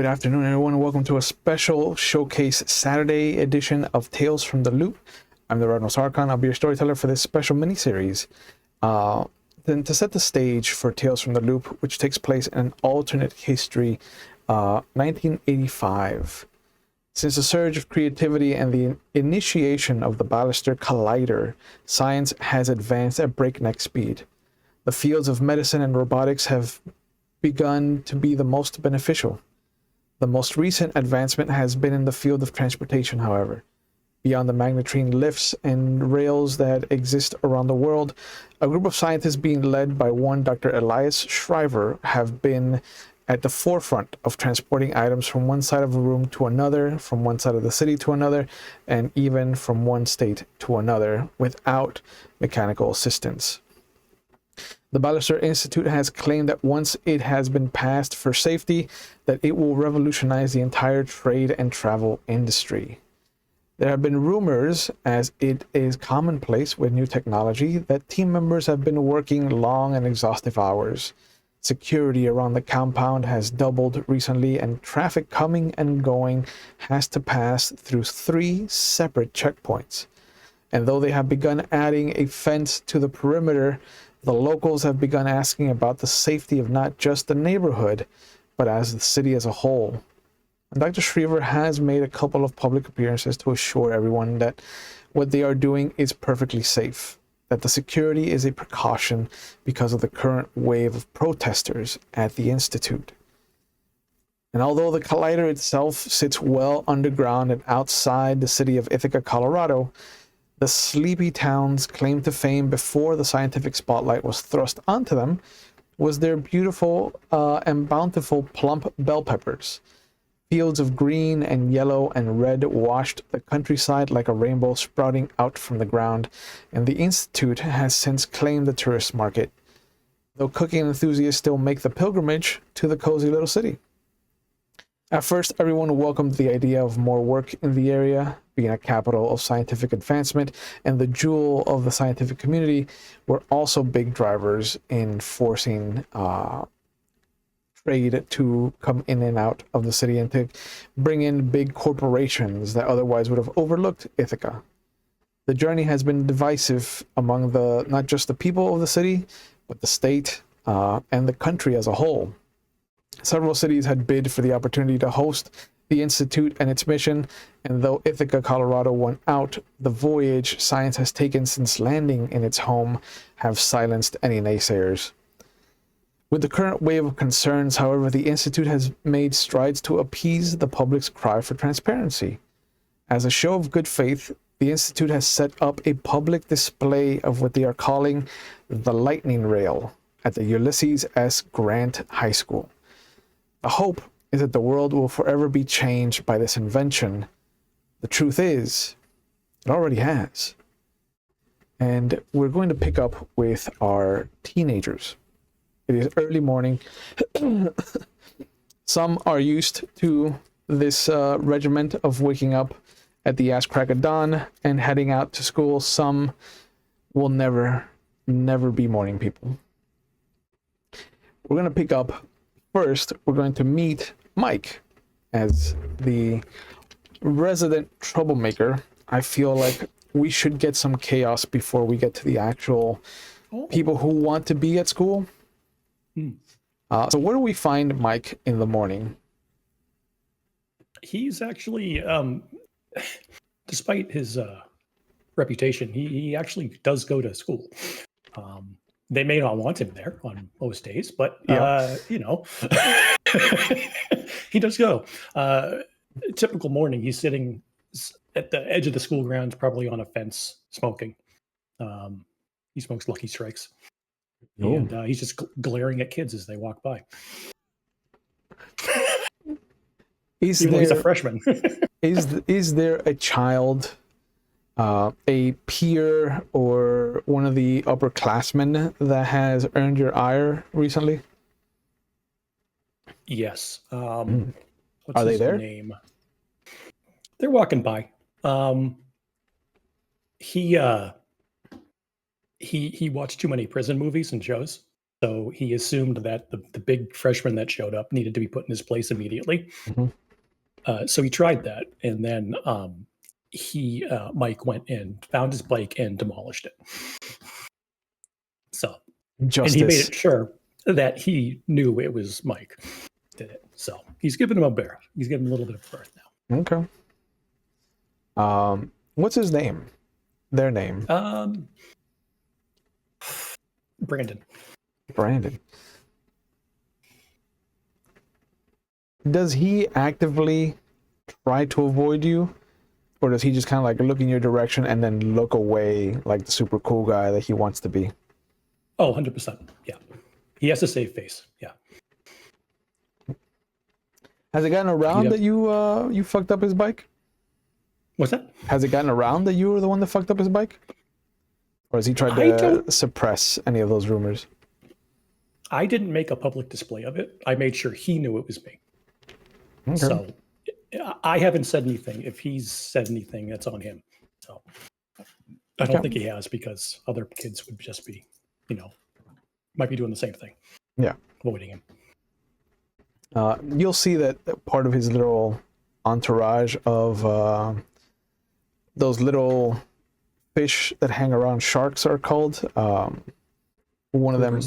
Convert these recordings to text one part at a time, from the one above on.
Good afternoon, everyone, and welcome to a special showcase Saturday edition of Tales from the Loop. I'm the Red Nose Archon. I'll be your storyteller for this special mini-series. Then to set the stage for Tales from the Loop, which takes place in an alternate history, 1985. Since the surge of creativity and the initiation of the Ballister Collider, science has advanced at breakneck speed. The fields of medicine and robotics have begun to be the most beneficial. The most recent advancement has been in the field of transportation, however. Beyond the magnetrine lifts and rails that exist around the world, a group of scientists being led by one Dr. Elias Shriver have been at the forefront of transporting items from one side of a room to another, from one side of the city to another, and even from one state to another without mechanical assistance. The Ballister Institute has claimed that once it has been passed for safety, that it will revolutionize the entire trade and travel industry. There have been rumors, as it is commonplace with new technology, that team members have been working long and exhaustive hours. Security around the compound has doubled recently, and traffic coming and going has to pass through 3 separate checkpoints. And though they have begun adding a fence to the perimeter, the locals have begun asking about the safety of not just the neighborhood, but as the city as a whole. And Dr. Shriver has made a couple of public appearances to assure everyone that what they are doing is perfectly safe, that the security is a precaution because of the current wave of protesters at the Institute. And although the Collider itself sits well underground and outside the city of Ithaca, Colorado, the sleepy town's claim to fame before the scientific spotlight was thrust onto them was their beautiful and bountiful plump bell peppers. Fields of green and yellow and red washed the countryside like a rainbow sprouting out from the ground, and the Institute has since claimed the tourist market, though cooking enthusiasts still make the pilgrimage to the cozy little city. At first, everyone welcomed the idea of more work in the area, being a capital of scientific advancement, and the jewel of the scientific community were also big drivers in forcing trade to come in and out of the city and to bring in big corporations that otherwise would have overlooked Ithaca. The journey has been divisive among not just the people of the city, but the state and the country as a whole. Several cities had bid for the opportunity to host the Institute and its mission, and though Ithaca, Colorado won out, the voyage science has taken since landing in its home have silenced any naysayers. With the current wave of concerns, however, the Institute has made strides to appease the public's cry for transparency. As a show of good faith, the Institute has set up a public display of what they are calling the Lightning Rail at the Ulysses S. Grant High School. The hope is that the world will forever be changed by this invention. The truth is, it already has. And we're going to pick up with our teenagers. It is early morning. Some are used to this regiment of waking up at the ass crack of dawn and heading out to school. Some will never be morning people. We're going to pick up. First, we're going to meet Mike as the resident troublemaker. I feel like we should get some chaos before we get to the actual people who want to be at school. So where do we find Mike in the morning? He's actually, despite his reputation, he actually does go to school. They may not want him there on most days, but he does go. Typical morning, he's sitting at the edge of the school grounds, probably on a fence, smoking. He smokes Lucky Strikes, and he's just glaring at kids as they walk by. He's a freshman. Is there a child, a peer, or one of the upperclassmen that has earned your ire recently? Yes. Are What's they his there? name? They're walking by. He watched too many prison movies and shows, So he assumed that the big freshman that showed up needed to be put in his place immediately. So he tried that, and then Mike went in, found his bike, and demolished it. So, and he made Justice. it sure that he knew it was Mike did it. So he's giving him a bear. He's giving him a little bit of birth now. Okay. What's his name? Their name? Brandon. Brandon. Does he actively try to avoid you? Or does he just kind of like look in your direction and then look away like the super cool guy that he wants to be? Oh, 100%. Yeah. He has to save face. Yeah. Has it gotten around that you fucked up his bike? What's that? Has it gotten around that you were the one that fucked up his bike? Or has he tried to suppress any of those rumors? I didn't make a public display of it. I made sure he knew it was me. Okay. So I haven't said anything. If he's said anything, that's on him. So I don't think he has, because other kids would just be, might be doing the same thing. Yeah. Avoiding him. You'll see that part of his little entourage of those little fish that hang around sharks are called. One of them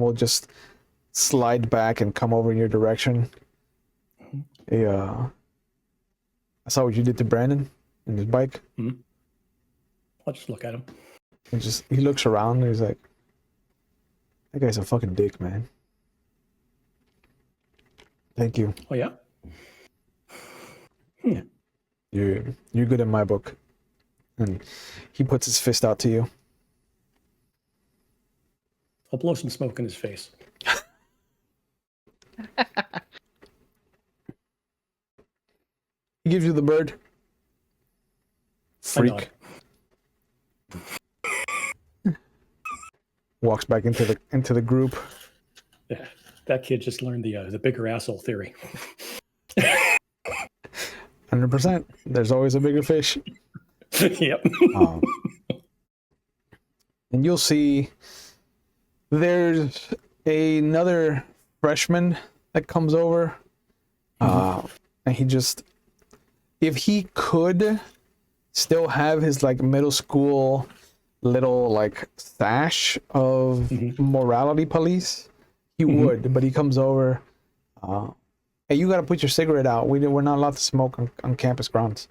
will just slide back and come over in your direction. I saw what you did to Brandon and his bike. Mm-hmm. I'll just look at him. He looks around and he's like, that guy's a fucking dick, man. Thank you. Oh yeah? Yeah. You're good in my book. And he puts his fist out to you. I'll blow some smoke in his face. He gives you the bird. Freak. Walks back into the group. Yeah, that kid just learned the bigger asshole theory. 100%. There's always a bigger fish. Yep. And you'll see there's another freshman that comes over. And he just, if he could still have his like middle school little like sash of morality police, he would, but he comes over. Hey, you got to put your cigarette out. We're not allowed to smoke on campus grounds.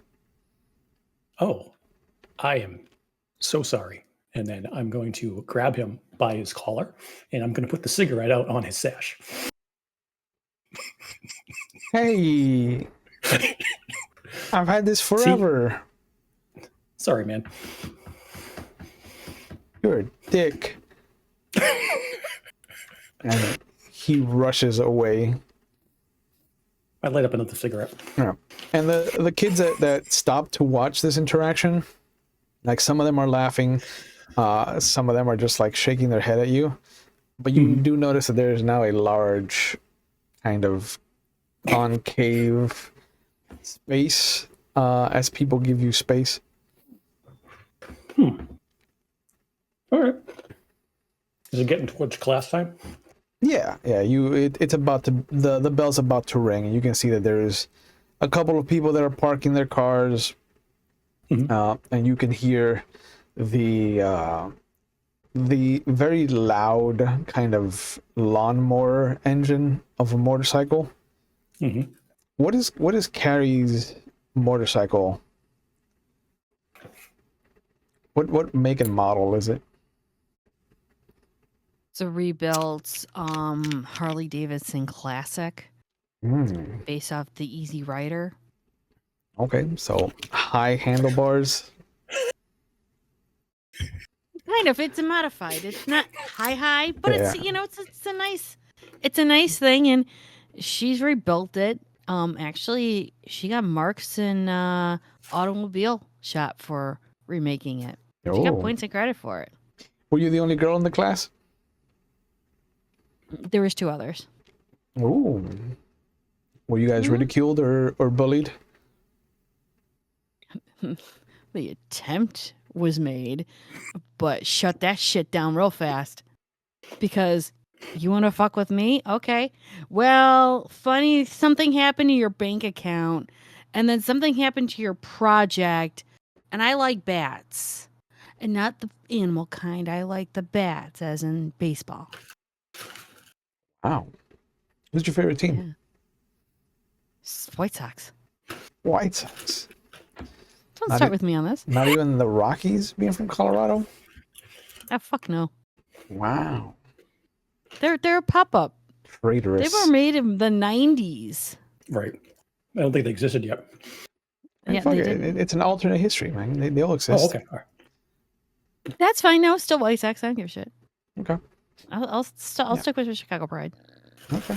Oh, I am so sorry. And then I'm going to grab him by his collar, and I'm going to put the cigarette out on his sash. Hey, I've had this forever. See? Sorry, man. You're a dick. And he rushes away. I light up another cigarette. Yeah. And the kids that stop to watch this interaction, like some of them are laughing, some of them are just like shaking their head at you. But you do notice that there is now a large kind of concave space as people give you space. All right. Is it getting towards class time? Yeah. It's about to the bell's about to ring, and you can see that there's a couple of people that are parking their cars, and you can hear the very loud kind of lawnmower engine of a motorcycle. What is Carrie's motorcycle? What make and model is it? It's a rebuilt Harley Davidson Classic based off the Easy Rider. Okay, so high handlebars. Kind of. It's a modified. It's not high, but it's it's a nice thing, and she's rebuilt it. Actually, she got marks in automobile shop for remaking it. She got points and credit for it. Were you the only girl in the class? There was 2 others. Ooh. Were you guys ridiculed or bullied? The attempt was made, but shut that shit down real fast. because you want to fuck with me? Okay. Well, funny, something happened to your bank account, and then something happened to your project, and I like bats. And not the animal kind. I like the bats, as in baseball. Wow. Who's your favorite team? Yeah. White Sox. White Sox. Don't Not start e- with me on this. Not even the Rockies being from Colorado? Ah, fuck no. Wow. They're a pop-up. They Traitorous. were made in the 90s. Right. I don't think they existed yet. Yeah, Fuck they it. didn't. It's an alternate history, man. They all exist. Oh, okay. All right. That's fine. No, still White Sox. I don't give a shit. Okay. I'll Yeah. stick with Chicago Pride. Okay.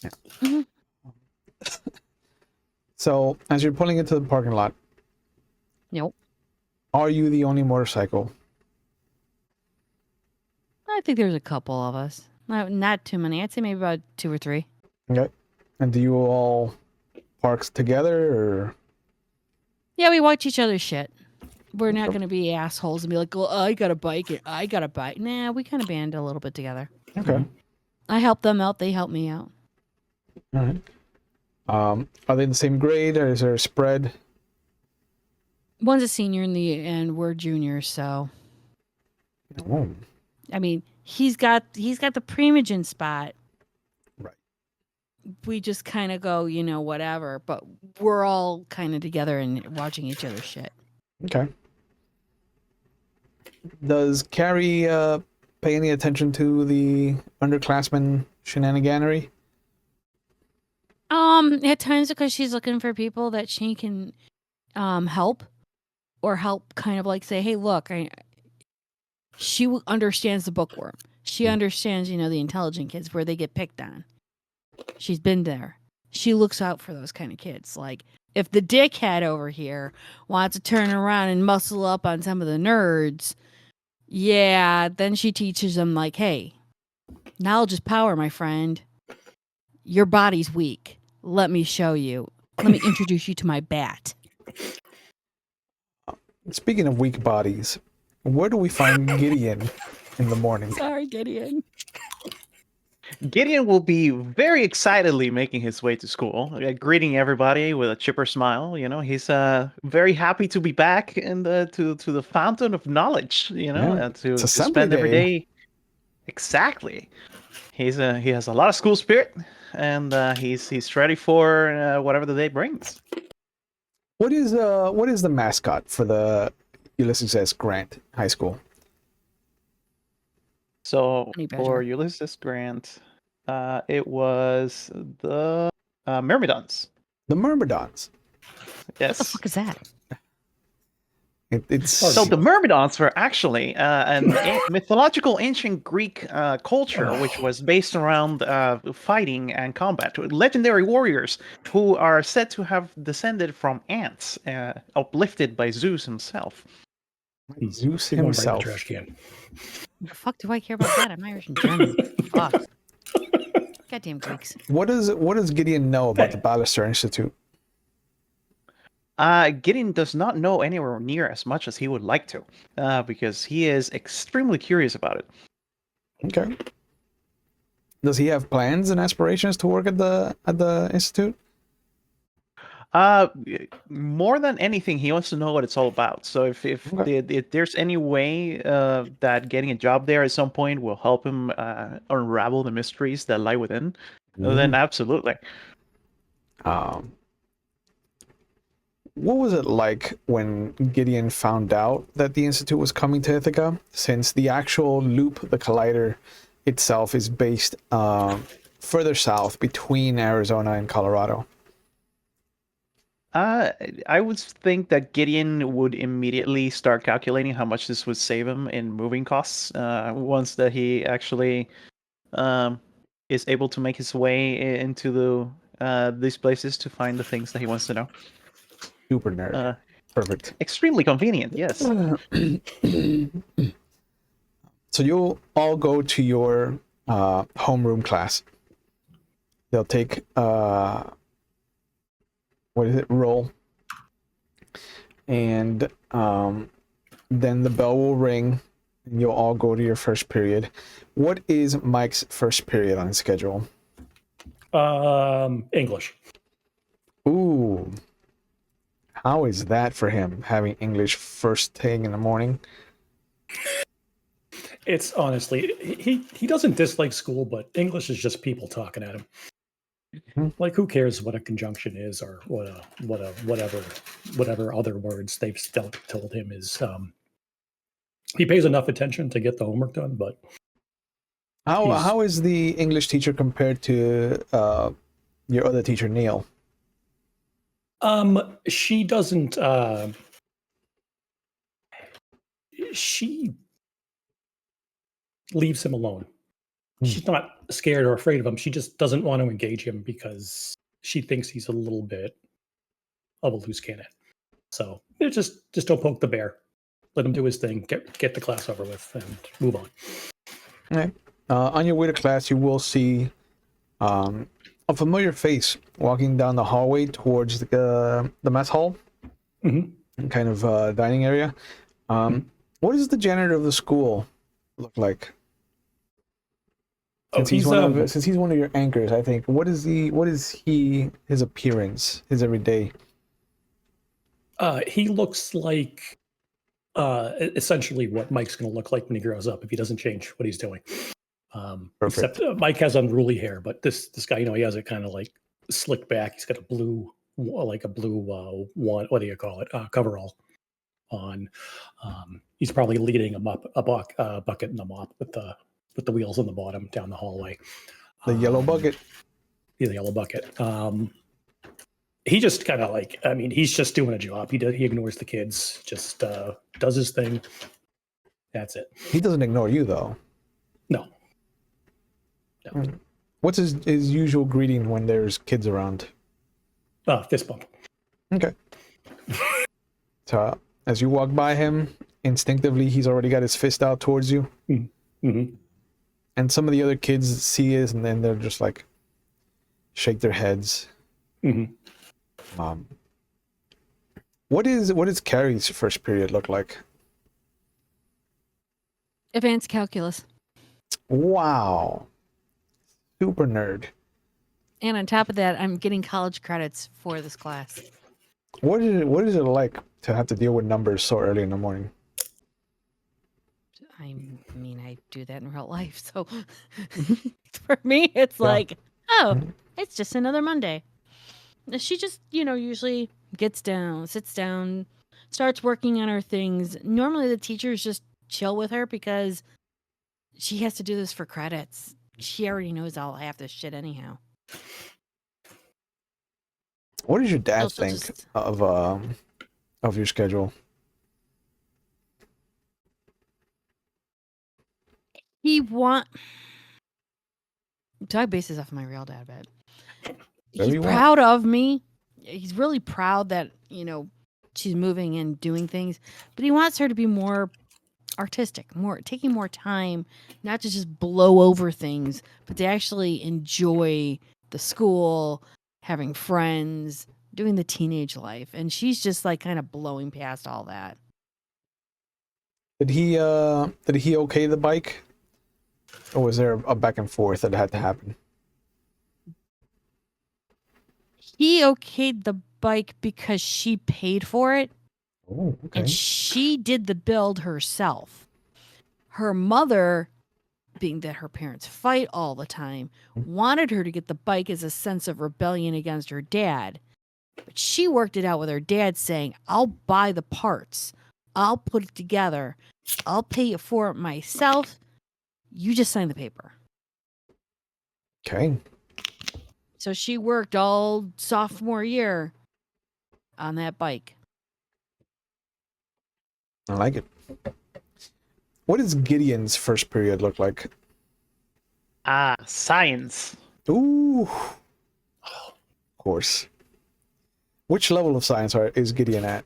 Yeah. Mhm. So, as you're pulling into the parking lot, Nope. are you the only motorcycle? I think there's a couple of us. Not too many. I'd say maybe about 2 or 3. Okay. And do you all park together, or? Yeah, we watch each other's shit. We're not going to be assholes and be like, well, I got a bike and I got a bike. Nah, we kind of band a little bit together. Okay. I help them out. They help me out. All right. Are they in the same grade, or is there a spread? One's a senior and we're juniors, so Oh, I mean, he's got the Primogen spot. right. We just kind of go, whatever, but we're all kind of together and watching each other's shit. Okay. Does Carrie pay any attention to the underclassmen shenaniganery? At times because she's looking for people that she can help or help kind of like say, hey, look, she understands the bookworm. She understands, the intelligent kids where they get picked on. She's been there. She looks out for those kind of kids. Like, if the dickhead over here wants to turn around and muscle up on some of the nerds, yeah, then she teaches them, like, hey, knowledge is power, my friend. Your body's weak. Let me show you. Let me introduce you to my bat. Speaking of weak bodies, where do we find Gideon in the morning? Sorry, Gideon. Gideon will be very excitedly making his way to school, greeting everybody with a chipper smile. He's very happy to be back in to the fountain of knowledge. Yeah, To it's assembly spend every day. day. Exactly. He has a lot of school spirit, and he's ready for whatever the day brings. What is the mascot for the Ulysses S. Grant High School? So Honey Badger. for Ulysses Grant, it was the Myrmidons. The Myrmidons. What the Yes. fuck is that? It's So the Myrmidons were actually an mythological ancient Greek culture, which was based around fighting and combat. Legendary warriors who are said to have descended from ants, uplifted by Zeus himself. Zeus Going right in the himself. trash can. The fuck do I care about that? I'm Irish and German. Fuck. Goddamn Greeks. What does Gideon know about the Ballister Institute? Gideon does not know anywhere near as much as he would like to, because he is extremely curious about it. Okay. Does he have plans and aspirations to work at the institute? More than anything, he wants to know what it's all about. So if there's any way that getting a job there at some point will help him unravel the mysteries that lie within, then absolutely. What was it like when Gideon found out that the institute was coming to Ithaca? Since the actual loop, the collider itself, is based further south between Arizona and Colorado. I would think that Gideon would immediately start calculating how much this would save him in moving costs once that he actually is able to make his way into these places to find the things that he wants to know. Super nerd. Perfect. Extremely convenient, yes. So you'll all go to your homeroom class. They'll take roll, and then the bell will ring, and you'll all go to your first period. What is Mike's first period on his schedule? English. Ooh. How is that for him, having English first thing in the morning? It's honestly, he doesn't dislike school, but English is just people talking at him. Like, who cares what a conjunction is, or whatever other words they've still told him is. He pays enough attention to get the homework done, but how is the English teacher compared to your other teacher, Neil? She doesn't. She leaves him alone. She's not scared or afraid of him. She just doesn't want to engage him because she thinks he's a little bit of a loose cannon. So just don't poke the bear. Let him do his thing. Get the class over with and move on. All right. On your way to class, you will see a familiar face walking down the hallway towards the mess hall, kind of dining area. What does the janitor of the school look like? Since he's one of your anchors, I think. What is his appearance, his everyday? He looks like essentially what Mike's going to look like when he grows up if he doesnn't change what he's doing. Except Mike has unruly hair, but this guy, he has it kind of like slicked back. He's got a blue one. What do you call it? Coverall on. He's probably leading a bucket and a mop with the wheels on the bottom down the hallway. The yellow bucket. Yeah, the yellow bucket. He just kind of he's just doing a job. He ignores the kids, just does his thing. That's it. He doesn't ignore you, though. No. What's his usual greeting when there's kids around? Fist bump. Okay. So as you walk by him, instinctively, he's already got his fist out towards you. Mm-hmm. And some of the other kids see it, and then they're just like, shake their heads. Mm-hmm. What does Carrie's first period look like? Advanced calculus. Wow. Super nerd. And on top of that, I'm getting college credits for this class. What is it like to have to deal with numbers so early in the morning? I mean, I do that in real life, so for me, it's like, it's just another Monday. She just, usually sits down, starts working on her things. Normally, the teachers just chill with her because she has to do this for credits. She already knows all half this shit anyhow. What does your dad think of your schedule? So I base this off my real dad, but Whatever he's proud of me. He's really proud that, she's moving and doing things, but he wants her to be more artistic, taking more time, not to just blow over things, but to actually enjoy the school, having friends, doing the teenage life. And she's just like kind of blowing past all that. Did he okay the bike? Or was there a back and forth that had to happen? He okayed the bike because she paid for it. Oh, okay. And she did the build herself. Her mother, being that her parents fight all the time, wanted her to get the bike as a sense of rebellion against her dad. But she worked it out with her dad saying, I'll buy the parts. I'll put it together. I'll pay for it myself. You just sign the paper. Okay. So she worked all sophomore year on that bike. I like it. What does Gideon's first period look like? Science. Ooh. Of course. Which level of science is Gideon at?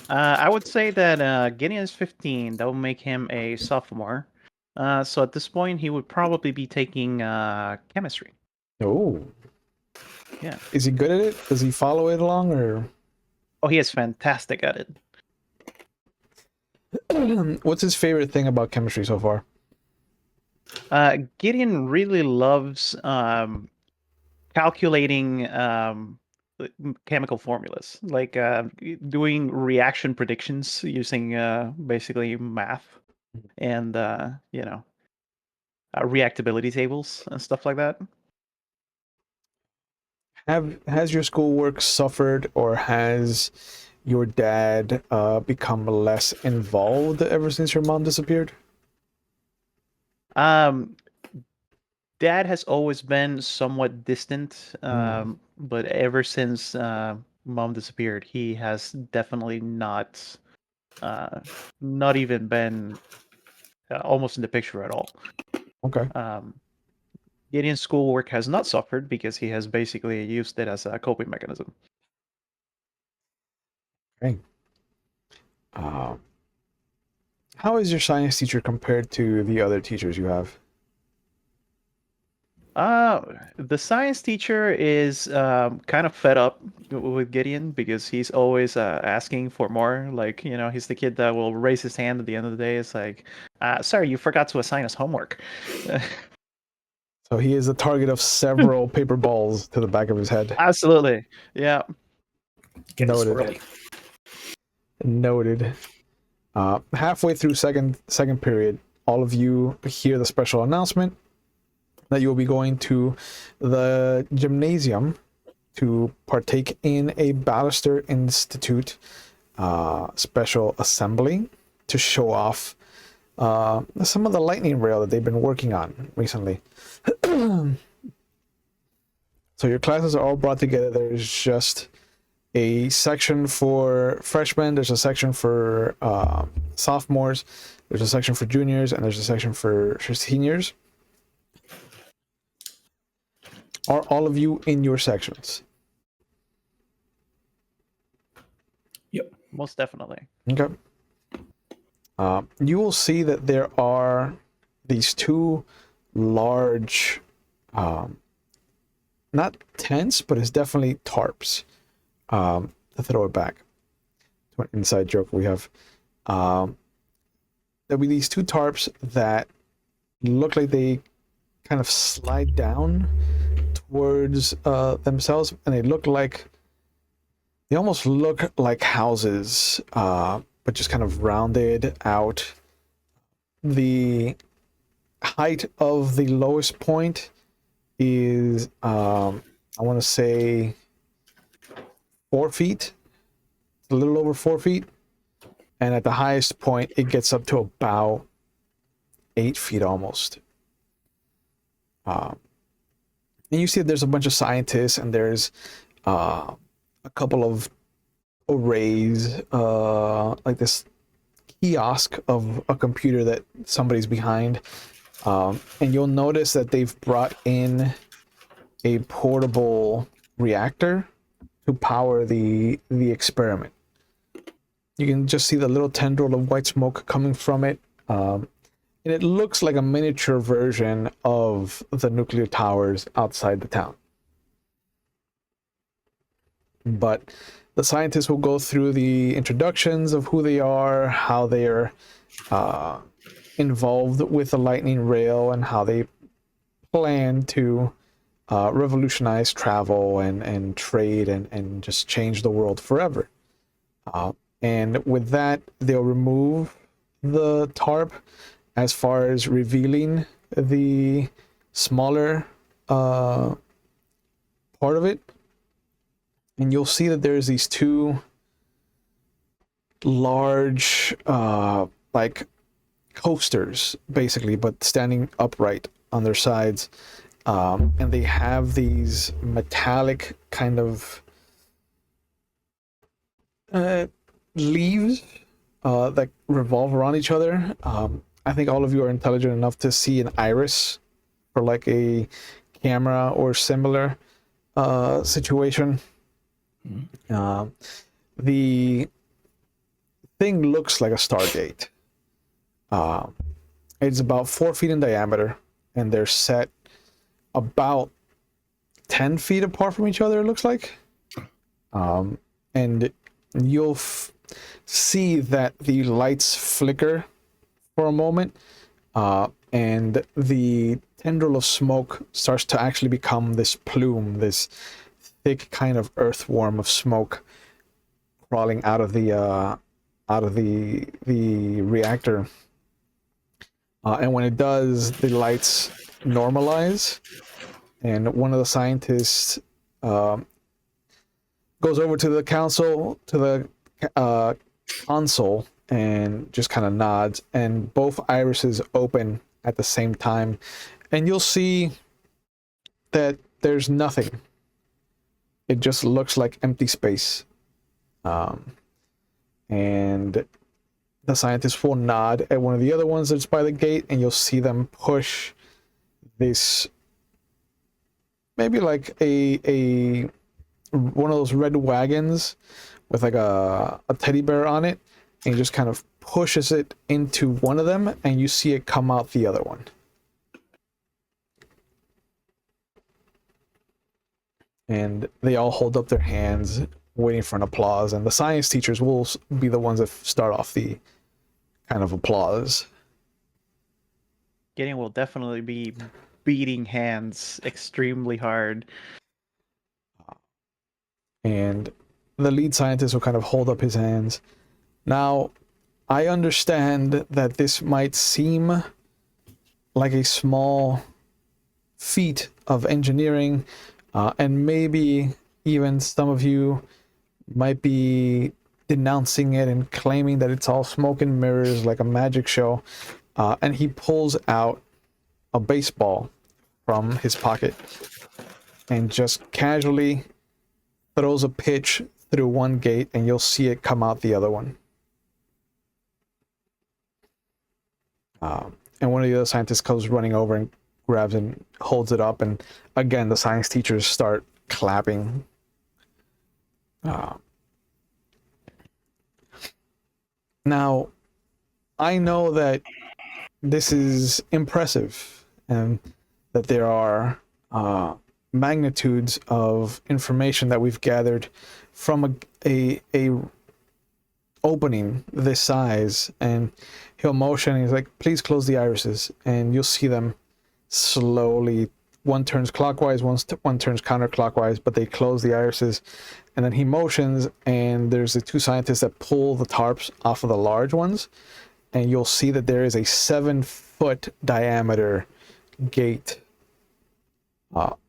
I would say that Gideon is 15. That would make him a sophomore. So at this point, he would probably be taking chemistry. Oh. Yeah. Is he good at it? Does he follow it along, or? Oh, he is fantastic at it. What's his favorite thing about chemistry so far? Gideon really loves calculating chemical formulas, like doing reaction predictions using basically math and reactability tables and stuff like that. Has your schoolwork suffered, or has your dad become less involved ever since your mom disappeared? Um, Dad has always been somewhat distant, but ever since Mom disappeared, he has definitely not even been almost in the picture at all. Okay. Gideon's schoolwork has not suffered because he has basically used it as a coping mechanism. Okay. How is your science teacher compared to the other teachers you have? The science teacher is kind of fed up with Gideon because he's always asking for more. Like, he's the kid that will raise his hand at the end of the day. It's like, sir, you forgot to assign us homework. So he is the target of several paper balls to the back of his head. Absolutely. Yeah. Getting Noted. squirrely. Noted. Halfway through second period, all of you hear the special announcement that you will be going to the gymnasium to partake in a Ballister Institute special assembly to show off some of the lightning rail that they've been working on recently. So your classes are all brought together. There's just a section for freshmen, there's a section for sophomores, there's a section for juniors, and there's a section for seniors. Are all of you in your sections? Yep. Most definitely. Okay. You will see that there are these two large, not tents, but it's definitely tarps. To throw it back to an inside joke we have. There'll be these two tarps that look like they kind of slide down towards themselves, and they almost look like houses, but just kind of rounded out. The height of the lowest point is I want to say 4 feet, a little over 4 feet, and at the highest point it gets up to about 8 feet almost. And you see there's a bunch of scientists, and there's a couple of arrays, like this kiosk of a computer that somebody's behind, and you'll notice that they've brought in a portable reactor to power the experiment. You can just see the little tendril of white smoke coming from it, and it looks like a miniature version of the nuclear towers outside the town. But the scientists will go through the introductions of who they are, how they're involved with the lightning rail, and how they plan to revolutionize travel and trade and just change the world forever. And with that, they'll remove the tarp as far as revealing the smaller part of it. And you'll see that there's these two large like coasters, basically, but standing upright on their sides. And they have these metallic kind of leaves that revolve around each other. I think all of you are intelligent enough to see an iris for like a camera or similar situation. The thing looks like a Stargate. It's about 4 feet in diameter, and they're set about 10 feet apart from each other, it looks like. And you'll see that the lights flicker for a moment, and the tendril of smoke starts to actually become this plume, this thick kind of earthworm of smoke crawling out of the reactor. And when it does, the lights normalize, and one of the scientists goes over to the console and just kind of nods, and both irises open at the same time, and you'll see that there's nothing. It just looks like empty space. And the scientist will nod at one of the other ones that's by the gate, and you'll see them push this, maybe like a one of those red wagons with like a teddy bear on it, and he just kind of pushes it into one of them, and you see it come out the other one. And they all hold up their hands, waiting for an applause, and the science teachers will be the ones that start off the kind of applause. Gideon will definitely be beating hands extremely hard. And the lead scientist will kind of hold up his hands. Now, I understand that this might seem like a small feat of engineering, and maybe even some of you might be denouncing it and claiming that it's all smoke and mirrors like a magic show. And he pulls out a baseball from his pocket and just casually throws a pitch through one gate, and you'll see it come out the other one. And one of the other scientists comes running over and grabs and holds it up, and again the science teachers start clapping. Now, I know that this is impressive, and that there are magnitudes of information that we've gathered from a opening this size, and he'll motion, and he's like, please close the irises, and you'll see them slowly, one turns clockwise, one turns counterclockwise, but they close the irises. And then he motions, and there's the two scientists that pull the tarps off of the large ones, and you'll see that there is a 7-foot diameter gate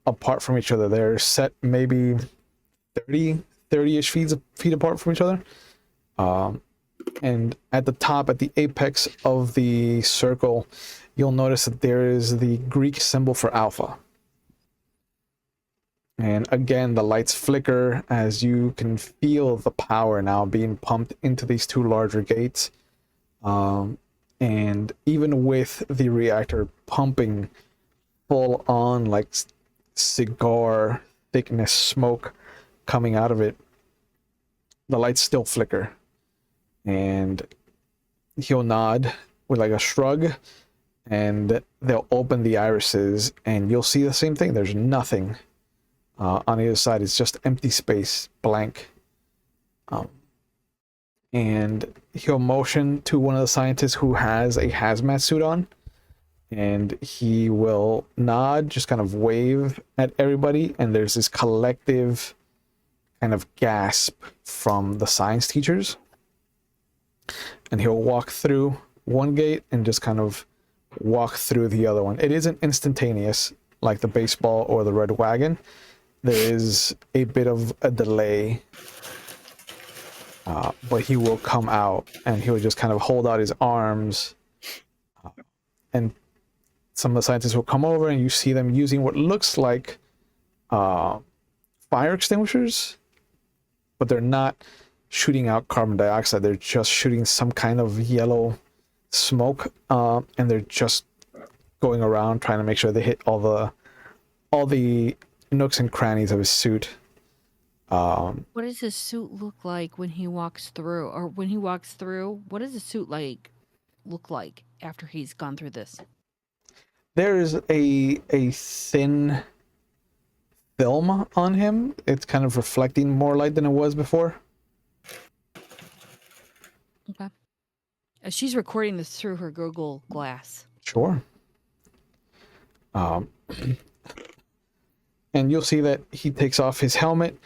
apart from each other. They're set maybe 30-ish feet apart from each other. And at the top, at the apex of the circle, you'll notice that there is the Greek symbol for alpha. And again, the lights flicker as you can feel the power now being pumped into these two larger gates. And even with the reactor pumping full on, like cigar thickness smoke coming out of it, the lights still flicker. And he'll nod with like a shrug, and they'll open the irises, and you'll see the same thing. There's nothing on either side. It's just empty space, blank. And he'll motion to one of the scientists who has a hazmat suit on, and he will nod, just kind of wave at everybody, and there's this collective kind of gasp from the science teachers. And he'll walk through one gate and just kind of walk through the other one. It isn't instantaneous like the baseball or the red wagon. There is a bit of a delay, but he will come out, and he'll just kind of hold out his arms, and some of the scientists will come over, and you see them using what looks like fire extinguishers, but they're not shooting out carbon dioxide. They're just shooting some kind of yellow smoke, and they're just going around trying to make sure they hit all the nooks and crannies of his suit. What does his suit look like when he walks through? Or when he walks through, what does the suit look like after he's gone through this? There is a thin film on him. It's kind of reflecting more light than it was before. Okay. She's recording this through her Google Glass. Sure. And you'll see that he takes off his helmet,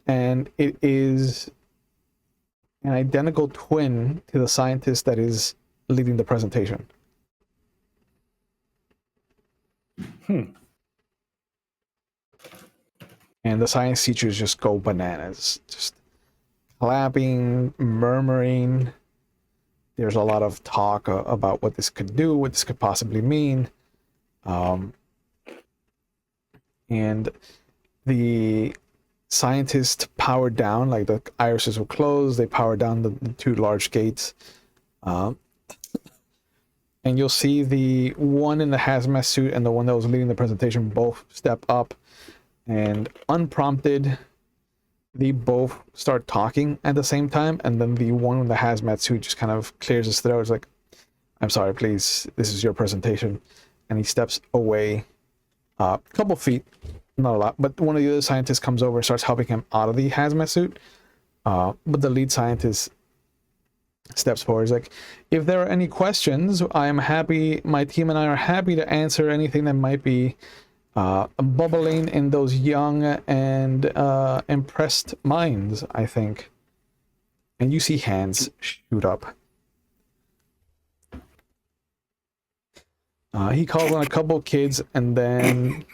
and it is an identical twin to the scientist that is leading the presentation. And the science teachers just go bananas, just clapping, murmuring. There's a lot of talk about what this could do, what this could possibly mean. And the scientists powered down, like the irises were closed, they powered down the two large gates. And you'll see the one in the hazmat suit and the one that was leading the presentation both step up, and unprompted, they both start talking at the same time, and then the one in the hazmat suit just kind of clears his throat. It's like, I'm sorry, please, this is your presentation. And he steps away a couple feet, not a lot, but one of the other scientists comes over and starts helping him out of the hazmat suit. But the lead scientist steps forward. He's like, if there are any questions, I am happy, my team and I are happy to answer anything that might be bubbling in those young and impressed minds, I think. And you see hands shoot up. He calls on a couple kids, and then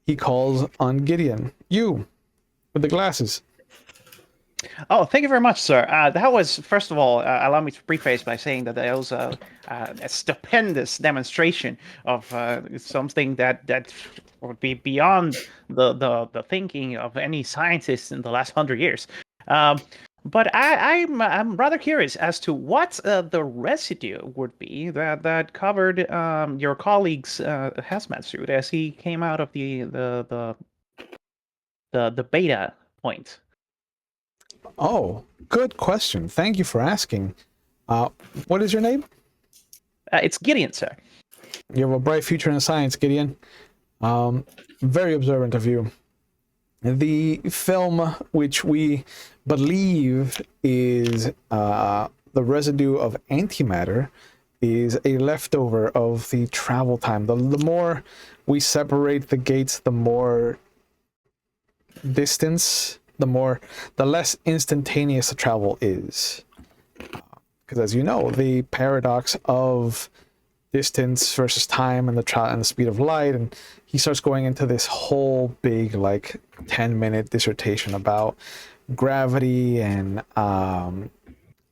he calls on Gideon. You, with the glasses. Oh, thank you very much, sir. That was, first of all, allow me to preface by saying that that was a stupendous demonstration of something that would be beyond the thinking of any scientist in the last 100 years. But I'm rather curious as to what the residue would be that covered your colleague's hazmat suit as he came out of the beta point. Oh, good question. Thank you for asking. What is your name? It's Gideon, sir. You have a bright future in science, Gideon. Very observant of you. The film, which we believe is the residue of antimatter, is a leftover of the travel time. The more we separate the gates, the more distance, the less instantaneous the travel is. Because as you know, the paradox of distance versus time and the speed of light, and he starts going into this whole big 10-minute dissertation about gravity and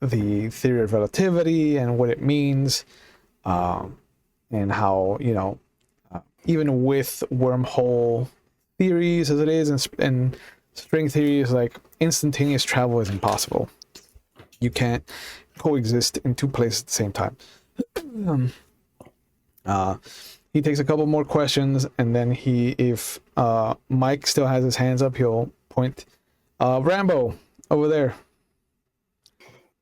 the theory of relativity and what it means, and how, even with wormhole theories as it is and string theories, instantaneous travel is impossible. You can't coexist in two places at the same time. He takes a couple more questions, and then if Mike still has his hands up, he'll point. Rambo, over there.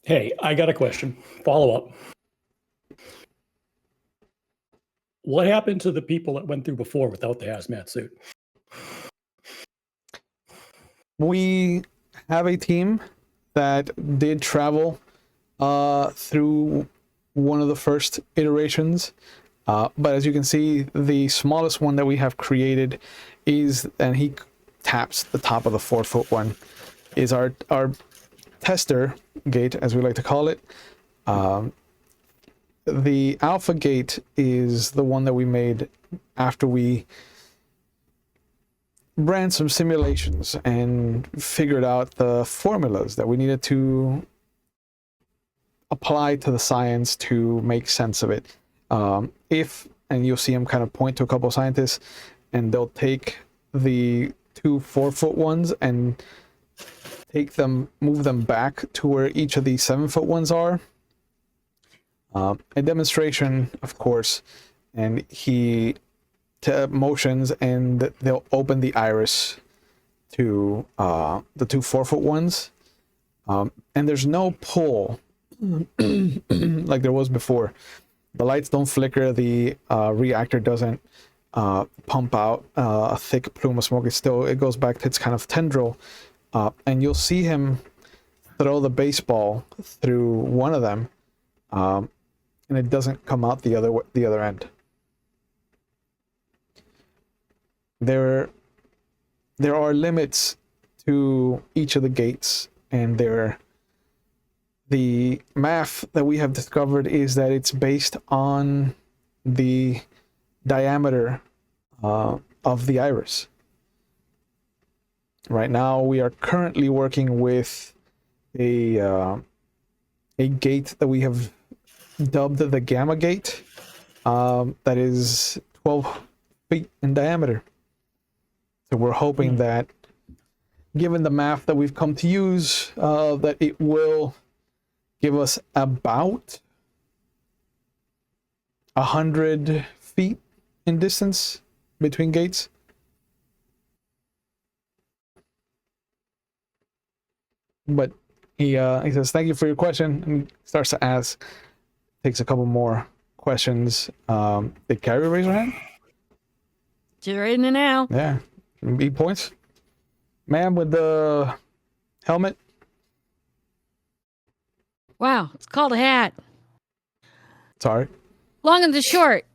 Hey, I got a question. Follow up. What happened to the people that went through before without the hazmat suit? We have a team that did travel through one of the first iterations. But as you can see, the smallest one that we have created is, and he taps the top of the 4-foot one, is our tester gate, as we like to call it. The alpha gate is the one that we made after we ran some simulations and figured out the formulas that we needed to apply to the science to make sense of it. And you'll see him kind of point to a couple of scientists, and they'll take the two 4-foot ones and move them back to where each of the 7-foot ones are. A demonstration, of course, and he motions, and they'll open the iris to the two 4-foot ones, and there's no pull like there was before. The lights don't flicker. The reactor doesn't pump out a thick plume of smoke. It goes back to its kind of tendril, and you'll see him throw the baseball through one of them, and it doesn't come out the other end. There are limits to each of the gates, and the math that we have discovered is that it's based on the diameter of the iris. Right now, we are currently working with a gate that we have dubbed the Gamma Gate, that is 12 feet in diameter. So we're hoping that, given the math that we've come to use, that it will give us about 100 feet in distance between gates. But he says, thank you for your question, and starts to ask, takes a couple more questions. Did Carrie raise her hand? She's right in it now. Yeah. 8 points. Ma'am with the helmet. Wow, it's called a hat. Sorry. Long and the short,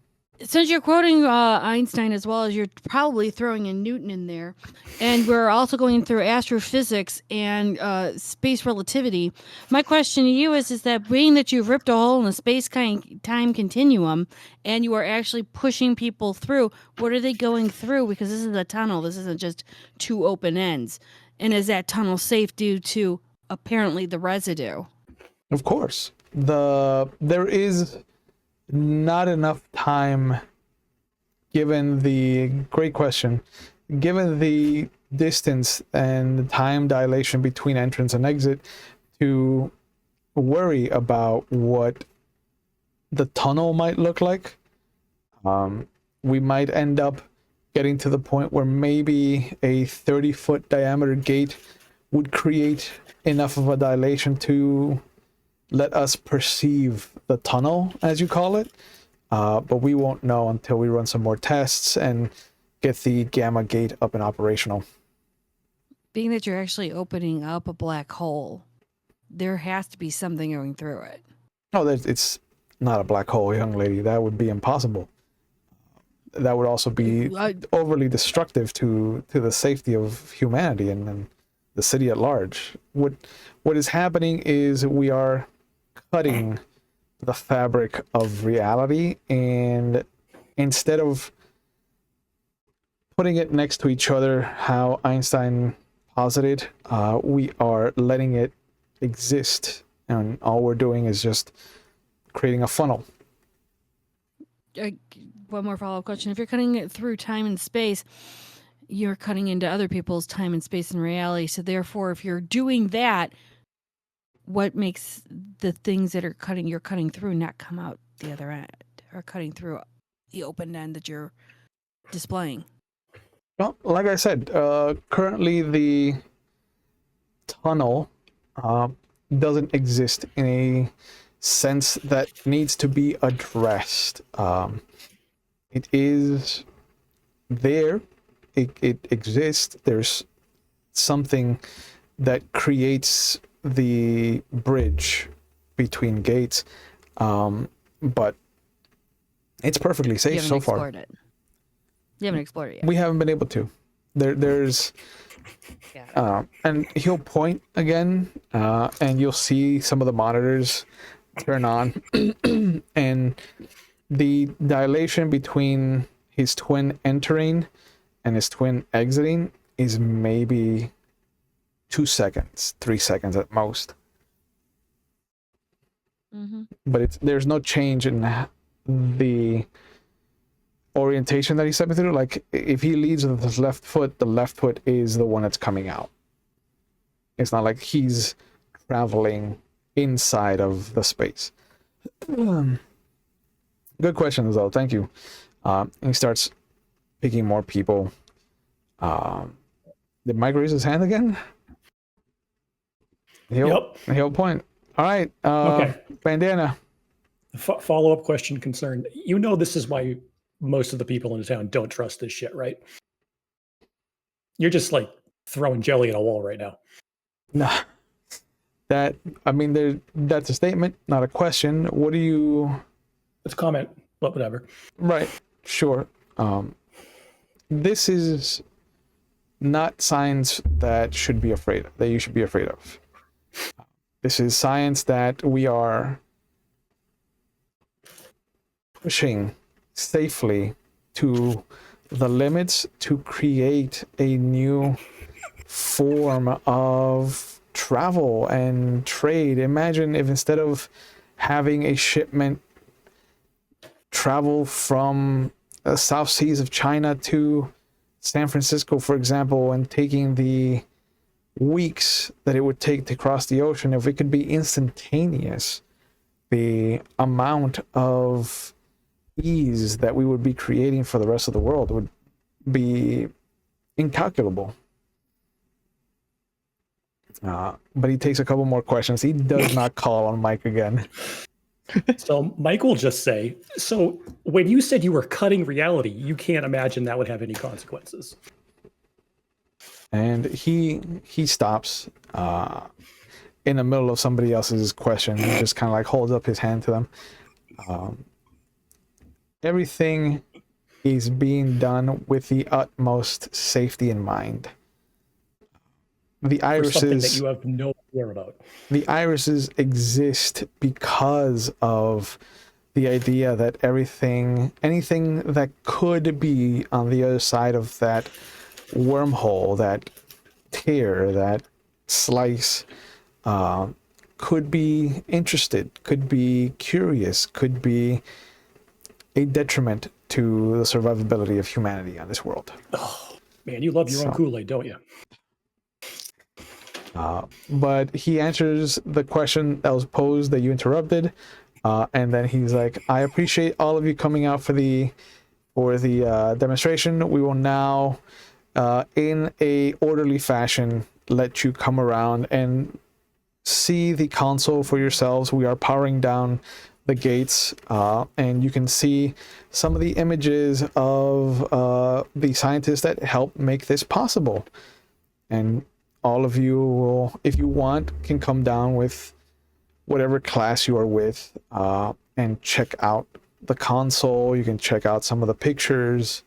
since you're quoting Einstein as well as you're probably throwing in Newton in there, and we're also going through astrophysics and space relativity, my question to you is that being that you've ripped a hole in the space-time continuum and you are actually pushing people through, what are they going through? Because this is a tunnel. This isn't just two open ends. And is that tunnel safe due to apparently the residue? Of course. There is not enough time, given the great question, given the distance and the time dilation between entrance and exit, to worry about what the tunnel might look like. We might end up getting to the point where maybe a 30-foot diameter gate would create enough of a dilation to let us perceive the tunnel, as you call it, but we won't know until we run some more tests and get the Gamma Gate up and operational. Being that you're actually opening up a black hole, there has to be something going through it. No, it's not a black hole, young lady. That would be impossible. That would also be overly destructive to the safety of humanity and the city at large. What is happening is we are cutting the fabric of reality, and instead of putting it next to each other, how Einstein posited, we are letting it exist, and all we're doing is just creating a funnel. One more follow-up question. If you're cutting it through time and space, you're cutting into other people's time and space and reality. So therefore, if you're doing that, what makes the things that you're cutting through not come out the other end, or cutting through the open end that you're displaying? Well, like I said, currently the tunnel doesn't exist in a sense that needs to be addressed. It is there. It exists. There's something that creates the bridge between gates, but it's perfectly safe so far. You haven't explored it yet. We haven't been able to. There's and he'll point again, and you'll see some of the monitors turn on, and the dilation between his twin entering and his twin exiting is maybe 2 seconds, 3 seconds at most. Mm-hmm. But there's no change in the orientation that he sent me through. Like, if he leads with his left foot, the left foot is the one that's coming out. It's not like he's traveling inside of the space. Good question, though. Thank you. And he starts picking more people. Did Mike raise his hand again? He'll point. All right. Okay. Bandana. Follow-up question concerned. You know this is why most of the people in the town don't trust this shit, right? You're just like throwing jelly at a wall right now. No. That, I mean, that's a statement, not a question. What do you? It's a comment, but whatever. Right, sure. This is not science that you should be afraid of. This is science that we are pushing safely to the limits to create a new form of travel and trade. Imagine if instead of having a shipment travel from the South Seas of China to San Francisco, for example, and taking the weeks that it would take to cross the ocean, if it could be instantaneous, the amount of ease that we would be creating for the rest of the world would be incalculable. But he takes a couple more questions. He does not call on Mike again. So Mike will just say, so when you said you were cutting reality, you can't imagine that would have any consequences. And he stops in the middle of somebody else's question. He just kind of like holds up his hand to them. Everything is being done with the utmost safety in mind. The For something that irises, you have no idea about. the irises exist because of the idea that anything that could be on the other side of that wormhole, that tear, that slice, could be interested, could be curious, could be a detriment to the survivability of humanity on this world. Oh, man, you love your own Kool-Aid, don't you? But he answers the question that was posed that you interrupted, and then he's like, I appreciate all of you coming out for the demonstration. We will now, in a orderly fashion, let you come around and see the console for yourselves. We are powering down the gates, and you can see some of the images of the scientists that helped make this possible. And all of you will, if you want, can come down with whatever class you are with, and check out the console. You can check out some of the pictures.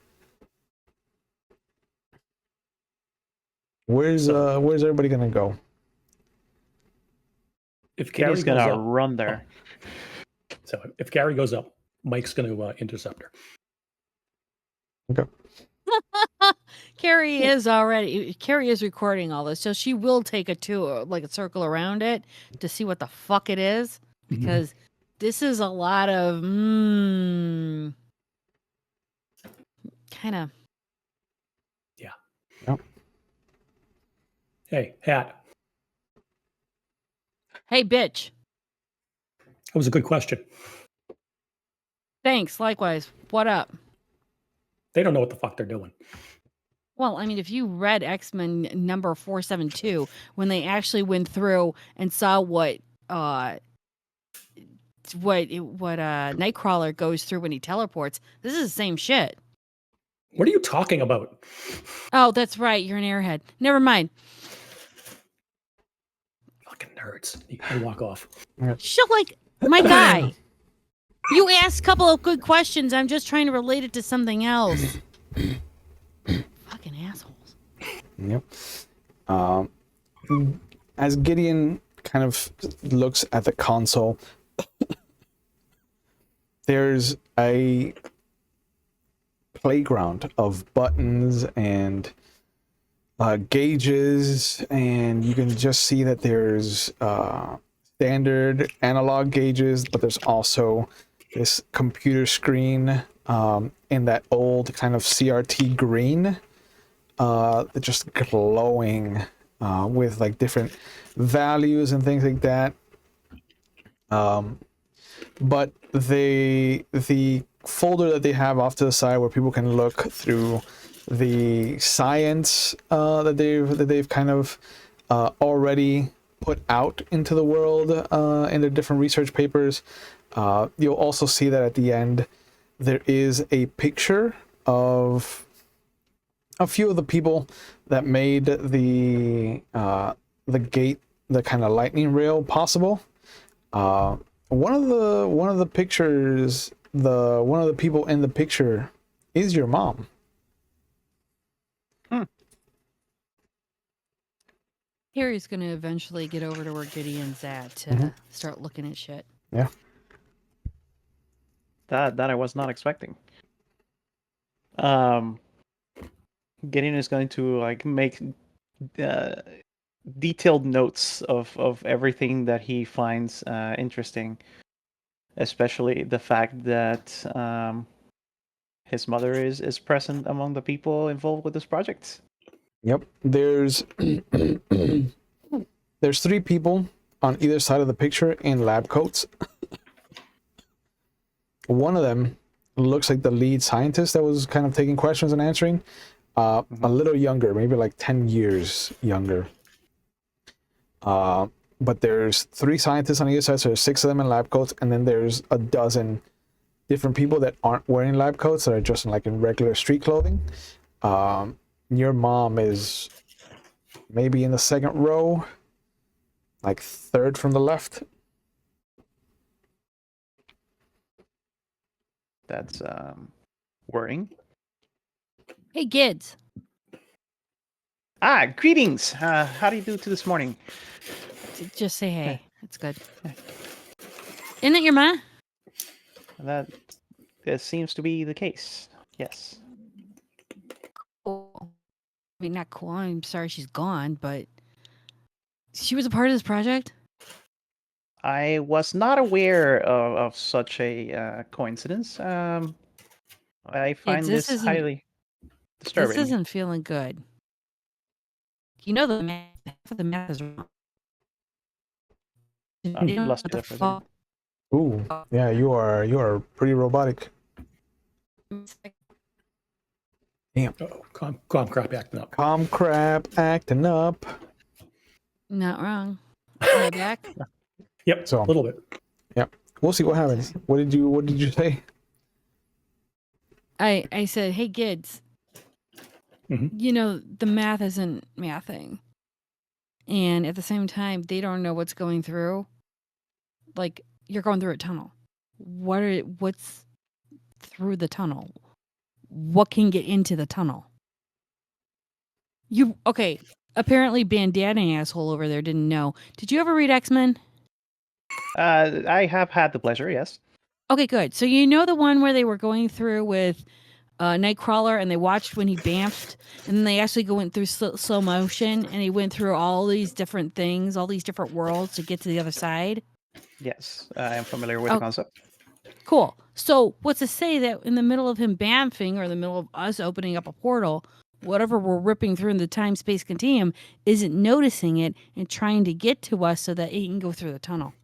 Where's everybody gonna go? If Gary He's goes gonna up, run there. so if Gary goes up, Mike's going to intercept her. Okay. Carrie is recording all this, so she will take a tour, like a circle around it, to see what the fuck it is, because this is a lot of kind of. Yeah. Yep. Hey, Hat. Hey, bitch. That was a good question. Thanks. Likewise. What up? They don't know what the fuck they're doing. Well, I mean, if you read X-Men number 472, when they actually went through and saw what Nightcrawler goes through when he teleports, this is the same shit. What are you talking about? Oh, that's right. You're an airhead. Never mind. Fucking nerds. You walk off. She'll like my guy. You asked a couple of good questions. I'm just trying to relate it to something else. Fucking assholes. Yep. As Gideon kind of looks at the console, there's a playground of buttons and gauges, and you can just see that there's standard analog gauges, but there's also this computer screen in that old kind of CRT green, just glowing with like different values and things like that. But the folder that they have off to the side where people can look through the science that they've kind of already put out into the world in their different research papers. You'll also see that at the end there is a picture of a few of the people that made the gate the kind of lightning rail possible. One of the pictures, one of the people in the picture is your mom. Harry's going to eventually get over to where Gideon's at to start looking at shit. Yeah. That I was not expecting. Gideon is going to like make detailed notes of everything that he finds interesting, especially the fact that his mother is present among the people involved with this project. Yep. There's 3 people on either side of the picture in lab coats. One of them looks like the lead scientist that was kind of taking questions and answering. A little younger, maybe like 10 years younger. But there's 3 scientists on either side, so there's 6 of them in lab coats, and then there's a dozen different people that aren't wearing lab coats, that are just in regular street clothing. Your mom is maybe in the second row, like 3rd from the left. That's worrying. Hey, kids. Greetings. How do you do to this morning? Just say hey. It's good. Isn't it your ma? That seems to be the case. Yes. Cool. I mean, not cool. I'm sorry she's gone, but she was a part of this project? I was not aware of such a coincidence. I find this highly disturbing. This isn't feeling good. You know half of the math is wrong. Lost you there for a second. Ooh, yeah, you are pretty robotic. Damn. Calm crap acting up. Calm crap acting up. Not wrong. Am I back? Yep, So, a little bit. Yep. We'll see what happens. What did you say? I said, hey, kids. You know, the math isn't mathing. And at the same time, they don't know what's going through. Like, you're going through a tunnel. What's through the tunnel? What can get into the tunnel? Okay, apparently Bandana asshole over there didn't know. Did you ever read X-Men? I have had the pleasure, yes. Okay, good. So you know the one where they were going through with Nightcrawler and they watched when he bamfed, and then they actually went through slow motion and he went through all these different things, all these different worlds to get to the other side? Yes, I am familiar with the concept. Cool. So what's to say that in the middle of him bamfing or in the middle of us opening up a portal, whatever we're ripping through in the time-space continuum isn't noticing it and trying to get to us so that it can go through the tunnel?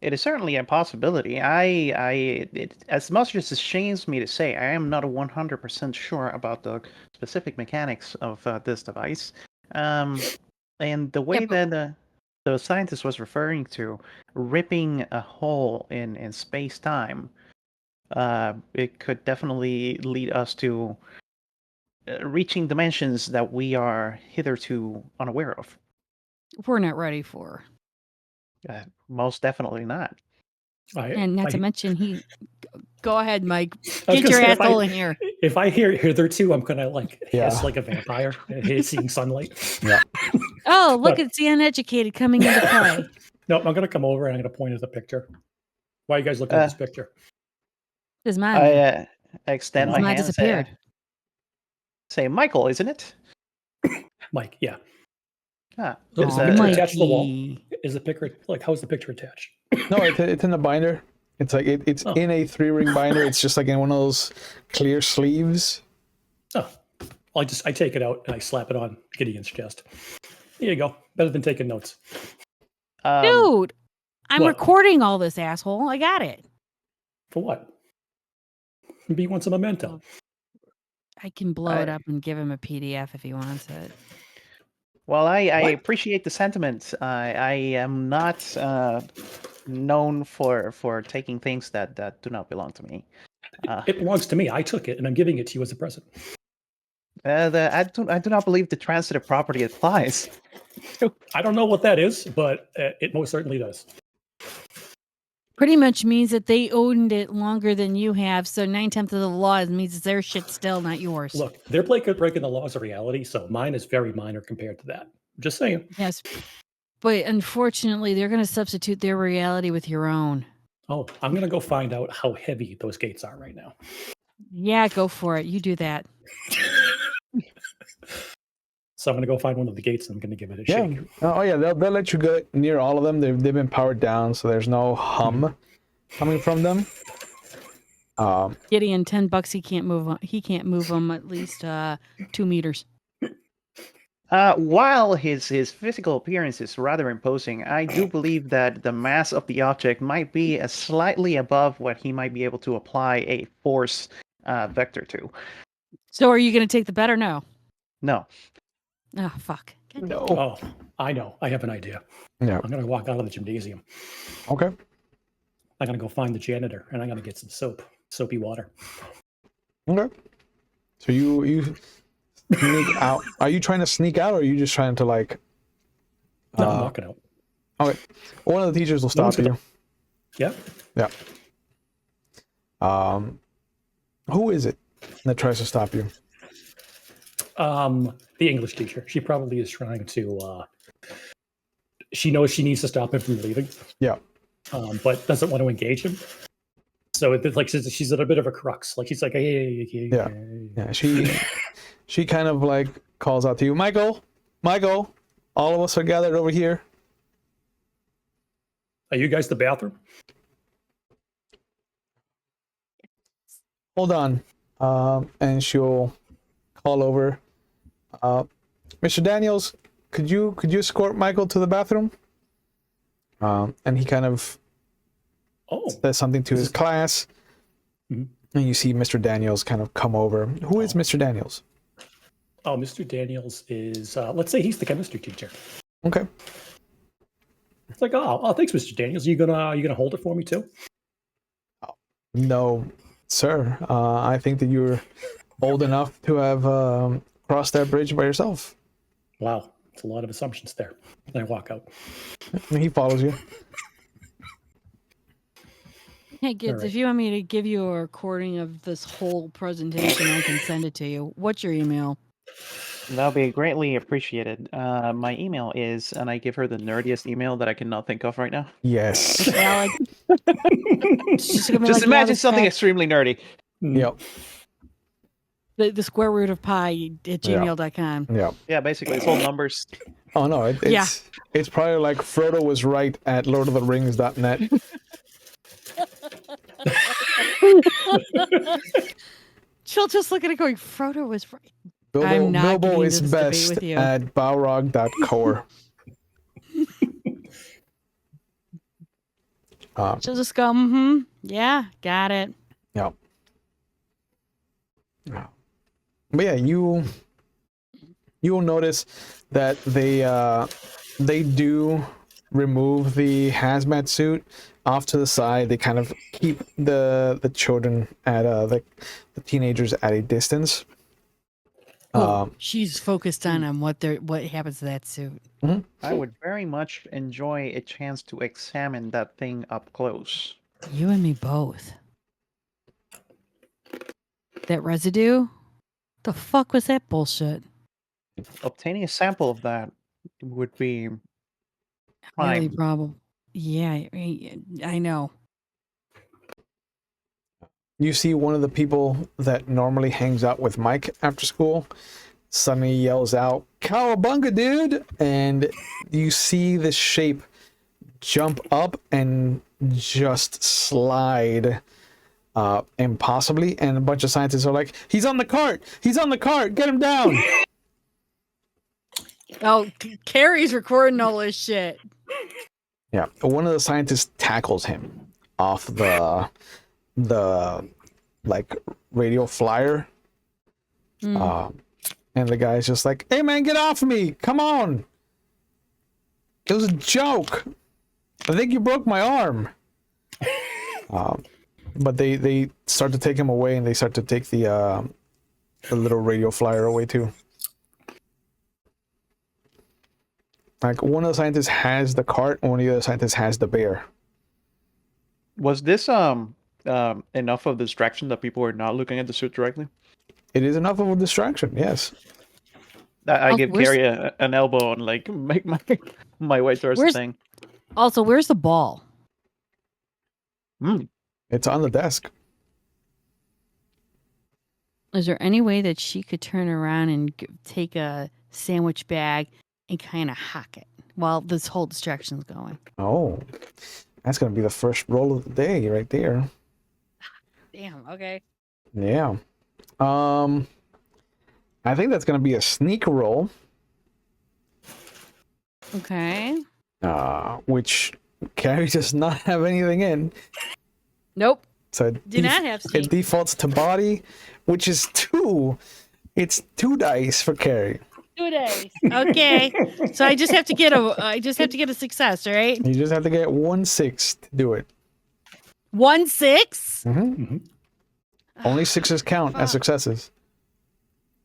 It is certainly a possibility. As much as it shames me to say, I am not 100% sure about the specific mechanics of this device. And the way that the scientist was referring to ripping a hole in space-time, it could definitely lead us to reaching dimensions that we are hitherto unaware of. We're not ready for. Most definitely not. And not to mention go ahead, Mike. Get your asshole in here. If I hear hitherto, I'm gonna hiss like a vampire, seeing sunlight. Yeah. Oh, look, it's the uneducated coming into play. No, I'm gonna come over and I'm gonna point at the picture. Why are you guys looking at this picture? Does mine? I extend my hand. Disappeared. Say, Michael, isn't it? Mike, yeah. Is the picture attached to the wall? Is the picture how's the picture attached? No, it's in the binder. It's like it's in a 3-ring binder. It's just like in one of those clear sleeves. Oh, I take it out and I slap it on Gideon's chest. Here you go. Better than taking notes. Dude, I'm recording all this, asshole. I got it. For what? B wants a memento. I can blow it up and give him a PDF if he wants it. Well, I appreciate the sentiment. I am not known for taking things that do not belong to me. It belongs to me. I took it, and I'm giving it to you as a present. I do not believe the transitive property applies. I don't know what that is, but it most certainly does. Pretty much means that they owned it longer than you have, so 9/10 of the law means it's their shit still, not yours. Look, they're breaking the laws of reality, so mine is very minor compared to that. Just saying. Yes. But unfortunately, they're going to substitute their reality with your own. Oh, I'm going to go find out how heavy those gates are right now. Yeah, go for it. You do that. So I'm going to go find one of the gates and I'm going to give it a Yeah. shake. Oh yeah, they'll let you go near all of them. They've been powered down, so there's no hum coming from them. Gideon, $10. He can't move. He can't move them at least 2 meters. While his physical appearance is rather imposing, I do believe that the mass of the object might be slightly above what he might be able to apply a force vector to. So are you going to take the bet or no? No. Oh, fuck. No. Oh, I know. I have an idea. Yeah. I'm going to walk out of the gymnasium. Okay. I'm going to go find the janitor and I'm going to get some soapy water. Okay. So you sneak out. Are you trying to sneak out, or are you just trying to like? No, I'm walking out. Okay. One of the teachers will stop you. Yeah. Yeah. Who is it that tries to stop you? The English teacher. She probably is trying to. She knows she needs to stop him from leaving. Yeah. But doesn't want to engage him. So it's like she's at a bit of a crux. Like she's like, hey. Yeah. Yeah. She kind of like calls out to you, Michael. All of us are gathered over here. Are you guys the bathroom? Hold on. And she'll call over. Mr. Daniels, could you escort Michael to the bathroom? And he kind of says something to his class. Mhm. And you see Mr. Daniels kind of come over. Who is Mr. Daniels? Oh, Mr. Daniels is, let's say he's the chemistry teacher. Okay. It's like, oh, thanks, Mr. Daniels. You gonna hold it for me too? No, sir. I think that you're old enough to have crossed that bridge by yourself. Wow, it's a lot of assumptions there. And I walk out. And he follows you. Hey, Gids, right. if you want me to give you a recording of this whole presentation, I can send it to you. What's your email? That'll be greatly appreciated. My email is, and I give her the nerdiest email that I cannot think of right now. Yes. Alec. Just Just imagine something extremely nerdy. Yep. The square root of pi at gmail.com. Yep. Yeah, basically, it's all numbers. Oh no, it's probably like Frodo was right at lordoftherings.net. She'll just look at it going, Frodo was right. Bilbo, I'm not Bilbo getting is this debate best with you. at balrog.core. She'll just go, yeah, got it. Yep. But yeah, you'll notice that they do remove the hazmat suit off to the side. They kind of keep the children at the teenagers at a distance. She's focused on what happens to that suit. I would very much enjoy a chance to examine that thing up close. You and me both. That residue? The fuck was that bullshit? Obtaining a sample of that would be Really prime. probable. Yeah, I know. You see one of the people that normally hangs out with Mike after school suddenly yells out, "Cowabunga, dude!" And you see this shape jump up and just slide impossibly. And a bunch of scientists are like, "He's on the cart! He's on the cart! Get him down!" Oh, Carrie's recording all this shit. Yeah, one of the scientists tackles him off the like radio flyer. And the guy's just like, "Hey man, get off of me! Come on! It was a joke. I think you broke my arm." But they start to take him away, and they start to take the the little radio flyer away too. Like one of the scientists has the cart, and one of the other scientists has the bear. Was this enough of a distraction that people were not looking at the suit directly? It is enough of a distraction, yes. I Oh, give where's- Carrie an elbow and like make my way towards the Where's- thing. Also, where's the ball? It's on the desk. Is there any way that she could turn around and take a sandwich bag and kind of hack it while this whole distraction's going? Oh, that's gonna be the first roll of the day right there. Damn. Okay. Yeah. I think that's gonna be a sneak roll. Okay. Which Carrie does not have anything in. Nope. So it Do not have it sneak. defaults to body, which is 2. It's 2 dice for Carrie. 2 days. Okay. So I just have to get a success, right? You just have to get 1 6 to do it. 1 6. Mm-hmm. Only 6s count as successes.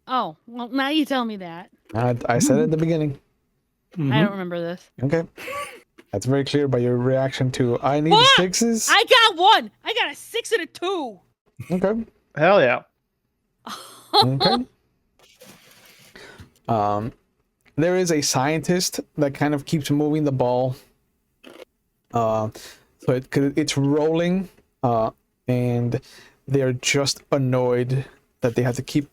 Oh, well, now you tell me that. I said it at the beginning. I don't remember this. Okay. That's very clear by your reaction to I need Fuck! 6s. I got 1. I got a 6 and a 2. Okay. Hell yeah. Okay. There is a scientist that kind of keeps moving the ball. So it's rolling, and they're just annoyed that they have to keep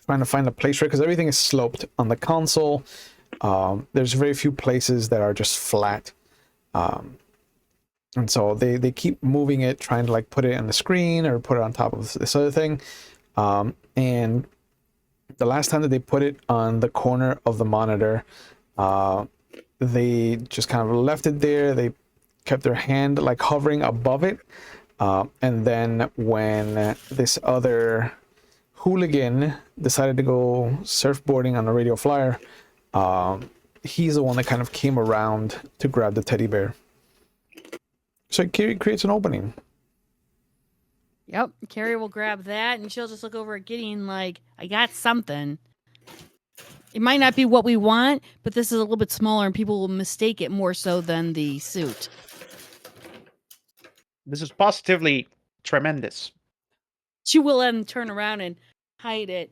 trying to find a place for it because everything is sloped on the console. There's very few places that are just flat. And so they keep moving it, trying to like put it on the screen or put it on top of this other thing. And the last time that they put it on the corner of the monitor, they just kind of left it there. They kept their hand like hovering above it. And then when this other hooligan decided to go surfboarding on a radio flyer, he's the one that kind of came around to grab the teddy bear. So it creates an opening. Yep. Carrie will grab that and she'll just look over at Gideon like, I got something. It might not be what we want, but this is a little bit smaller and people will mistake it more so than the suit. This is positively tremendous. She will then turn around and hide it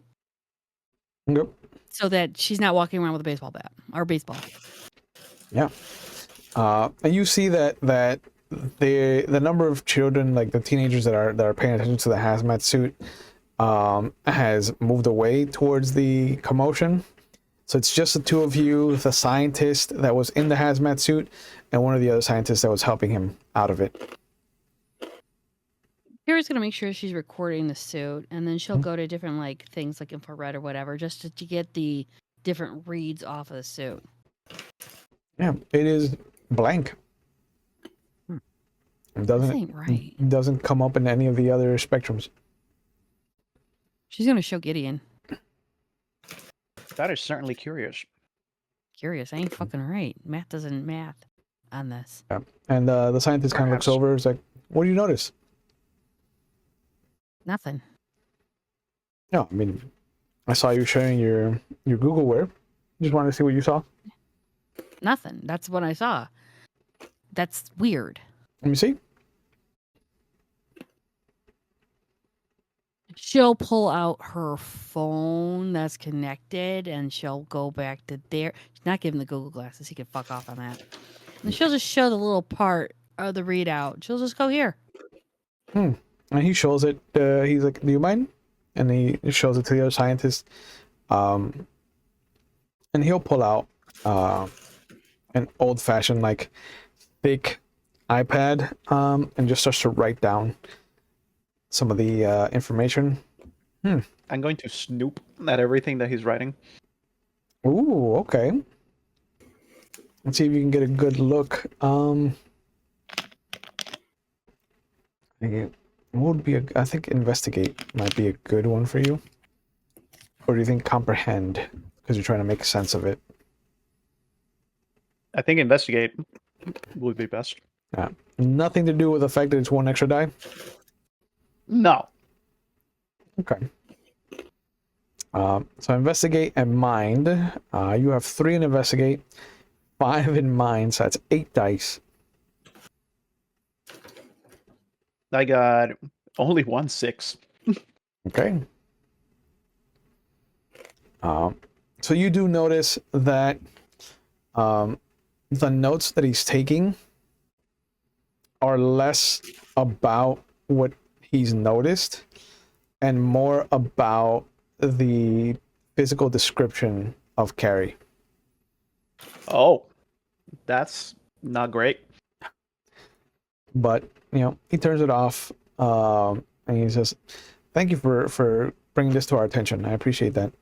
Yep. so that she's not walking around with a baseball bat or baseball. Yeah. And you see that the number of children, like the teenagers that are paying attention to the hazmat suit, has moved away towards the commotion. So it's just the two of you, the scientist that was in the hazmat suit, and one of the other scientists that was helping him out of it. Kara's gonna make sure she's recording the suit, and then she'll go to different like things like infrared or whatever, just to get the different reads off of the suit. Yeah, it is blank. It This ain't right. doesn't come up in any of the other spectrums. She's gonna show Gideon. That is certainly curious. Curious, I ain't fucking right. Math doesn't math on this. Yeah. And the scientist kind of looks Perhaps. over. Is like, "What do you notice?" Nothing. No, I mean, I saw you sharing your Googleware. Just wanted to see what you saw. Nothing. That's what I saw. That's weird. Let me see. She'll pull out her phone that's connected and she'll go back to there. She's not giving the Google glasses. He can fuck off on that. And she'll just show the little part of the readout. She'll just go here. And he shows it. He's like, "Do you mind?" And he shows it to the other scientist. And he'll pull out an old-fashioned, like, thick iPad, and just starts to write down some of the information. I'm going to snoop at everything that he's writing. Ooh, okay. Let's see if you can get a good look. What would be I think investigate might be a good one for you. Or do you think comprehend? Because you're trying to make sense of it. I think investigate would be best. Yeah. Nothing to do with the fact that it's 1 extra die? No. Okay. So investigate and mind. You have 3 in investigate, 5 in mind, so that's 8 dice. I got only 1 6. Okay. So you do notice that the notes that he's taking are less about what he's noticed and more about the physical description of Carrie. Oh, that's not great. But, he turns it off, and he says, thank you for bringing this to our attention. I appreciate that.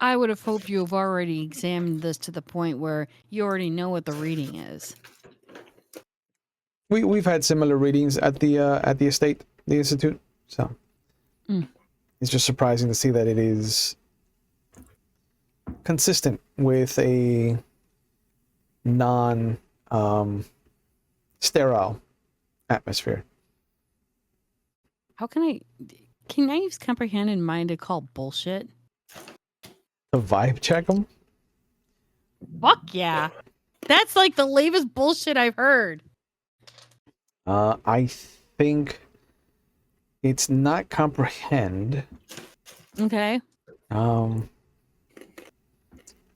I would have hoped you have already examined this to the point where you already know what the reading is. We've had similar readings at the estate, the institute, so it's just surprising to see that it is consistent with a non sterile atmosphere. How can I use comprehend in mind to call bullshit? The vibe check them? Fuck yeah. That's like the lamest bullshit I've heard. I think it's not comprehend. Okay. Let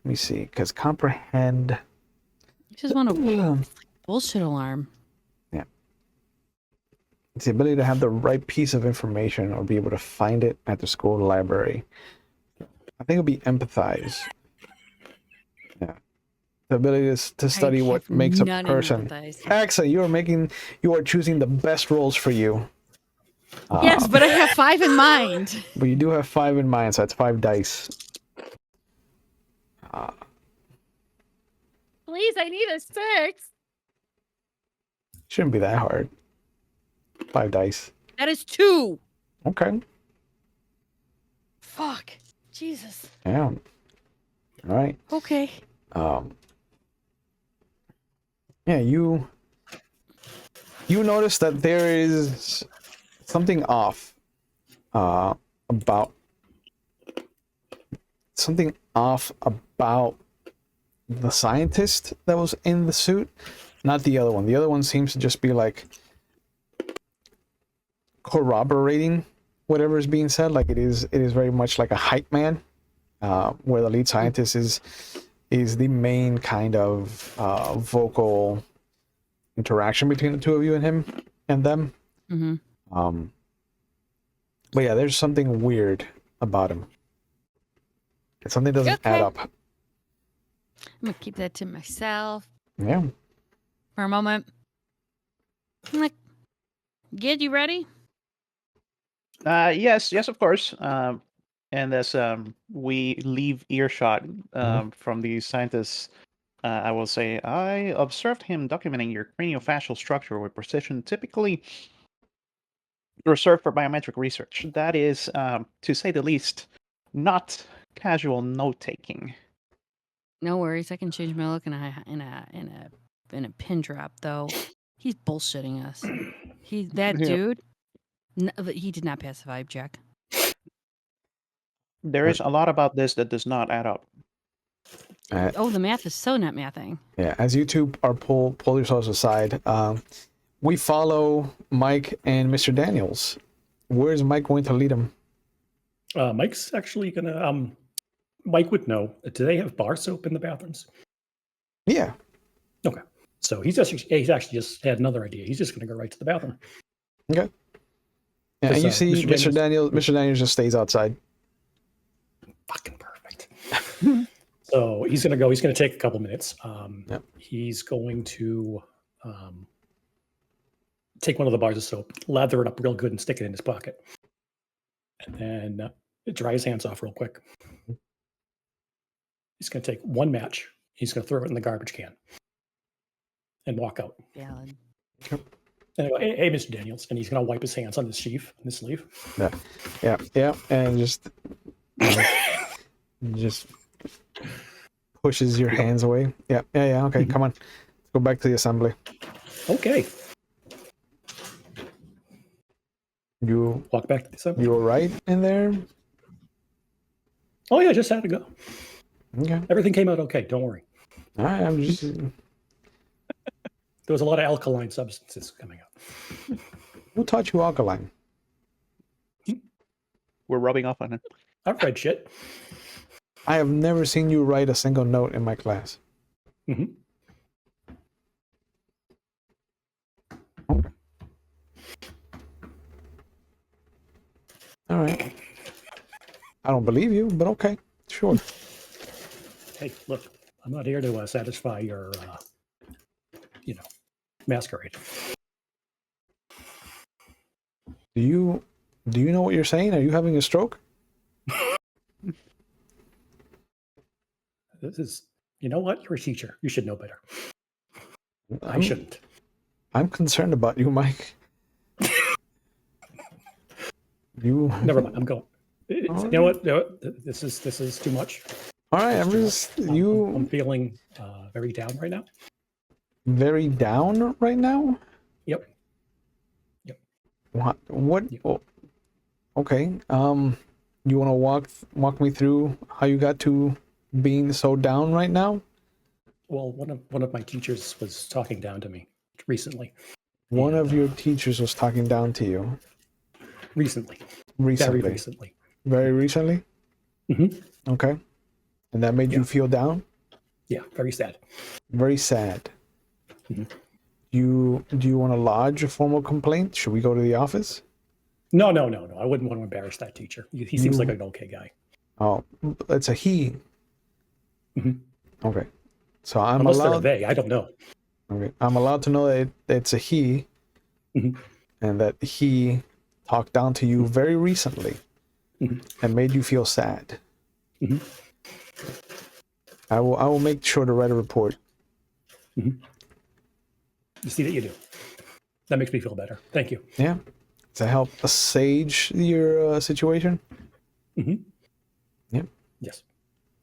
me see, because comprehend. I just want to bullshit alarm. Yeah. It's the ability to have the right piece of information or be able to find it at the school library. I think it would be empathize. Yeah. The ability to study what makes a person. Excellent. You are choosing the best roles for you. Yes, but I have 5 in mind. But you do have 5 in mind, so that's 5 dice. Please, I need a 6. Shouldn't be that hard. 5 dice. That is 2. Okay. Fuck. Jesus. Yeah. All right. Okay. Yeah, you notice that there is something off about the scientist that was in the suit, not the other one. The other one seems to just be like corroborating whatever is being said. Like it is very much like a hype man, where the lead scientist is the main kind of vocal interaction between the two of you and him and them. Mm-hmm. But yeah, there's something weird about him. Something doesn't add up. I'm gonna keep that to myself. Yeah. For a moment. I'm like, Gid, you ready? Yes, of course. And as we leave earshot from the scientists, I will say, I observed him documenting your craniofacial structure with precision typically reserved for biometric research. That is, to say the least, not casual note-taking. No worries, I can change my look in a pin drop, though. He's bullshitting us. Dude, he did not pass the vibe check. There is a lot about this that does not add up. The math is so not mathing. Yeah, as you two are pull yourselves aside, we follow Mike and Mr. Daniels. Where is Mike going to lead him? Mike's actually gonna. Mike would know. Do they have bar soap in the bathrooms? Yeah. Okay. So he's actually just had another idea. He's just gonna go right to the bathroom. Okay. Yeah, and you see Mr. Daniels. Mr. Daniels just stays outside. Fucking perfect. So he's gonna go. He's gonna take a couple minutes. Yep. He's going to take one of the bars of soap, lather it up real good, and stick it in his pocket, and then dry his hands off real quick. He's going to take one match. He's going to throw it in the garbage can and walk out. Valid. And I go, hey, Mr. Daniels. And he's going to wipe his hands on his sleeve. Yeah. And just pushes your hands away. Yeah. Okay, come on. Let's go back to the assembly. Okay. You Walk back to the assembly. you were right in there. Oh yeah, just had to go. Okay. Everything came out okay. Don't worry. All right. I'm just. There was a lot of alkaline substances coming out. Who taught you alkaline? We're rubbing off on it. I've read shit. I have never seen you write a single note in my class. Mm-hmm. Okay. All right. I don't believe you, but okay, sure. Hey, look, I'm not here to satisfy your, masquerade. Do you know what you're saying? Are you having a stroke? This is, you know what? You're a teacher. You should know better. I I'm- shouldn't. I'm concerned about you, Mike. You. Never mind. I'm going. You know what? This is too much. All right. I'm just you. I'm feeling very down right now. Very down right now. Yep. What? What? Yep. Oh, okay. You want to walk me through how you got to being so down right now? Well, one of my teachers was talking down to me recently. One of your teachers was talking down to you Recently. recently. Very recently. Very recently? Mm-hmm. Okay. And that made you feel down? Yeah. Very sad. Very sad. Mhm. Do you want to lodge a formal complaint? Should we go to the office? No. I wouldn't want to embarrass that teacher. He seems like an okay guy. Oh, it's a he. Mhm. Okay. So I'm Unless they're a allowed. they. I don't know. Okay. I'm allowed to know that it's a he, Mhm. and that he talked down to you very recently, Mhm. and made you feel sad. Mhm. I will make sure to write a report. You see that you do. That makes me feel better. Thank you. Yeah, to help assuage your situation. Mm-hmm. Yep. Yes.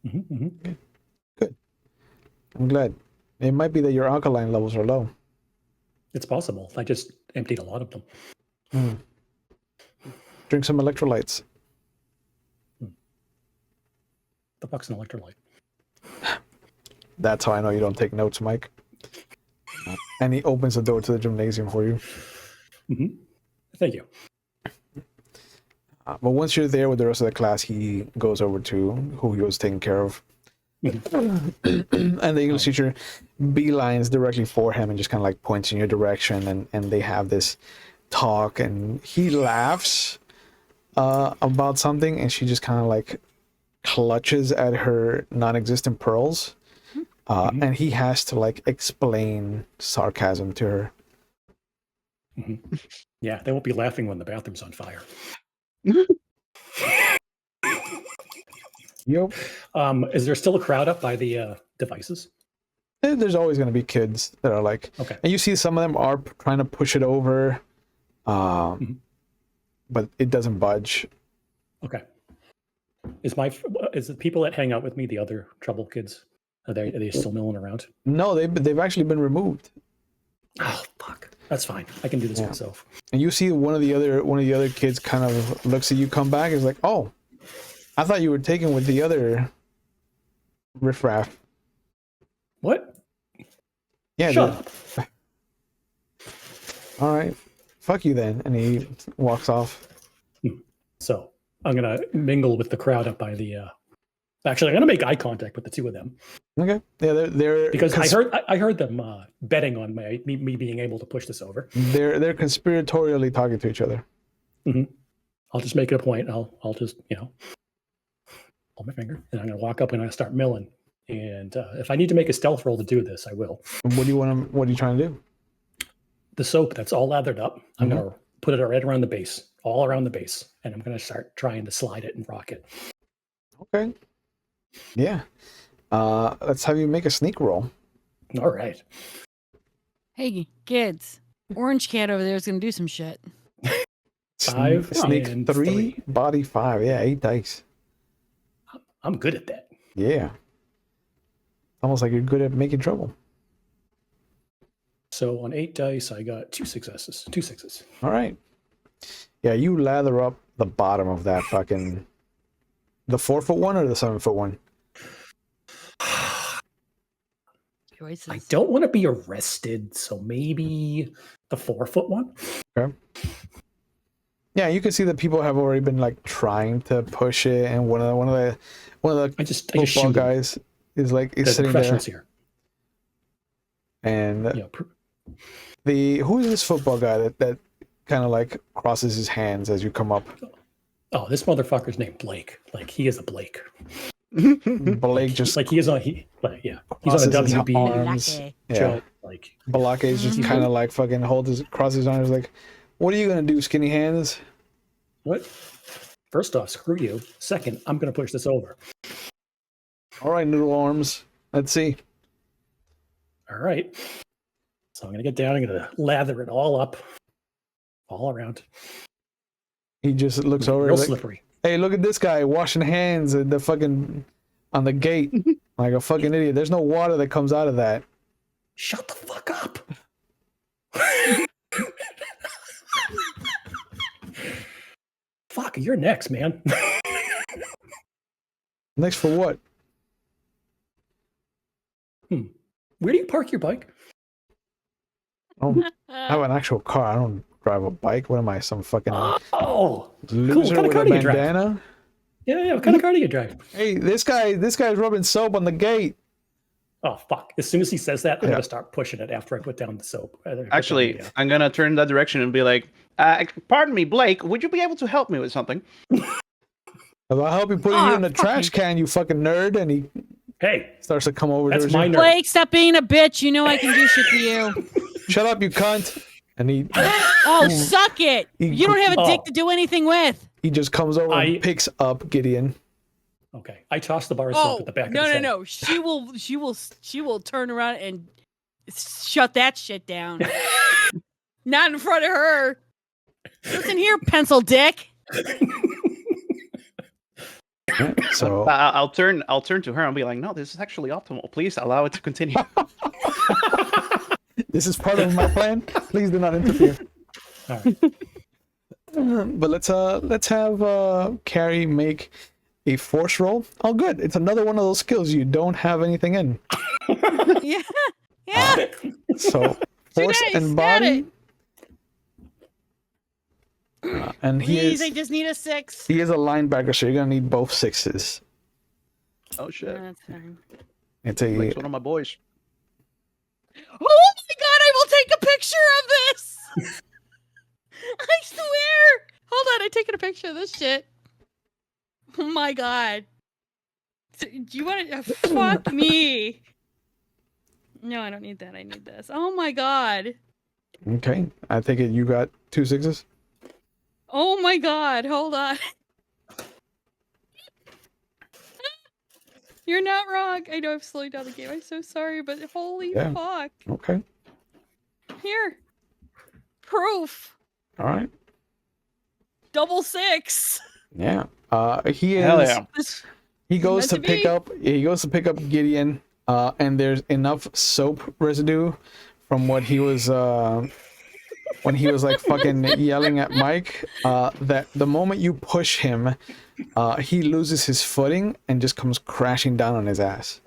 Mm-hmm. Good. I'm glad. It might be that your alkaline levels are low. It's possible. I just emptied a lot of them. Drink some electrolytes. The fuck's an electrolyte? That's how I know you don't take notes, Mike. And he opens the door to the gymnasium for you. Mm-hmm. Thank you. But once you're there with the rest of the class, he goes over to who he was taking care of. And the English teacher beelines directly for him and just kind of like points in your direction. And they have this talk. And he laughs about something. And she just kind of like clutches at her non-existent pearls. And he has to like explain sarcasm to her. Mm-hmm. Yeah, they won't be laughing when the bathroom's on fire. Yep. Is there still a crowd up by the devices? There's always going to be kids that are like, Okay. and you see some of them are trying to push it over, but it doesn't budge. Okay. Is the people that hang out with me the other trouble kids? Are they still milling around? No, they've actually been removed. Oh fuck. That's fine. I can do this myself. And you see one of the other kids kind of looks at you, come back, and is like, "Oh, I thought you were taken with the other riffraff." What? Yeah. Shut up. All right. Fuck you then. And he walks off. So I'm gonna mingle with the crowd up by the. Actually, I'm gonna make eye contact with the two of them. Okay. Yeah, they're Because I heard them betting on me being able to push this over. they're conspiratorially talking to each other. Mm-hmm. I'll just make it a point. I'll just pull my finger and I'm gonna walk up and I'm gonna start milling. And if I need to make a stealth roll to do this, I will. What are you trying to do? The soap that's all lathered up, I'm gonna put it right around the base, all around the base, and I'm gonna start trying to slide it and rock it. Okay. Yeah. Let's have you make a sneak roll. All right. Hey, kids. Orange cat over there is going to do some shit. 5 Sneak and 3, body 5. Yeah, 8 dice. I'm good at that. Yeah. Almost like you're good at making trouble. So on 8 dice, I got 2 successes. 2 6s. All right. Yeah, you lather up the bottom of that fucking... The 4-foot one or the 7-foot one? Choices. I don't want to be arrested, so maybe the 4-foot one. Okay. Yeah, you can see that people have already been like trying to push it, and one of the I just football shoot him. guys is like The sitting there, professionals here. and You know, who is this football guy that kind of like crosses his hands as you come up? oh, this motherfucker's named Blake. Like he is a Blake. Blake just like he is on he's on a crosses his WB arms. Lucky. Yeah, show. Like Balake is just kind of like fucking crosses his arms like, what are you gonna do, skinny hands? what? First off, screw you. Second, I'm gonna push this over. All right, noodle arms. Let's see. All right. So I'm gonna get down. I'm gonna lather it all up, all around. He just looks over Real like, slippery. hey, look at this guy washing hands at the fucking on the gate like a fucking idiot. There's no water that comes out of that. Shut the fuck up. Fuck, you're next, man. Next for what? Where do you park your bike? I have an actual car. I don't drive a bike. What am I, some fucking Oh, loser What kind of with car a do you drive? bandana? yeah. What kind of car do you drive? Hey, this guy's rubbing soap on the gate. Oh fuck! As soon as he says that, I'm Yeah. gonna start pushing it after I put down the soap. Actually, I'm gonna turn that direction and be like, "Pardon me, Blake. Would you be able to help me with something?" I'll help you put you in the trash can, you fucking nerd. And he hey, starts to come over that's towards my you. nerd. Blake, stop being a bitch. You know I can do shit to you. Shut up, you cunt. And Oh, suck it. You don't have a dick Oh. to do anything with. he just comes over and picks up Gideon. Okay, I tossed the bar of soap Oh, at the back no, of his no, head. no. She will turn around and shut that shit down. Not in front of her. Listen here, pencil dick. Yeah, so I'll turn to her and be like, "No, this is actually optimal. Please allow it to continue." this is part of my plan. Please do not interfere. All right. But let's have Carrie make a force roll. Oh, good. It's another one of those skills you don't have anything in. Yeah. Yeah. So force nice, and got body. And Please, I just need a 6. he is a linebacker, so you're gonna need both 6s. Oh shit! That's fine. It's a Blake's one of my boys. Oh my god, I will take a picture of this. I swear. Hold on, I'm taking a picture of this shit. Oh my god. Do you want to fuck me? No, I don't need that. I need this. Oh my god. okay. I take it you got 2 6s. Oh my god. Hold on. You're not wrong. I know I'm slowing down the game. I'm so sorry, but holy Yeah. fuck. Okay. Here. Proof. All right. Double 6. Yeah. He is. Hell yeah! This He goes to meant to pick be. up. He goes to pick up Gideon. And there's enough soap residue from what he was when he was like fucking yelling at Mike. That the moment you push him, he loses his footing and just comes crashing down on his ass.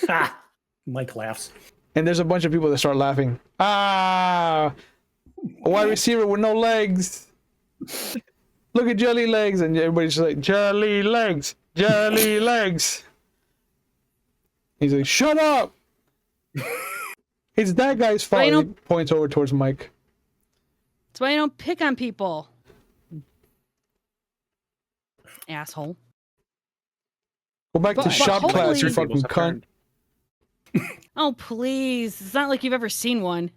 Ha! Mike laughs. And there's a bunch of people that start laughing. Ah, a wide receiver with no legs. Look at jelly legs, and everybody's just like jelly legs, jelly legs. He's like, shut up. It's that guy's fault. Why He don't- points over towards Mike. That's why I don't pick on people. Asshole. Go back to But shop class, you holy- fucking cunt. Oh, please. It's not like you've ever seen one.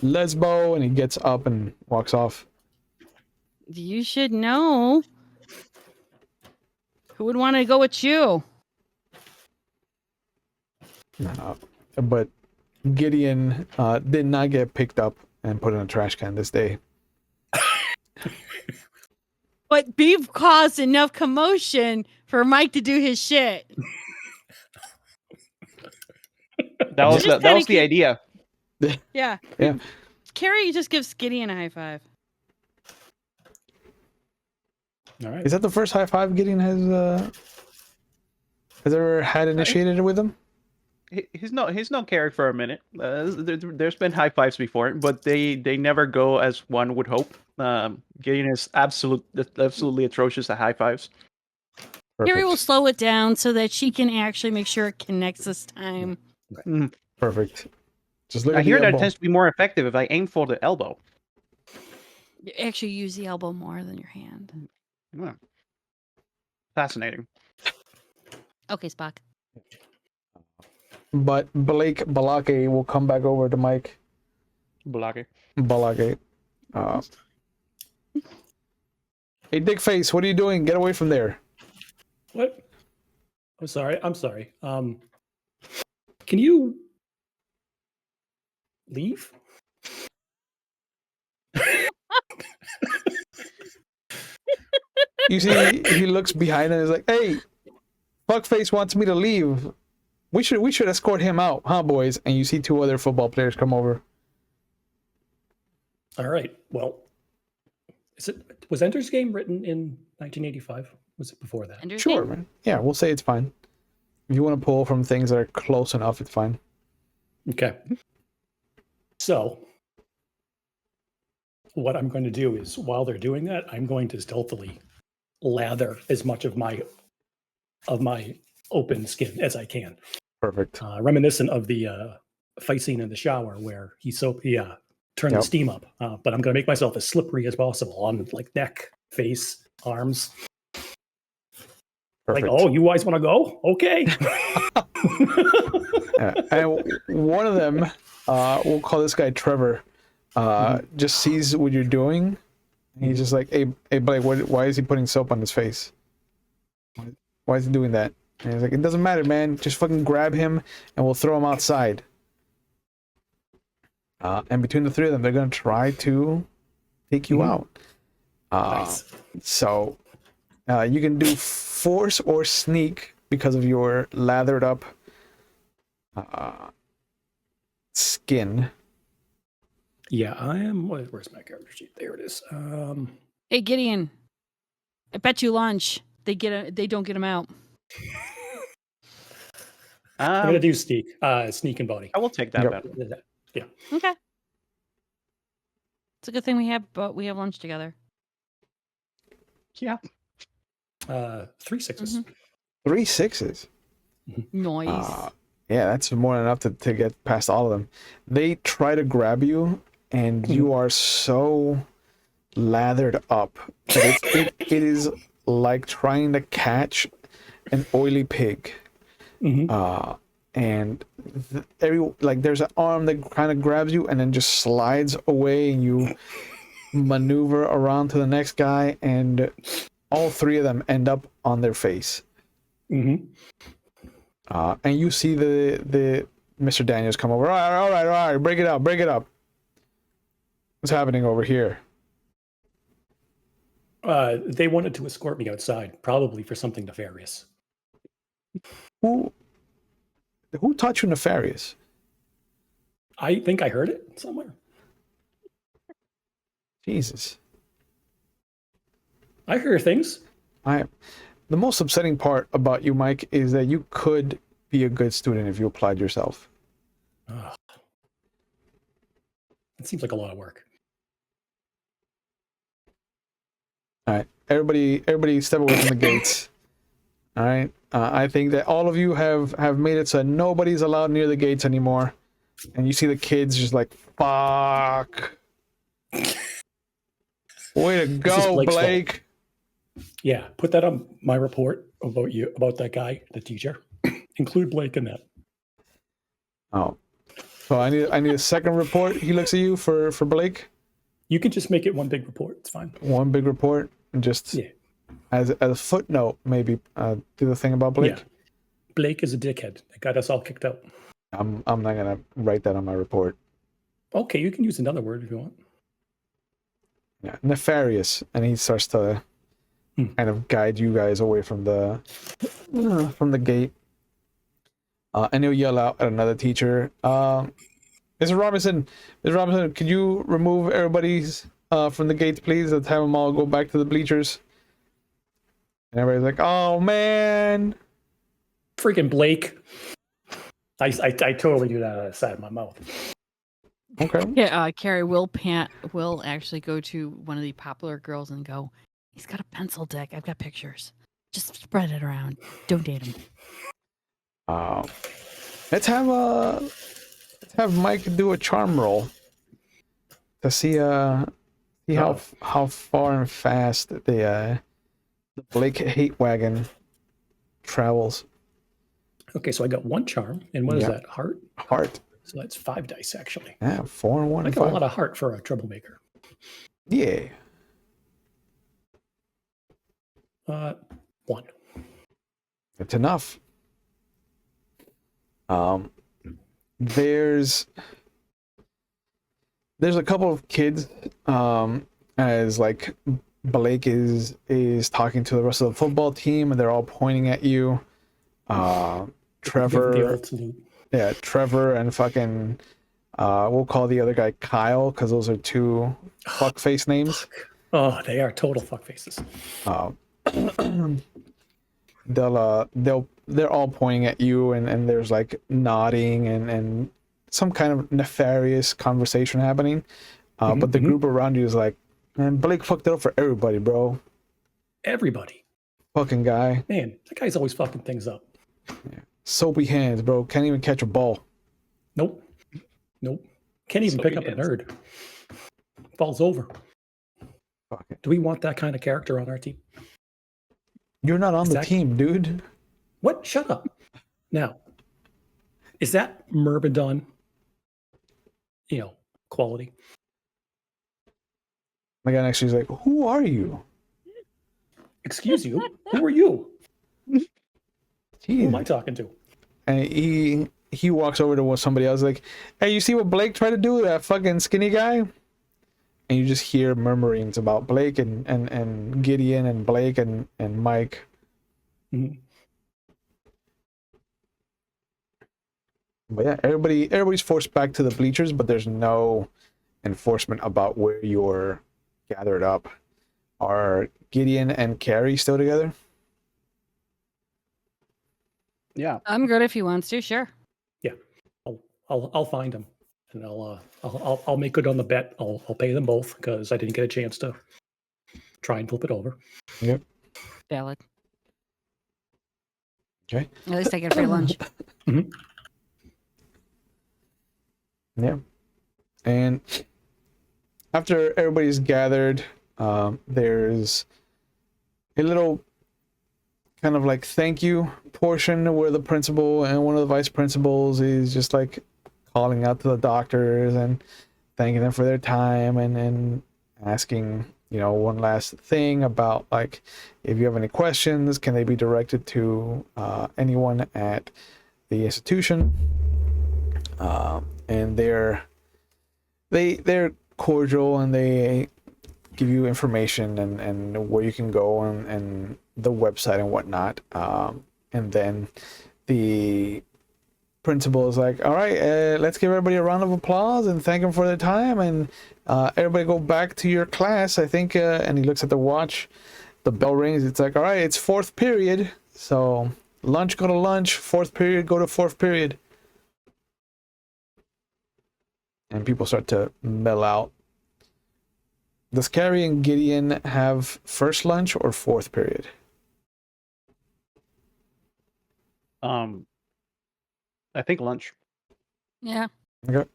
Lesbo, and he gets up and walks off. You should know. Who would want to go with you? But Gideon did not get picked up and put in a trash can this day. But Beef caused enough commotion for Mike to do his shit. That was Just the kinda idea. Yeah. Yeah. Carrie just gives Gideon a high five. All right. Is that the first high five Gideon has ever had initiated with him? He's not carried for a minute. There's been high fives before, but they never go as one would hope. Gideon is absolutely atrocious at high fives. Harry Perfect. will slow it down so that she can actually make sure it connects this time. Perfect. Just look I at hear the that elbow. tends to be more effective if I aim for the elbow. You actually use the elbow more than your hand. Yeah. Fascinating. Okay, Spock. But Blake Balake will come back over to Mike. Balake. Balake. Hey, Dick Face, what are you doing? Get away from there. What? I'm sorry. Can you leave? You see, he looks behind and is like, "Hey, Fuckface wants me to leave. We should escort him out, huh, boys?" And you see two other football players come over. All right. Well, was Ender's Game written in 1985? Was it before that? Ender's Sure, Game? man. Yeah, we'll say it's fine. If you want to pull from things that are close enough, it's fine. Okay. So, what I'm going to do is, while they're doing that, I'm going to stealthily lather as much of my open skin as I can. Perfect. Reminiscent of the fight scene in the shower where he turned the steam up. But I'm going to make myself as slippery as possible on like neck, face, arms. Perfect. Like, oh, you guys want to go? Okay. And one of them, we'll call this guy Trevor, just sees what you're doing. And he's just like, hey, Blake, why is he putting soap on his face? Why is he doing that? And he's like, it doesn't matter, man. Just fucking grab him and we'll throw him outside. And between the three of them, they're going to try to take you out. Nice. So you can do force or sneak because of your lathered up skin. Yeah, I am. Where's my character sheet? There it is. Hey, Gideon. I bet you lunch. They don't get him out. I'm gonna do sneak and body. I will take that bet. Yeah. Okay. It's a good thing we have lunch together. Yeah. 3 sixes. 3 6s. Nice. Yeah, that's more than enough to get past all of them. They try to grab you, and you are so lathered up that it is like trying to catch an oily pig. And there's an arm that kind of grabs you and then just slides away, and you maneuver around to the next guy, and all three of them end up on their face. And you see the Mr. Daniels come over. All right, break it up. What's happening over here? They wanted to escort me outside, probably for something nefarious. Who taught you nefarious? I think I heard it somewhere. Jesus. I hear things. The most upsetting part about you, Mike, is that you could be a good student if you applied yourself. It seems like a lot of work. All right, everybody step away from the gates. All right, I think that all of you have made it so nobody's allowed near the gates anymore, and you see the kids just like, fuck. Way to go, Blake. Fault. Yeah, put that on my report about that guy, the teacher. Include Blake in that. Oh, so I need a second report. He looks at you for Blake. You can just make it one big report. It's fine. One big report, and just as a footnote, maybe do the thing about Blake. Yeah. Blake is a dickhead. That got us all kicked out. I'm not gonna write that on my report. Okay, you can use another word if you want. Yeah, nefarious, and he starts to kind of guide you guys away from the gate. And he'll yell out at another teacher, Mr. Robinson, could you remove everybody's from the gates, please? Let's have them all go back to the bleachers. And everybody's like, "Oh man!" Freaking Blake. I totally do that out of the side of my mouth. Okay. Yeah, Carrie will actually go to one of the popular girls and go, "He's got a pencil deck. I've got pictures. Just spread it around. Don't date him." Let's have Mike do a charm roll to see how far and fast the Blake hate wagon travels. Okay, so I got 1 charm, and what is that? Heart. Heart. So that's 5 dice actually. Yeah, 4 and 1 I and got 5. a lot of heart for a troublemaker. Yeah. 1. It's enough. There's a couple of kids as like Blake is talking to the rest of the football team, and they're all pointing at you. Trevor, The old salute. yeah, Trevor and fucking we'll call the other guy Kyle because those are 2 fuckface names. Oh, they are total fuckfaces. They're all pointing at you, and there's like nodding and some kind of nefarious conversation happening. But the group around you is like, man, Blake fucked it up for everybody, bro. Everybody. Fucking guy. Man, that guy's always fucking things up. Yeah. Soapy hands, bro. Can't even catch a ball. Nope. Can't even pick up a nerd. Falls over. Fuck it. Do we want that kind of character on our team? You're not on the team, dude. What? Shut up. Now, is that Myrmidon, quality? The guy next to you's like, who are you? Excuse you? Who are you? Jeez. Who am I talking to? And he walks over to somebody else like, hey, you see what Blake tried to do, that fucking skinny guy? And you just hear murmurings about Blake and Gideon and Blake and Mike. Mm-hmm. But yeah, everybody's forced back to the bleachers, but there's no enforcement about where you're gathered up. Are Gideon and Carrie still together? Yeah. I'm good if he wants to. Sure. Yeah, I'll find him, and I'll make good on the bet. I'll pay them both because I didn't get a chance to try and flip it over. Yep. Valid. Okay. At least I get free lunch. Mm-hmm. Yeah. And after everybody's gathered, there's a little kind of like thank you portion where the principal and one of the vice principals is just like calling out to the doctors and thanking them for their time and asking, one last thing about like, if you have any questions, can they be directed to anyone at the institution? And they're cordial, and they give you information and where you can go and the website and whatnot. And then the principal is like, all right, let's give everybody a round of applause and thank them for their time, and everybody go back to your class, I think. And he looks at the watch, the bell rings, it's like, all right, it's 4th period, so lunch, go to lunch, 4th period, go to 4th period. And people start to mill out. Does Carrie and Gideon have first lunch or 4th period? I think lunch. Yeah. Okay.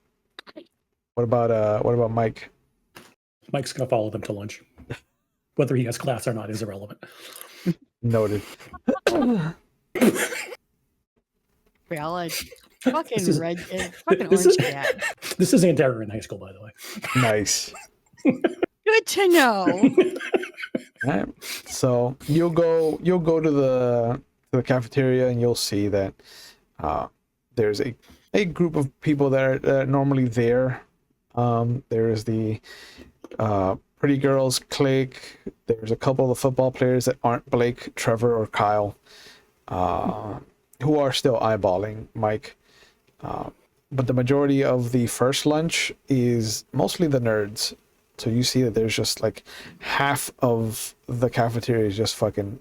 What about Mike? Mike's gonna follow them to lunch. Whether he has class or not is irrelevant. Noted. Valid. Fucking This is- red. Fucking this orange is- cat. This is Antara in high school, by the way. Nice. Good to know. All right. So you'll go to the cafeteria, and you'll see that there's a group of people that are normally there. There's the pretty girls clique. There's a couple of the football players that aren't Blake, Trevor, or Kyle, who are still eyeballing Mike. But the majority of the first lunch is mostly the nerds. So you see that there's just like half of the cafeteria is just fucking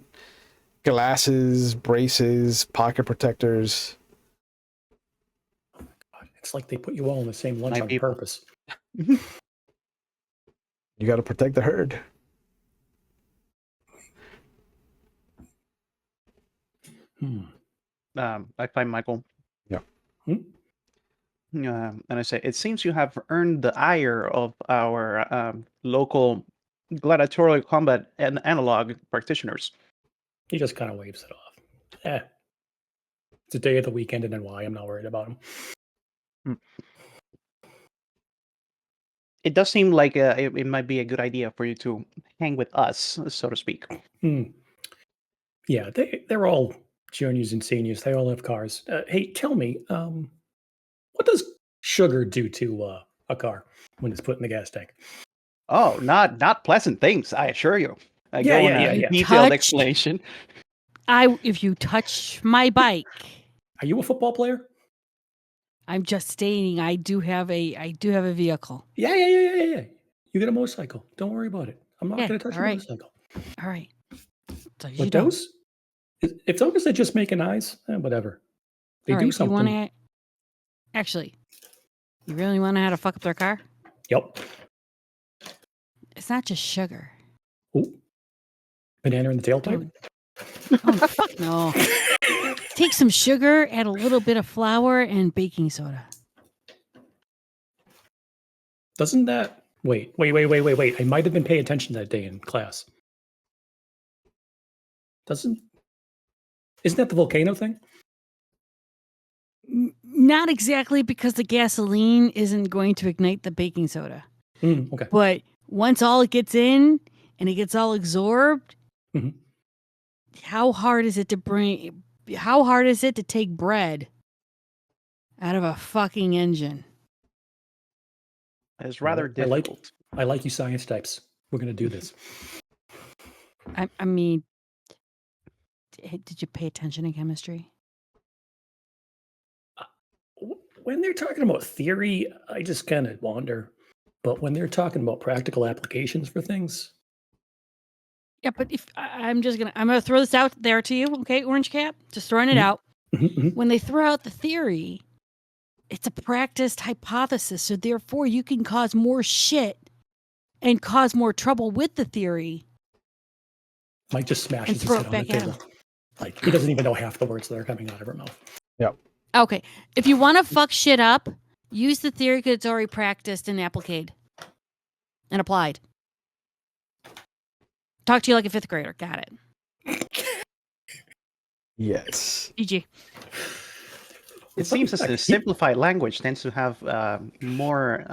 glasses, braces, pocket protectors. God, it's like they put you all in the same lunch My on people. purpose. You got to protect the herd. I find Michael. Hmm? And I say, it seems you have earned the ire of our local gladiatorial combat and analog practitioners. He just kind of waves it off. It's a day of the weekend in NY. I'm not worried about him. It does seem like it might be a good idea for you to hang with us, so to speak. Yeah, they're all juniors and seniors. They all have cars. Hey, tell me, what does sugar do to a car when it's put in the gas tank? Oh, not pleasant things, I assure you. I Yeah, go on yeah, a yeah. detailed Touched. explanation. If you touch my bike, Are you a football player? I'm just stating I do have a vehicle. Yeah. You get a motorcycle. Don't worry about it. I'm not Yeah, going to touch all your right. motorcycle. All right. So you But don't. those, if those are just making eyes, whatever. They All do right, if you want something. to, actually, you really want to know how to fuck up their car? Yep. It's not just sugar. Ooh. Banana in the tailpipe? Oh, fuck no. Take some sugar, add a little bit of flour and baking soda. Doesn't that... Wait. I might have been paying attention that day in class. Isn't that the volcano thing? Not exactly, because the gasoline isn't going to ignite the baking soda. Okay. But once all it gets in and it gets all absorbed, Mhm. how hard is it to take bread out of a fucking engine? It's rather I like difficult. I like you science types. We're going to do this. I mean, did you pay attention in chemistry? When they're talking about theory, I just kind of wonder. But when they're talking about practical applications for things, Yeah, but if I'm gonna throw this out there to you, okay, Orange Cap, just throwing it Mhm. out. Mhm. When they throw out the theory, it's a practiced hypothesis, so therefore you can cause more shit and cause more trouble with the theory. Mike just And smashes his throw head it on the back at table. Like, he doesn't even know half the words that are coming out of her mouth. Okay, if you want to fuck shit up, use the theory because it's already practiced and applied. Talk to you like a fifth grader. Got it. Yes. GG. It seems as the simplified language tends to have more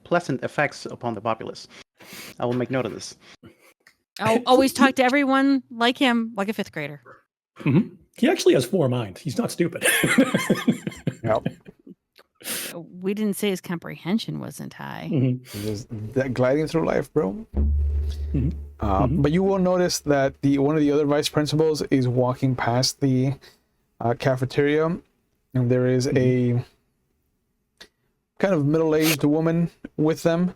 pleasant effects upon the populace. I will make note of this. I'll always talk to everyone like him, like a fifth grader. Mhm. He actually has 4 minds. He's not stupid. Yep. We didn't say his comprehension wasn't high. Just gliding through life, bro. Mhm. But you will notice that one of the other vice principals is walking past the cafeteria, and there is a kind of middle-aged woman with them,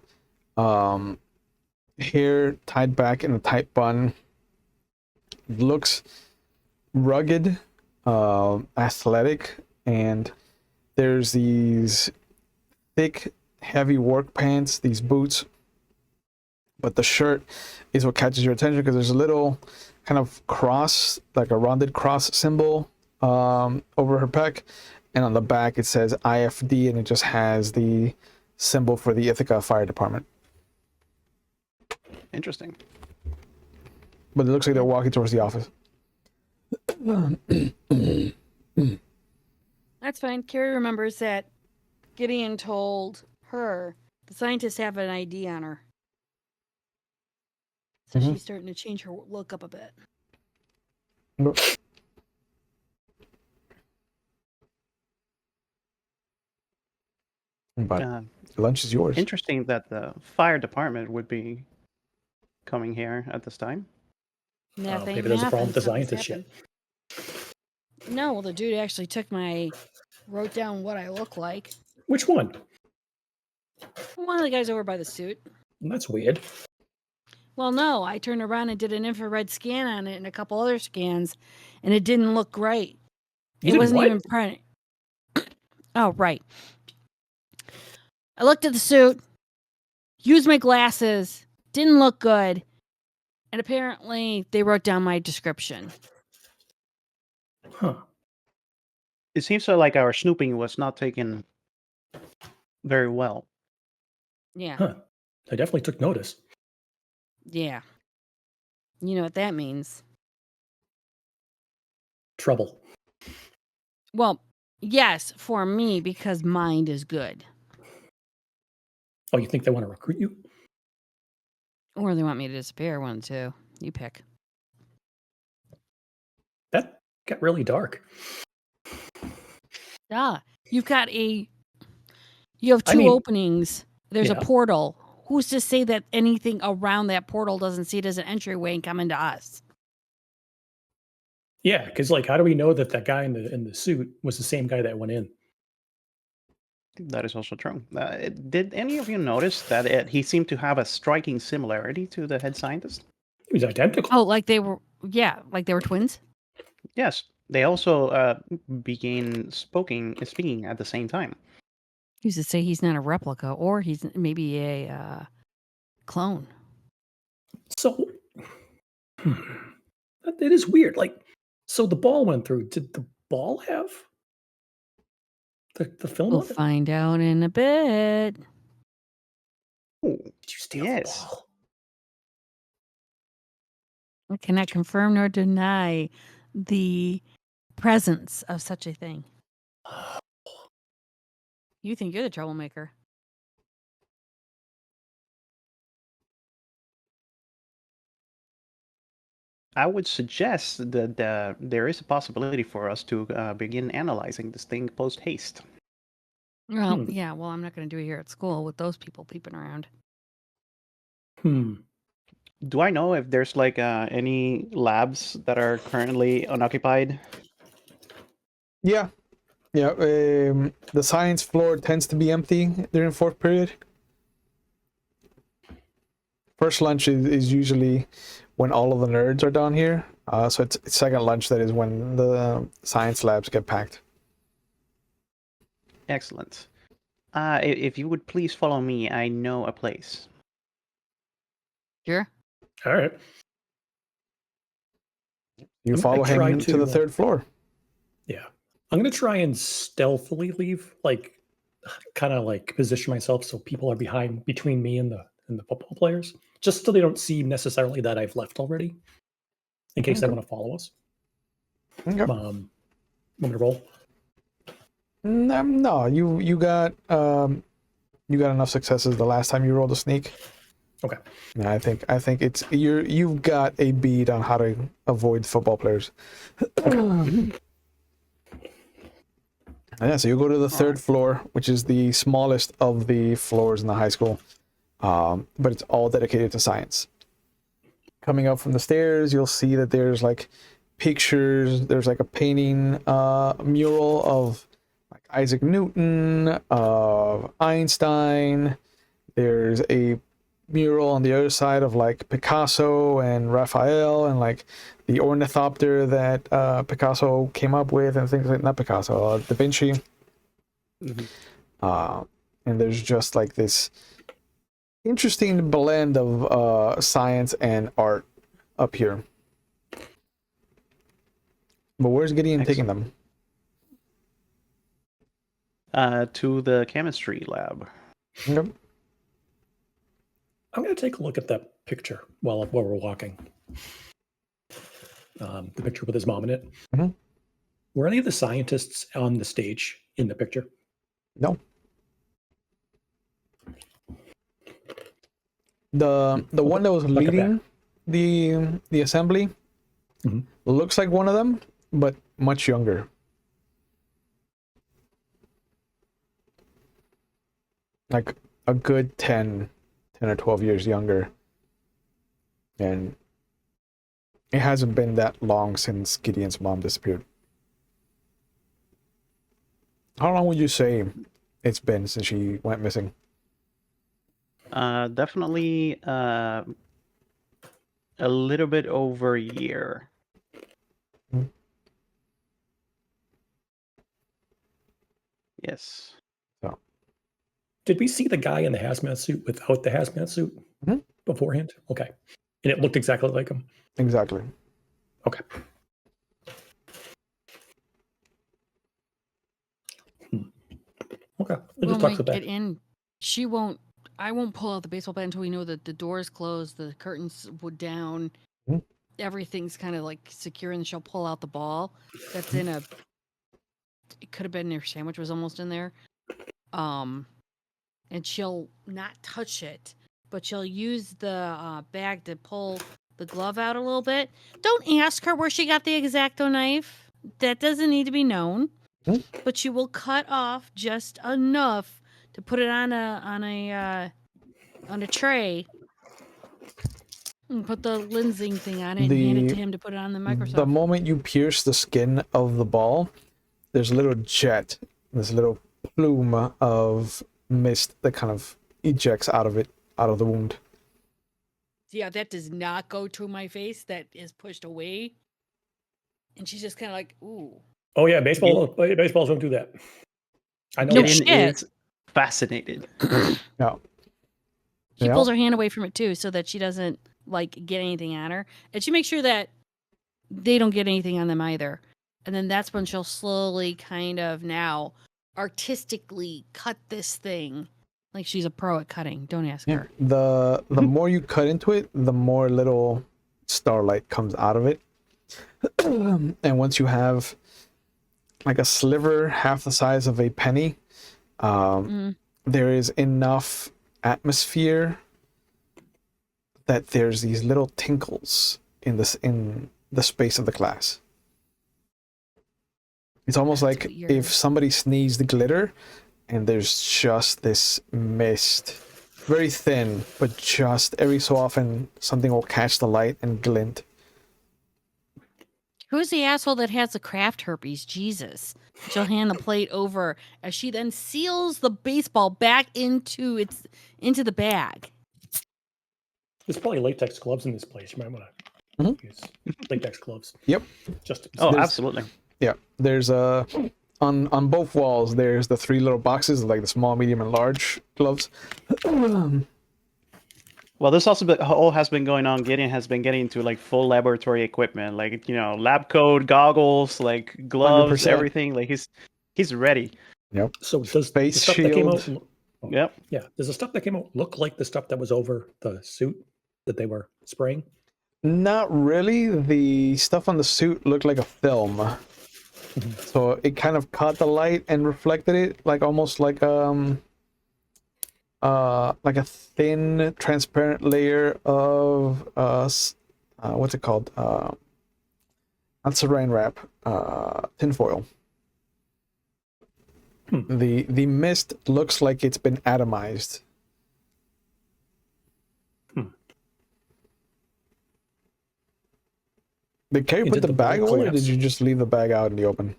hair tied back in a tight bun. Looks rugged, athletic, and there's these thick, heavy work pants, these boots. But the shirt is what catches your attention because there's a little kind of cross, like a rounded cross symbol over her pec. And on the back it says IFD, and it just has the symbol for the Ithaca Fire Department. Interesting. But it looks like they're walking towards the office. That's fine. Carrie remembers that Gideon told her the scientists have an ID on her. So she's starting to change her look up a bit. But lunch is yours. Interesting that the fire department would be coming here at this time. Maybe there's a problem with the scientist shit. No, well, the dude actually wrote down what I look like. Which one? One of the guys over by the suit. That's weird. Well, no, I turned around and did an infrared scan on it and a couple other scans, and it didn't look right. You It did wasn't what? even printed. Oh, right. I looked at the suit, used my glasses, didn't look good, and apparently they wrote down my description. Huh. It seems like our snooping was not taken very well. Yeah. Huh. I definitely took notice. Yeah. You know what that means. Trouble. Well, yes, for me, because mind is good. Oh, you think they want to recruit you? Or they want me to disappear, one, two. You pick. That got really dark. Ah, you have I two mean- openings. There's a Yeah. portal. Who's to say that anything around that portal doesn't see it as an entryway and come into us? Yeah, because like, how do we know that that guy in the suit was the same guy that went in? That is also true. Did any of you notice that he seemed to have a striking similarity to the head scientist? He was identical. Oh, like they were twins? Yes, they also began speaking at the same time. Who's to say he's not a replica or he's maybe a clone? So it is weird. Like, so the ball went through. Did the ball have the film We'll on it? find out in a bit. Oh, Did you steal yes. the ball? I cannot confirm nor deny the presence of such a thing. You think you're the troublemaker. I would suggest that there is a possibility for us to begin analyzing this thing post haste. Well, yeah, well, I'm not going to do it here at school with those people peeping around. Do I know if there's like any labs that are currently unoccupied? Yeah. Yeah. The science floor tends to be empty during fourth period. First lunch is usually when all of the nerds are down here. So it's second lunch that is when the science labs get packed. Excellent. If you would please follow me, I know a place. Sure. All right. You I'm follow gonna try him to the to, third floor. Yeah. I'm gonna try and stealthily leave, like kind of like position myself so people are between me and the football players, just so they don't see necessarily that I've left already, in case they Okay. want to follow us. Okay. Want me to roll? No, you got enough successes the last time you rolled a sneak. Okay. Yeah, I think it's you've got a bead on how to avoid football players. Yeah, so you go to the third floor, which is the smallest of the floors in the high school, but it's all dedicated to science. Coming up from the stairs, you'll see that there's like pictures. There's like a painting, mural of like Isaac Newton, of Einstein. There's a mural on the other side of like Picasso and Raphael and like the ornithopter that Picasso came up with and things like not Picasso, Da Vinci. And there's just like this interesting blend of science and art up here. But where's Gideon taking them? To the chemistry lab. Yep. I'm going to take a look at that picture while we're walking. The picture with his mom in it. Mhm. Were any of the scientists on the stage in the picture? No. The one that was Look at leading the assembly Mhm. looks like one of them, but much younger. Like a good 10 or 12 years younger. And it hasn't been that long since Gideon's mom disappeared. How long would you say it's been since she went missing? Definitely a little bit over a year. Mhm. Yes. Did we see the guy in the hazmat suit without the hazmat suit Mhm. beforehand? Okay. And it looked exactly like him. Exactly. Okay. Okay. It When just we talks about get in, she won't. I won't pull out the baseball bat until we know that the door's closed, the curtains would down, Mhm. everything's kind of like secure, and she'll pull out the ball that's in a. It could have been her sandwich was almost in there, and she'll not touch it, but she'll use the bag to pull the glove out a little bit. Don't ask her where she got the X-Acto knife. That doesn't need to be known. Mhm. But she will cut off just enough to put it on a tray and put the lensing thing on it and hand it to him to put it on the The Microsoft. moment you pierce the skin of the ball, there's a little jet, this little plume of mist that kind of ejects out of the wound. Yeah, that does not go to my face. That is pushed away. And she's just kind of like, ooh. Oh yeah, baseballs don't do that. I know No that. shit. Gideon is fascinated. Yeah. She Yeah. pulls her hand away from it too, so that she doesn't like get anything on her, and she makes sure that they don't get anything on them either. And then that's when she'll slowly, kind of now, artistically cut this thing, like she's a pro at cutting. Don't ask Yeah. her. The more you cut into it, the more little starlight comes out of it. And once you have like a sliver half the size of a penny, there is enough atmosphere that there's these little tinkles in the space of the glass. It's almost That's like weird. if somebody sneezed glitter and there's just this mist, very thin, but just every so often something will catch the light and glint. Who's the asshole that has the craft herpes? Jesus. She'll hand the plate over as she then seals the baseball back into the bag. There's probably latex gloves in this place. You might want to use latex gloves. Yep. Just to be Oh, safe. absolutely. Yeah. There's on both walls there's the 3 little boxes, like the small, medium, and large gloves. Well, this also all has been going on. Gideon has been getting into like full laboratory equipment, like lab coat, goggles, like gloves, 100%. everything. Like he's ready. Yep. So does Face the stuff that came out? shield. Yep. Yeah. Does the stuff that came out look like the stuff that was over the suit that they were spraying? Not really. The stuff on the suit looked like a film. So it kind of caught the light and reflected it, like almost like a thin, transparent layer of what's it called? Not saran wrap, tinfoil. The mist looks like it's been atomized. Did Carrie And put did the the ball bag away, or did collapse? you just leave the bag out in the open?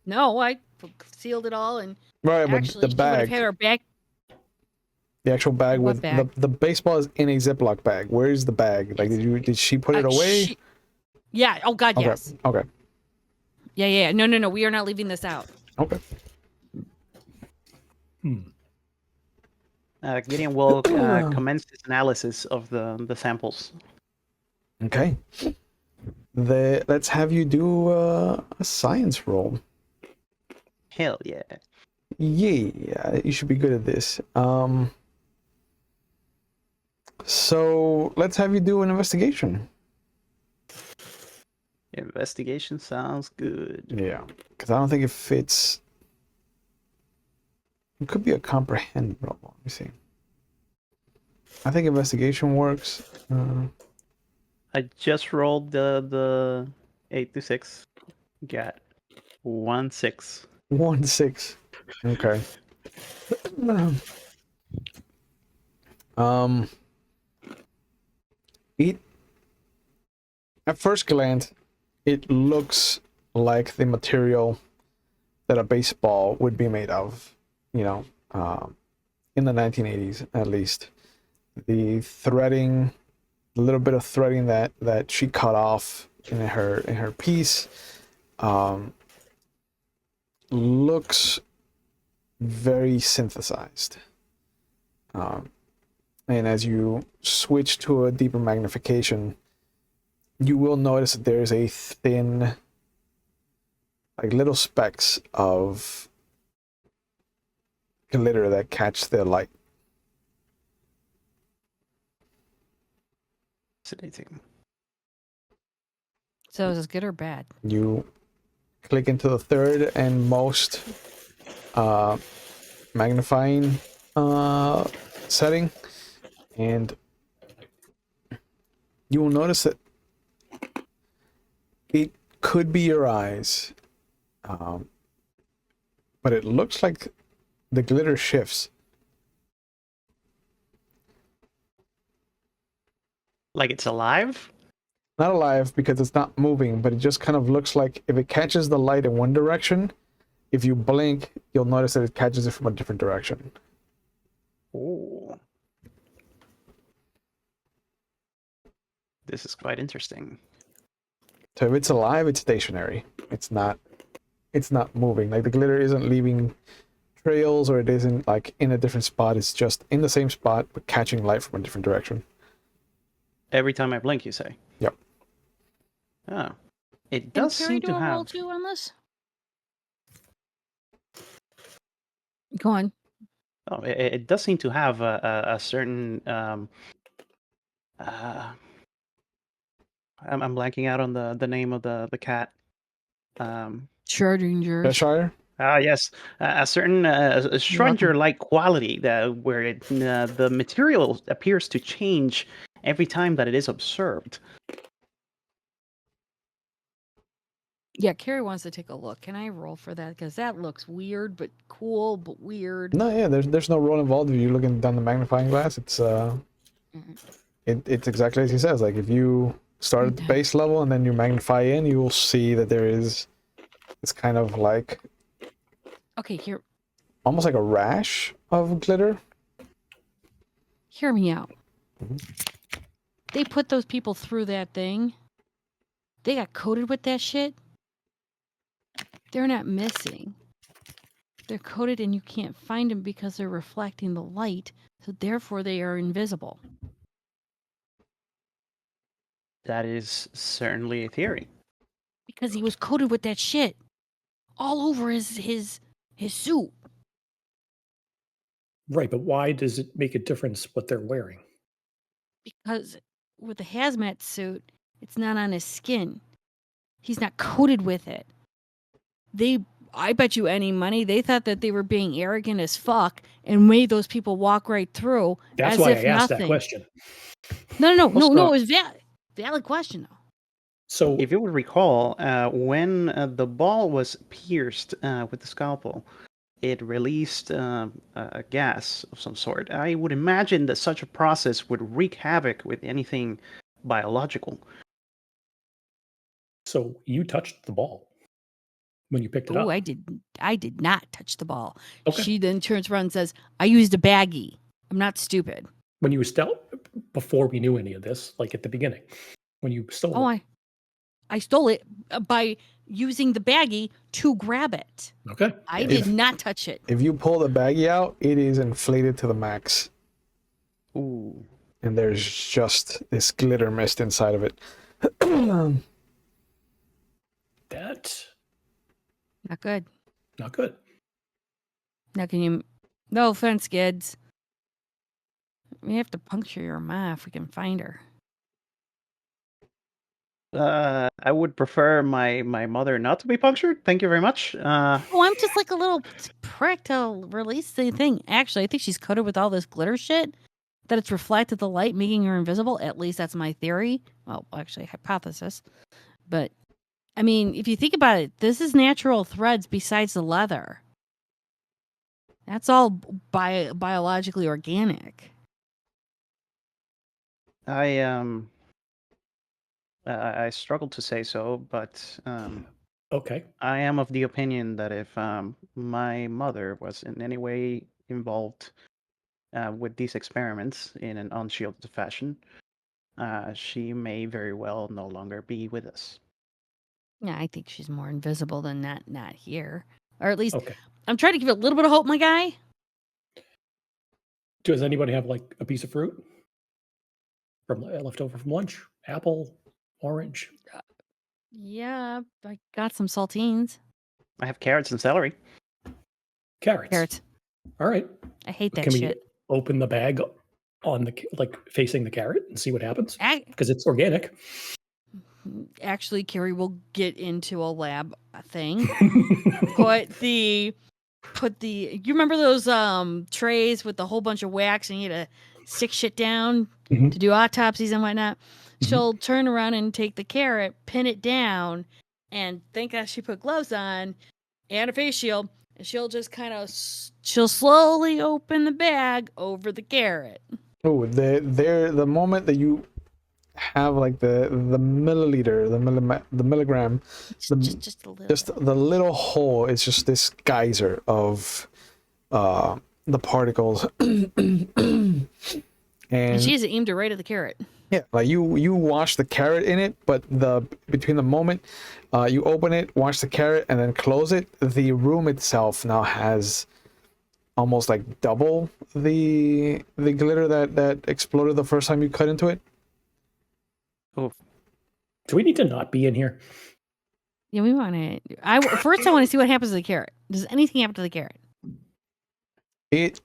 No, I sealed it all, and Right, but actually, the she would have bag, had her back. the actual bag What with bag? the baseball is in a Ziploc bag. Where is the bag? Like, did she put it away? Yeah. Oh God, Okay. yes. Okay. Yeah. No. We are not leaving this out. Okay. Gideon will commence his analysis of the samples. Okay. Let's have you do a science roll. Hell yeah. Yeah, you should be good at this. So let's have you do an investigation. Investigation sounds good. Yeah, because I don't think it fits. It could be a comprehend roll. Let me see. I think investigation works. I just rolled the 8 to 6. Got 1 6. 1 6. Okay. It at first glance, it looks like the material that a baseball would be made of, in the 1980s at least. The threading the little bit of threading that she cut off in her piece looks very synthesized. And as you switch to a deeper magnification, you will notice that there is a thin, like little specks of glitter that catch the light. Fascinating. So is this good or bad? You click into the third and most magnifying setting, and you will notice that it could be your eyes, but it looks like the glitter shifts. Like it's alive? Not alive because it's not moving, but it just kind of looks like if it catches the light in one direction, if you blink, you'll notice that it catches it from a different direction. Oh. This is quite interesting. So if it's alive, it's stationary. It's not moving. Like the glitter isn't leaving trails, or it isn't like in a different spot. It's just in the same spot but catching light from a different direction. Every time I blink, you say? Yep. Oh. It Can does Carrie seem do to a roll have... too on this? Go on. Oh, it does seem to have a certain... I'm blanking out on the name of the cat. Schrodinger's. Cheshire? Yes, a certain Schrödinger-like quality where the material appears to change every time that it is observed. Yeah, Carrie wants to take a look. Can I roll for that? Because that looks weird, but cool, but weird. No, yeah, there's no roll involved. If you're looking down the magnifying glass, it's it's exactly as he says. Like if you start at the base level and then you magnify in, you will see that there is it's kind of like Okay, here, almost like a rash of glitter. hear me out. Mhm. They put those people through that thing. They got coated with that shit. They're not missing. They're coated and you can't find them because they're reflecting the light, so therefore they are invisible. That is certainly a theory. Because he was coated with that shit all over his suit. Right, but why does it make a difference what they're wearing? Because with the hazmat suit, it's not on his skin. He's not coated with it. I bet you any money they thought that they were being arrogant as fuck and made those people walk right through. That's as why if I asked nothing. that question. No. Also- It was valid question though. So If you would recall, when the ball was pierced with the scalpel, it released a gas of some sort. I would imagine that such a process would wreak havoc with anything biological. so you touched the ball when you picked it Oh, up. I did not touch the ball. Okay. She then turns around and says, I used a baggie. I'm not stupid. When you were before we knew any of this, like at the beginning, when you stole Oh, it. I stole it by using the baggie to grab it. Okay. I did not touch it. If you pull the baggie out, it is inflated to the max, Ooh. and there's just this glitter mist inside of it. That's Not good. not good. Now can you? No offense, kids. We have to puncture your ma if we can find her. I would prefer my mother not to be punctured. Thank you very much. Oh, I'm just like a little prick to release the thing. Actually, I think she's coated with all this glitter shit that it's reflected the light, making her invisible. At least that's my theory. Well, actually, hypothesis. But I mean, if you think about it, this is natural threads besides the leather. That's all biologically organic. I struggle to say so, but Okay. I am of the opinion that if my mother was in any way involved with these experiments in an unshielded fashion, she may very well no longer be with us. Yeah, I think she's more invisible than not here. Or at least Okay. I'm trying to give it a little bit of hope, my guy. Does anybody have like a piece of fruit from left over from lunch? Apple, orange. Yeah, I got some saltines. I have carrots and celery. Carrots. All right. I hate that Can we shit. open the bag on the like facing the carrot and see what happens? Ac- Because it's organic. Actually, Carrie will get into a lab thing. Put the you remember those trays with the whole bunch of wax and you had to stick shit down Mhm. to do autopsies and whatnot? Mhm. She'll turn around and take the carrot, pin it down, and thank God she put gloves on and a face shield. And she'll just kind of she'll slowly open the bag over the carrot. Oh, the moment that you have like the milliliter, the milligram, Just a little. just the little hole is just this geyser of the particles. And And she's aimed it right at the carrot. yeah, like you wash the carrot in it, but between the moment you open it, wash the carrot, and then close it, the room itself now has almost like double the glitter that exploded the first time you cut into it. Oh, Do we need to not be in here? Yeah, we want to. First, I want to see what happens to the carrot. Does anything happen to the carrot? It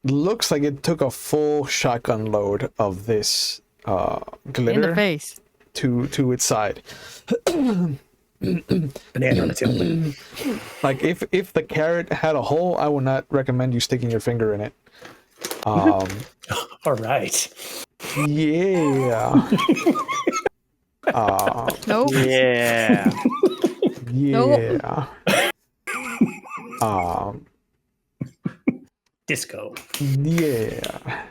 looks like it took a full shotgun load of this In the glitter face. to its side. Banana on its tail. Like if the carrot had a hole, I would not recommend you sticking your finger in it. All right. Yeah. Nope. yeah. Yeah. Disco. Yeah.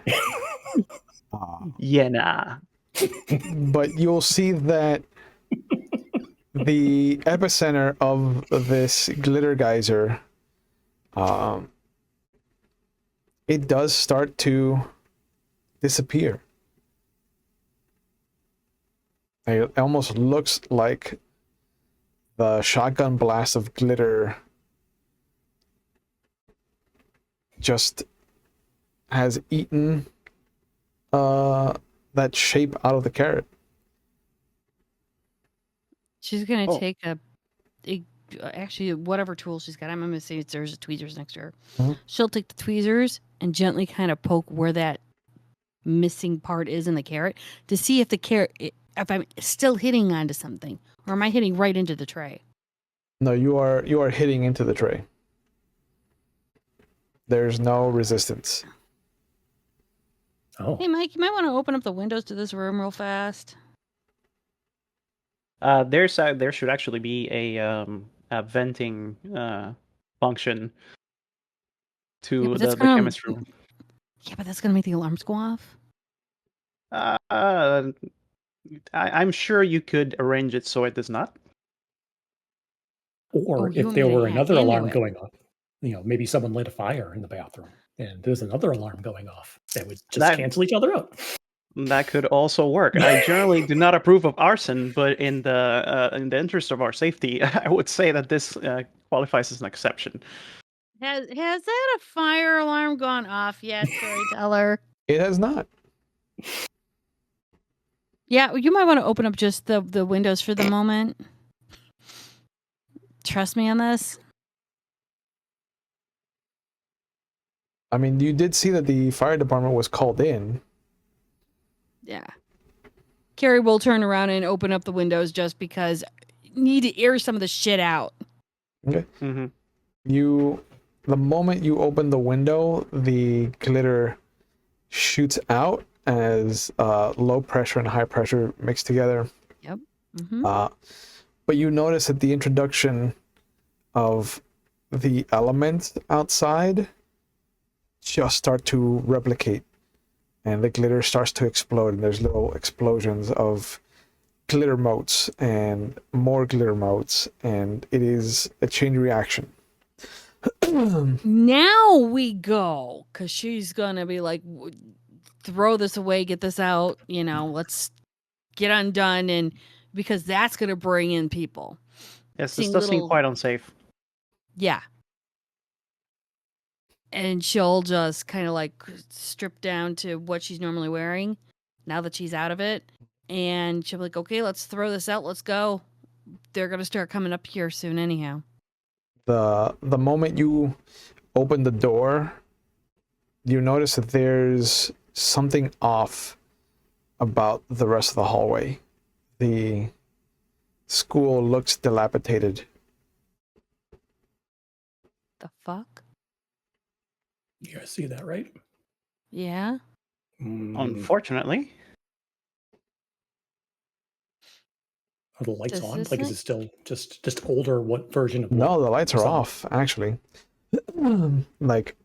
Yeah, nah. But you'll see that the epicenter of this glitter geyser, it does start to disappear. It almost looks like the shotgun blast of glitter just has eaten that shape out of the carrot. She's gonna Oh. take actually whatever tool she's got. I'm gonna say there's tweezers next to her. Mhm. She'll take the tweezers and gently kind of poke where that missing part is in the carrot to see if the carrot, if I'm still hitting onto something, or am I hitting right into the tray? No, you are hitting into the tray. There's no resistance. Oh. Hey, Mike, you might want to open up the windows to this room real fast. There should actually be a venting function to but that's the gonna- chemistry room. Yeah, but that's gonna make the alarms go off. I'm sure you could arrange it so it does not. Or Oh, you if want there me to were hack another into alarm it? going off, maybe someone lit a fire in the bathroom and there's another alarm going off that would just cancel each other out. That could also work. I generally do not approve of arson, but in the interest of our safety, I would say that this qualifies as an exception. Has that a fire alarm gone off yet, storyteller? It has not. Yeah, you might want to open up just the windows for the moment. Trust me on this. I mean, you did see that the fire department was called in. Yeah. Carrie will turn around and open up the windows just because need to air some of the shit out. Okay. Mm-hmm. The moment you open the window, the glitter shoots out as low pressure and high pressure mix together. Yep. Mm-hmm. But you notice that the introduction of the elements outside just start to replicate, and the glitter starts to explode, and there's little explosions of glitter motes and more glitter motes, and it is a chain reaction. Now we go, because she's gonna be like, throw this away, get this out, let's get undone, and because that's going to bring in people. Yes, this Seeing does seem little- quite unsafe. Yeah. And she'll just kind of like strip down to what she's normally wearing now that she's out of it. And she'll be like, okay, let's throw this out. Let's go. They're going to start coming up here soon anyhow. The moment you open the door, you notice that there's something off about the rest of the hallway. The school looks dilapidated. The fuck? You guys see that, right? Yeah. Unfortunately. Are the lights Does on? this Like, is it still just older? What version of? No, the lights are Some- off, actually. Like,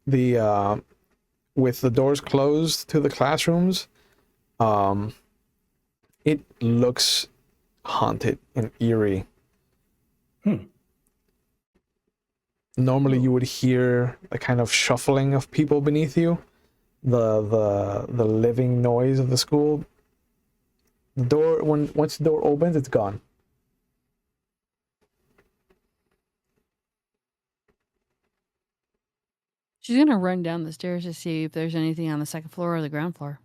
the with the doors closed to the classrooms, it looks haunted and eerie. Normally you would hear the kind of shuffling of people beneath you, the living noise of the school. The door, once the door opens, it's gone. She's going to run down the stairs to see if there's anything on the second floor or the ground floor.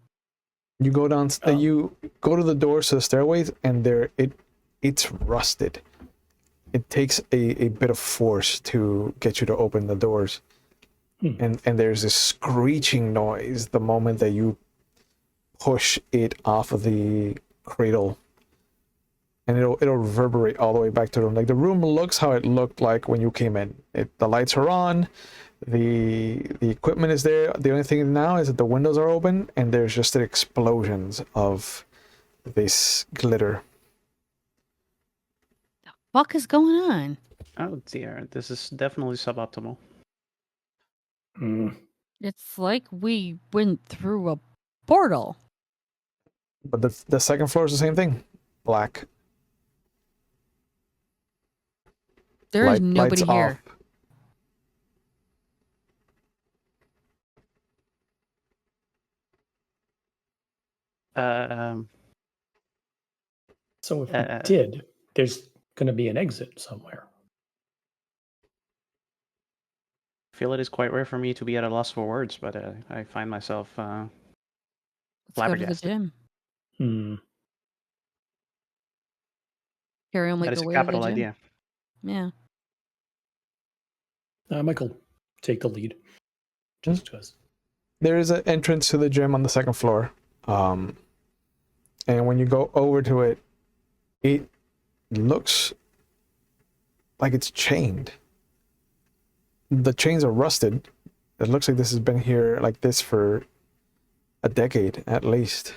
You go down, Oh. you go to the doors to the stairways, and it's rusted. It takes a bit of force to get you to open the doors. And there's this screeching noise the moment that you push it off of the cradle. And it'll reverberate all the way back to the room. Like, the room looks how it looked like when you came in. The lights are on, the equipment is there. The only thing now is that the windows are open and there's just explosions of this glitter. Fuck is going on? Oh dear, this is definitely suboptimal. It's like we went through a portal. But the second floor is the same thing. Black. There is nobody lights here. off. So if we did, there's going to be an exit somewhere. I feel it is quite rare for me to be at a loss for words, but I find myself Let's go to the flabbergasted. gym. Carry on, make That is our a way to the capital gym. idea. Yeah. Michael, take the lead. Just because. There is an entrance to the gym on the second floor. And when you go over to it, it looks like it's chained. The chains are rusted. It looks like this has been here like this for a decade at least.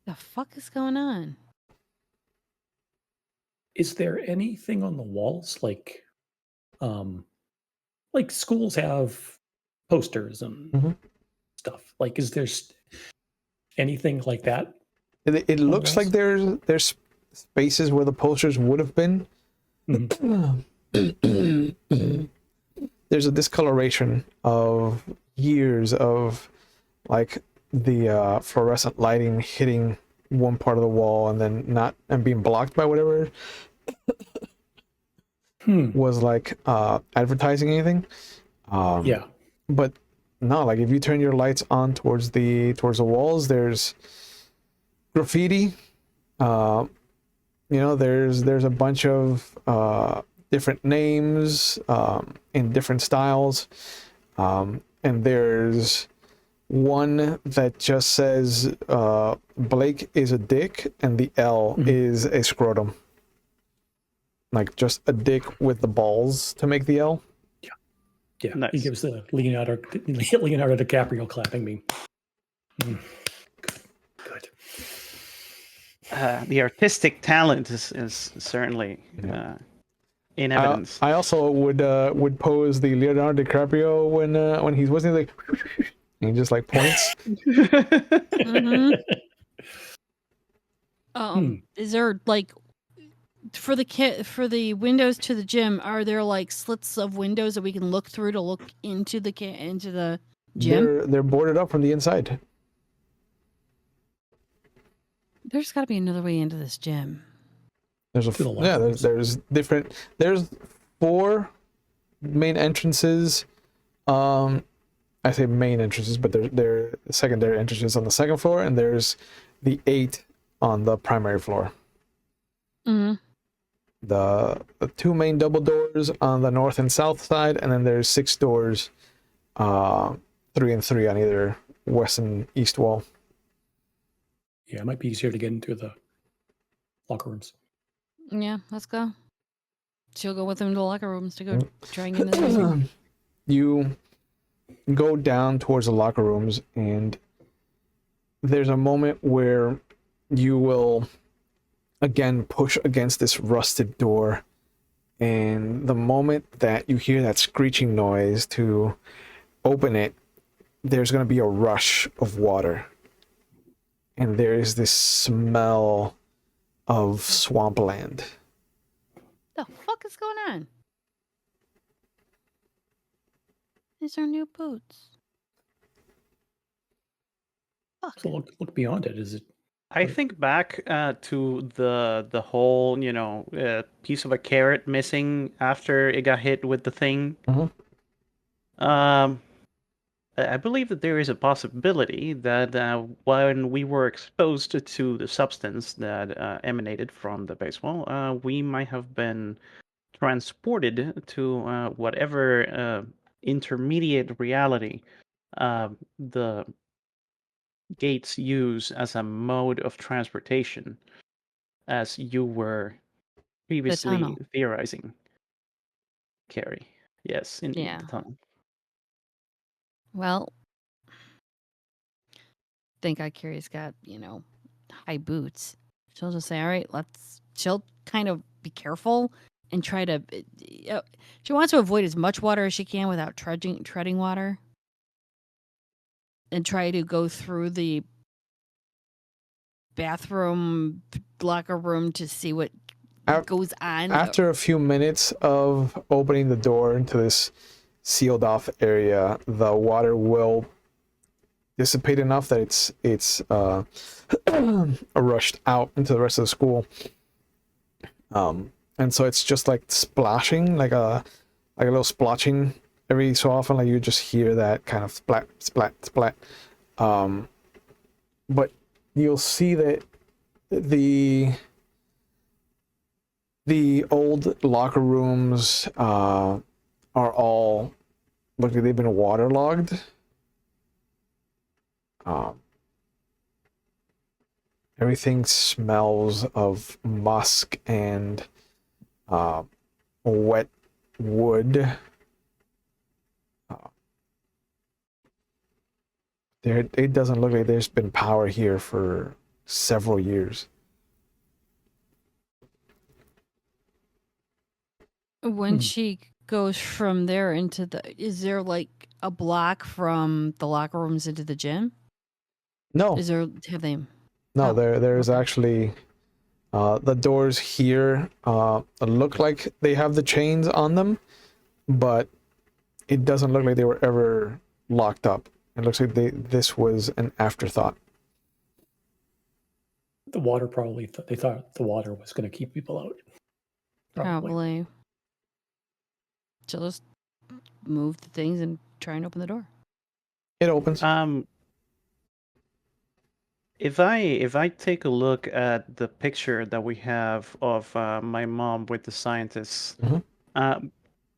The fuck is going on? Is there anything on the walls like schools have posters and stuff? Like, is there anything like that? It looks like there's spaces where the posters would have been. There's a discoloration of years of like the fluorescent lighting hitting one part of the wall and then being blocked by whatever was like advertising anything. Yeah. But no, like if you turn your lights on towards the walls, there's graffiti. There's a bunch of different names in different styles, and there's one that just says Blake is a dick and the L is a scrotum, like just a dick with the balls to make the L. Yeah, Nice. He gives the Leonardo DiCaprio clapping me. Good. The artistic talent is certainly in evidence. I also would pose the Leonardo DiCaprio when he's whistling, like, and he just like points. Is there like for the windows to the gym? Are there like slits of windows that we can look through to look into the Gym? They're boarded up from the inside. There's got to be another way into this gym. There's To the locker rooms. there's different. There's 4 main entrances. I say main entrances, but they're secondary entrances on the second floor, and there's the 8 on the primary floor. Mm-hmm. The 2 main double doors on the north and south side, and then there's 6 doors, 3 and 3 on either west and east wall. Yeah, it might be easier to get into the locker rooms. Yeah, let's go. She'll go with him to the locker rooms to go try and get into the museum. You go down towards the locker rooms, and there's a moment where you will again push against this rusted door, and the moment that you hear that screeching noise to open it, there's going to be a rush of water, and there is this smell of swampland. The fuck is going on? These are new boots. Fuck. So look beyond it. Is it? I think back to the whole, piece of a carrot missing after it got hit with the thing. Mhm. I believe that there is a possibility that when we were exposed to the substance that emanated from the baseball, we might have been transported to whatever intermediate reality the gates use as a mode of transportation, as you were previously tunnel. theorizing, Carrie. Yes, indeed, Yeah. the tunnel. Well, think Carrie's got, high boots. She'll just say, all right, she'll kind of be careful and try to, she wants to avoid as much water as she can without treading water. And try to go through the bathroom, locker room to see what goes on. After a few minutes of opening the door into this sealed off area, the water will dissipate enough that it's rushed out into the rest of the school. And so it's just like splashing, like a little splotching every so often. Like you just hear that kind of splat, splat, splat. But you'll see that the old locker rooms are all look like they've been waterlogged. Everything smells of musk and wet wood. It doesn't look like there's been power here for several years. When she goes from there into is there like a block from the locker rooms into the gym? No. No, there's okay. actually the doors here look like they have the chains on them, but it doesn't look like they were ever locked up. It looks like this was an afterthought. The water probably they thought the water was going to keep people out. Probably. She'll just move the things and try and open the door. It opens. If I take a look at the picture that we have of my mom with the scientists,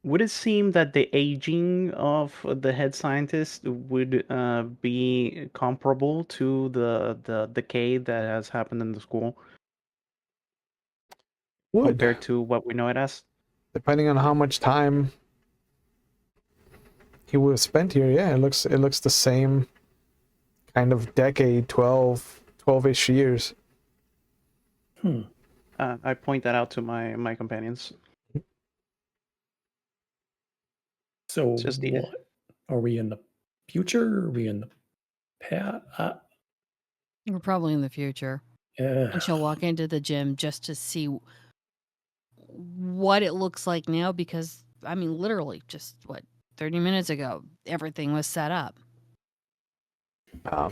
would it seem that the aging of the head scientist would be comparable to the decay that has happened in the school? Compared to what we know it as? Depending on how much time he would have spent here, yeah, it looks the same kind of decade, 12-ish years. I point that out to my companions. So what? Are we in the future? Are we in the past? We're probably in the future. Yeah. And she'll walk into the gym just to see what it looks like now, because, I mean, literally just, 30 minutes ago, everything was set up.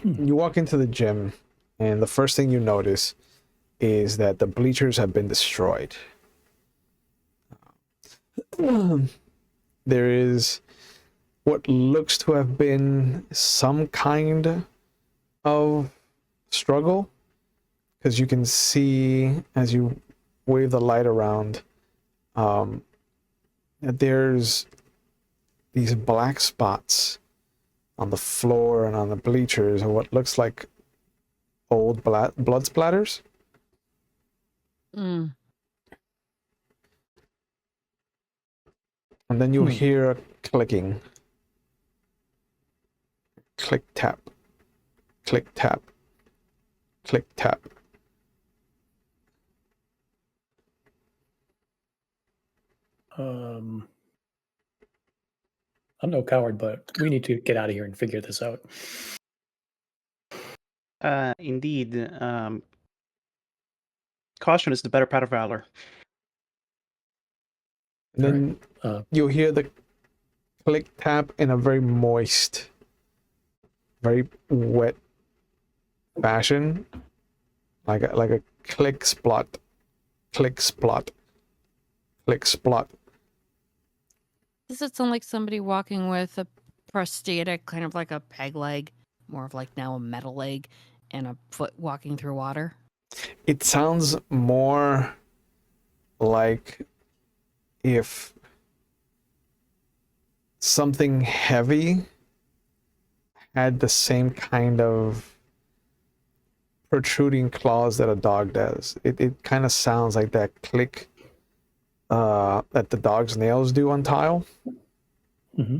You walk into the gym, and the first thing you notice is that the bleachers have been destroyed. There is what looks to have been some kind of struggle, because you can see as you wave the light around that there's these black spots on the floor and on the bleachers and what looks like old blood splatters. Mm. And then you'll hear a clicking. Click tap. Click tap. Click tap. I'm no coward, but we need to get out of here and figure this out. Indeed. Caution is the better part of valor. And then you'll hear the click tap in a very moist, very wet fashion, like a click splot, click splot, click splot. Does it sound like somebody walking with a prosthetic, kind of like a peg leg, more of like now a metal leg, and a foot walking through water? It sounds more like if something heavy had the same kind of protruding claws that a dog does. It kind of sounds like that click that the dog's nails do on tile. Mm-hmm.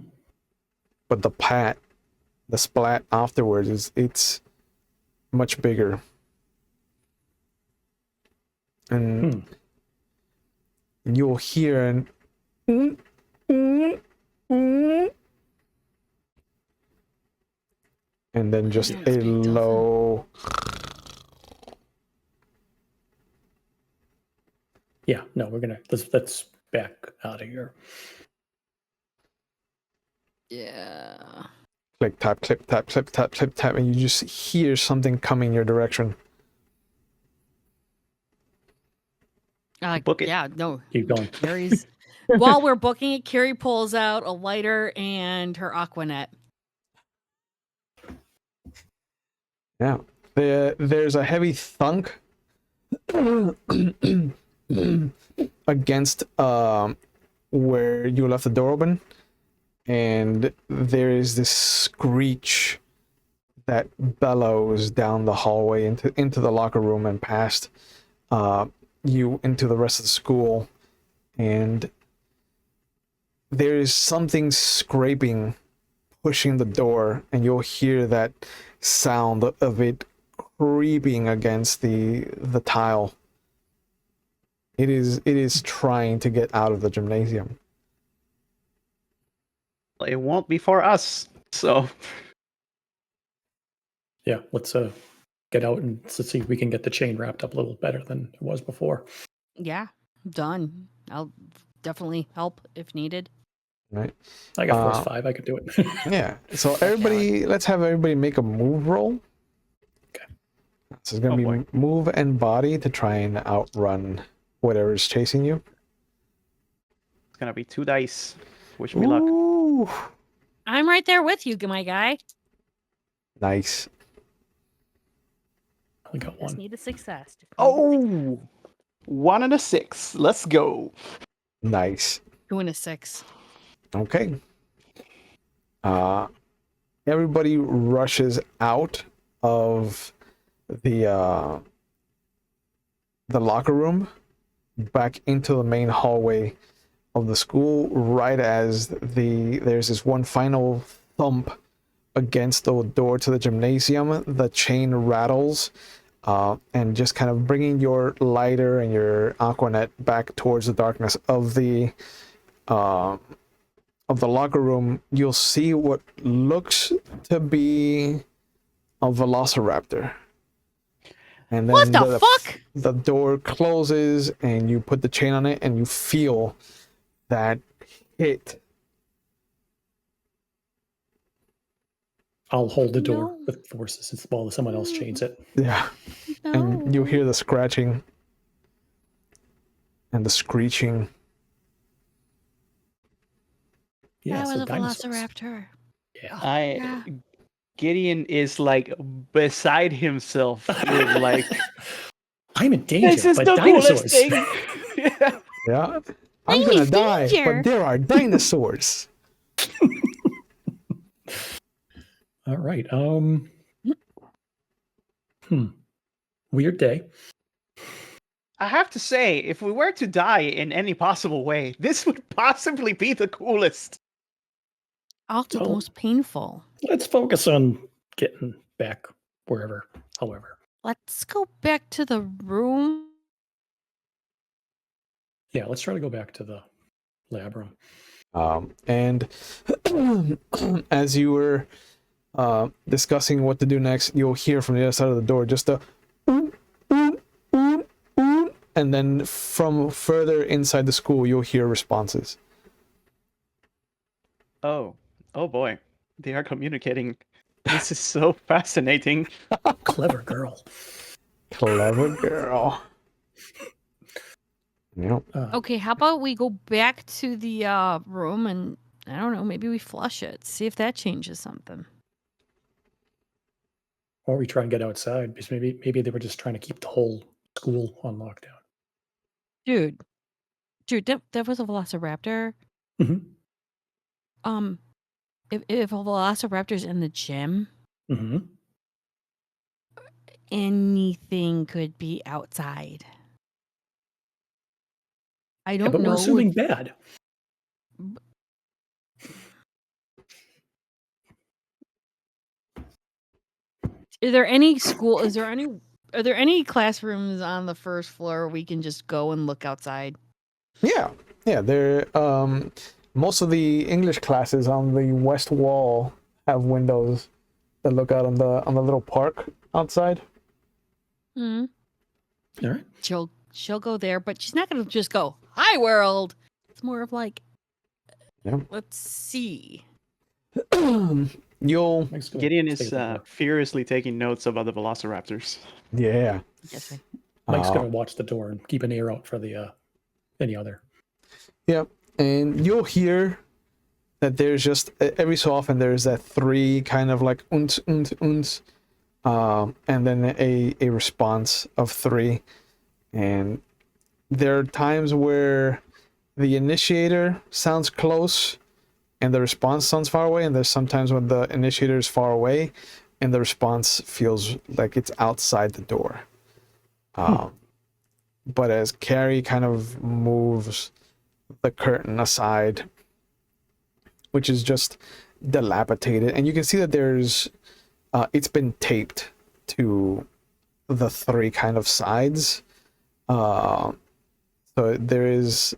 But the splat afterwards it's much bigger. And you'll hear an and then just a low. Yeah, no, we're gonna let's back out of here. Yeah. Click tap, clip tap, clip tap, clip tap, and you just hear something coming your direction. Book it. Yeah, no. Keep going. Carrie's while we're booking it, Carrie pulls out a lighter and her Aquanet. Yeah. There's a heavy thunk against where you left the door open, and there is this screech that bellows down the hallway into the locker room and past you into the rest of the school, and there is something scraping, pushing the door, and you'll hear that sound of it creeping against the tile. It is trying to get out of the gymnasium. It won't be for us. So Yeah, let's get out and let's see if we can get the chain wrapped up a little better than it was before. Yeah, done. I'll definitely help if needed. Right. I got force 5. I could do it. Yeah. So everybody, let's have everybody make a move roll. Okay. So it's gonna be move and body to try and outrun whatever's chasing you. it's gonna be 2 dice. Wish me luck. Ooh, I'm right there with you, my guy. nice. I got Just one. need a success. Oh, 1 and a 6. Let's go. Nice. 2 and a 6. Okay. Everybody rushes out of the locker room back into the main hallway of the school, right as there's this one final thump against the door to the gymnasium. The chain rattles, and just kind of bringing your lighter and your Aquanet back towards the darkness of the locker room. You'll see what looks to be a velociraptor. And then What the fuck? The door closes, and you put the chain on it, and you feel that hit I'll hold the door No. with forces while someone else chains it. Yeah. No. And you hear the scratching and the screeching. Yeah, that was so a dinosaurs. velociraptor. Yeah. Yeah. Gideon is like beside himself with like I'm in danger, this is but the dinosaurs. coolest thing. Yeah. Yeah. I'm I'm gonna in die, danger. but there are dinosaurs. All right. Weird day. I have to say, if we were to die in any possible way, this would possibly be the coolest. Also the Well- most painful. Let's focus on getting back wherever, however. Let's go back to the room. Yeah, let's try to go back to the lab room. And as you were discussing what to do next, you'll hear from the other side of the door just a and then from further inside the school, you'll hear responses. Oh boy. They are communicating. This is so fascinating. Clever girl. Clever girl. Yep. Okay, how about we go back to the room and I don't know, maybe we flush it. See if that changes something. Or we try and get outside because maybe they were just trying to keep the whole school on lockdown. Dude, that was a velociraptor. Mm-hmm. If a velociraptor's in the gym, Mm-hmm. anything could be outside. I Yeah, don't but know. we're assuming bad. Are there any are there any classrooms on the first floor we can just go and look outside? Yeah. There. Most of the English classes on the west wall have windows that look out on the little park outside. Hmm. All right. She'll go there, but she's not gonna just go, "Hi world." It's more of like, Yeah. let's see. You'll. Mike's gonna Gideon stay is at the door. furiously taking notes about the velociraptors. Yeah. Yes, Mike's gonna watch the door and keep an ear out for the any other. Yep. And you'll hear that there's just every so often there's that three kind of like unts, and then a response of three. And there are times where the initiator sounds close and the response sounds far away, and there's sometimes when the initiator is far away and the response feels like it's outside the door. But as Carrie kind of moves the curtain aside, which is just dilapidated, and you can see that there's it's been taped to the three kind of sides, so there is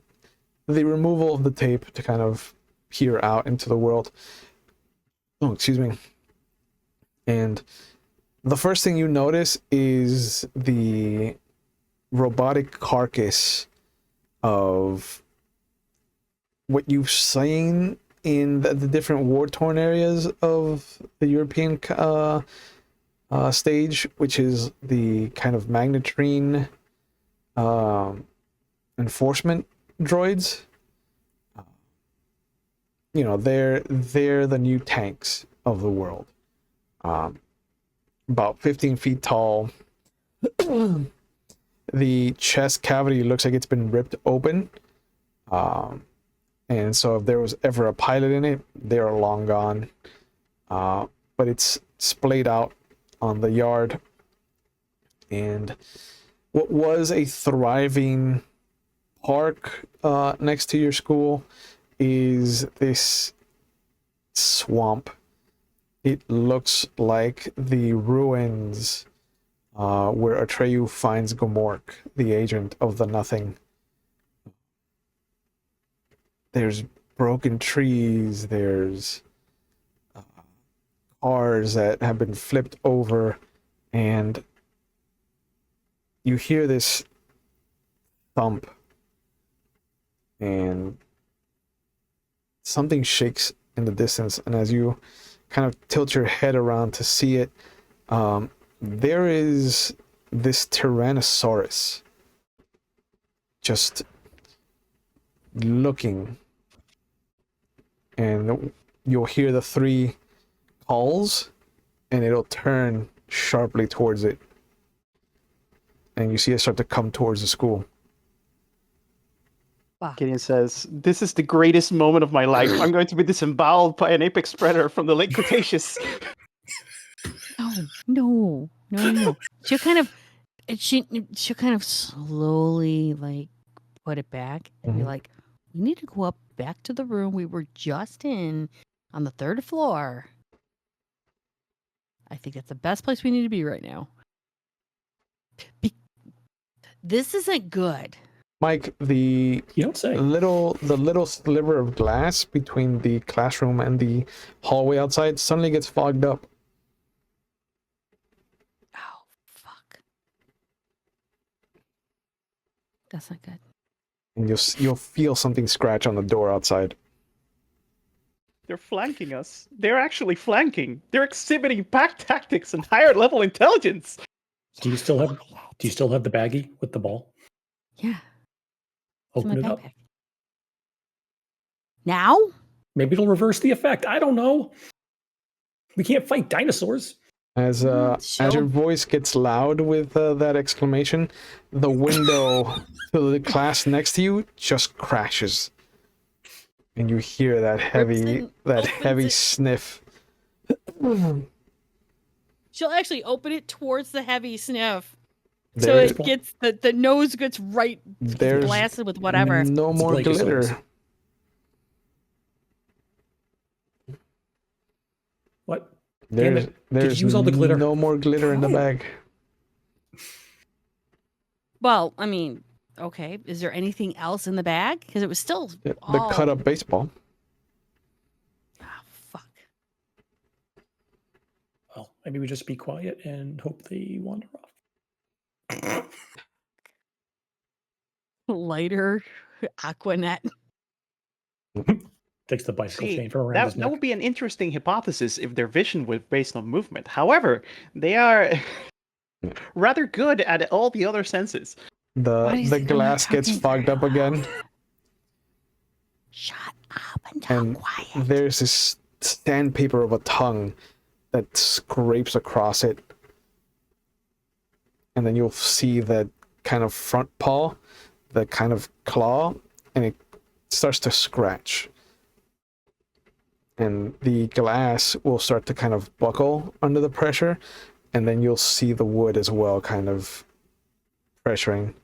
the removal of the tape to kind of peer out into the world. Oh, excuse me. And the first thing you notice is the robotic carcass of what you've seen in the different war-torn areas of the European stage, which is the kind of magnetrine enforcement droids. You know, they're the new tanks of the world. About 15 feet tall. The chest cavity looks like it's been ripped open. And so if there was ever a pilot in it, they are long gone. But it's splayed out on the yard. And what was a thriving park next to your school is this swamp. It looks like the ruins where Atreyu finds Gomork, the agent of the Nothing. There's broken trees, there's cars that have been flipped over, and you hear this thump, and something shakes in the distance, and as you kind of tilt your head around to see it, there is this Tyrannosaurus just looking, and you'll hear the 3 calls, and it'll turn sharply towards it, and you see it start to come towards the school. Gideon says, "This is the greatest moment of my life. I'm going to be disemboweled by an apex predator from the late Cretaceous." No. She'll kind of slowly like put it back and be like, "We need to go up back to the room we were just in on the 3rd floor. I think that's the best place we need to be right now. This isn't good." Mike, the You don't say. little sliver of glass between the classroom and the hallway outside suddenly gets fogged up. Oh, fuck. That's not good. And you'll feel something scratch on the door outside. They're flanking us. They're actually flanking. They're exhibiting pack tactics and higher level intelligence. Do you still have the baggie with the ball? Yeah. It's Open my it up. backpack. Now? Maybe it'll reverse the effect. I don't know. We can't fight dinosaurs. As your voice gets loud with that exclamation, the window to the class next to you just crashes, and you hear that heavy sniff. She'll actually open it towards the heavy sniff. So it gets the nose gets right blasted with whatever. No more Blachiosaurus. glitter. What? Damn it. Did you use all the glitter? No more glitter in the bag. Well, I mean, okay. Is there anything else in the bag? Because it was still The cut up baseball. Oh, fuck. Well, maybe we just be quiet and hope they wander off. Lighter Aquanet. Takes the bicycle See, chain from around his that neck. would be an interesting hypothesis if their vision was based on movement. However, they are rather good at all the other senses. The glass gets fogged up again, Shut up and talk and quiet. there's this sandpaper of a tongue that scrapes across it, and then you'll see that kind of front paw, the kind of claw, and it starts to scratch. And the glass will start to kind of buckle under the pressure, and then you'll see the wood as well kind of pressuring.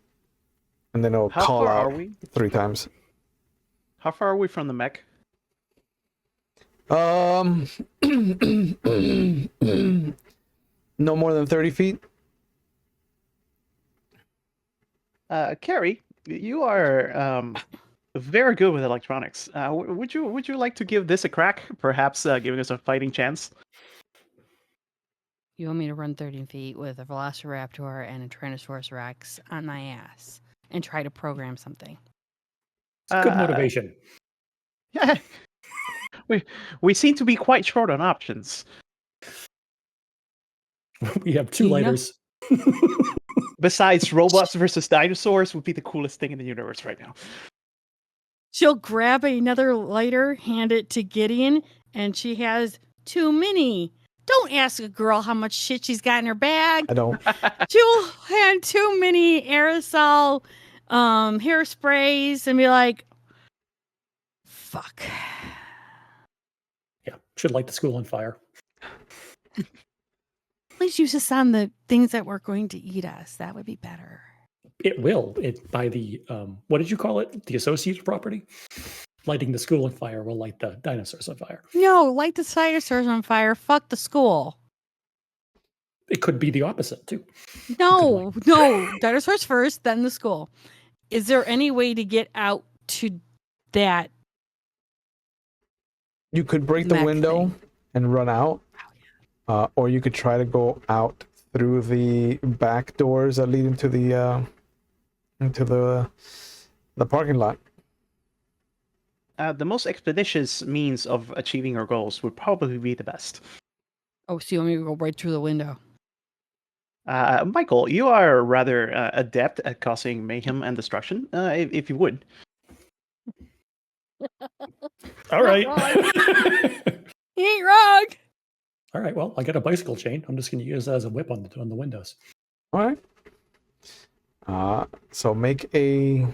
And then it'll How call far out are we? 3 times. How far are we from the mech? No more than 30 feet. Carrie, you are very good with electronics. Would you like to give this a crack? Perhaps giving us a fighting chance? You want me to run 30 feet with a Velociraptor and a Tyrannosaurus Rex on my ass and try to program something? It's good motivation. Yeah. We seem to be quite short on options. We have 2 lighters. Besides, robots versus dinosaurs would be the coolest thing in the universe right now. She'll grab another lighter, hand it to Gideon, and she has too many. Don't ask a girl how much shit she's got in her bag. I don't. She'll hand too many aerosol hairsprays and be like, fuck. Yeah, should light the school on fire. Please use this on the things that were going to eat us. That would be better. It will. It by the what did you call it? The associated property. Lighting the school on fire will light the dinosaurs on fire. No, light the dinosaurs on fire. Fuck the school. It could be the opposite too. No, dinosaurs first, then the school. Is there any way to get out to that? You could break the Mech window thing. and run out, or you could try to go out through the back doors that lead into the parking lot. the most expeditious means of achieving your goals would probably be the best. Oh, so you want me to go right through the window? Michael, you are rather adept at causing mayhem and destruction. If you would. All right. He ain't wrong. All right. Well, I got a bicycle chain. I'm just going to use that as a whip on the windows. All right. So make a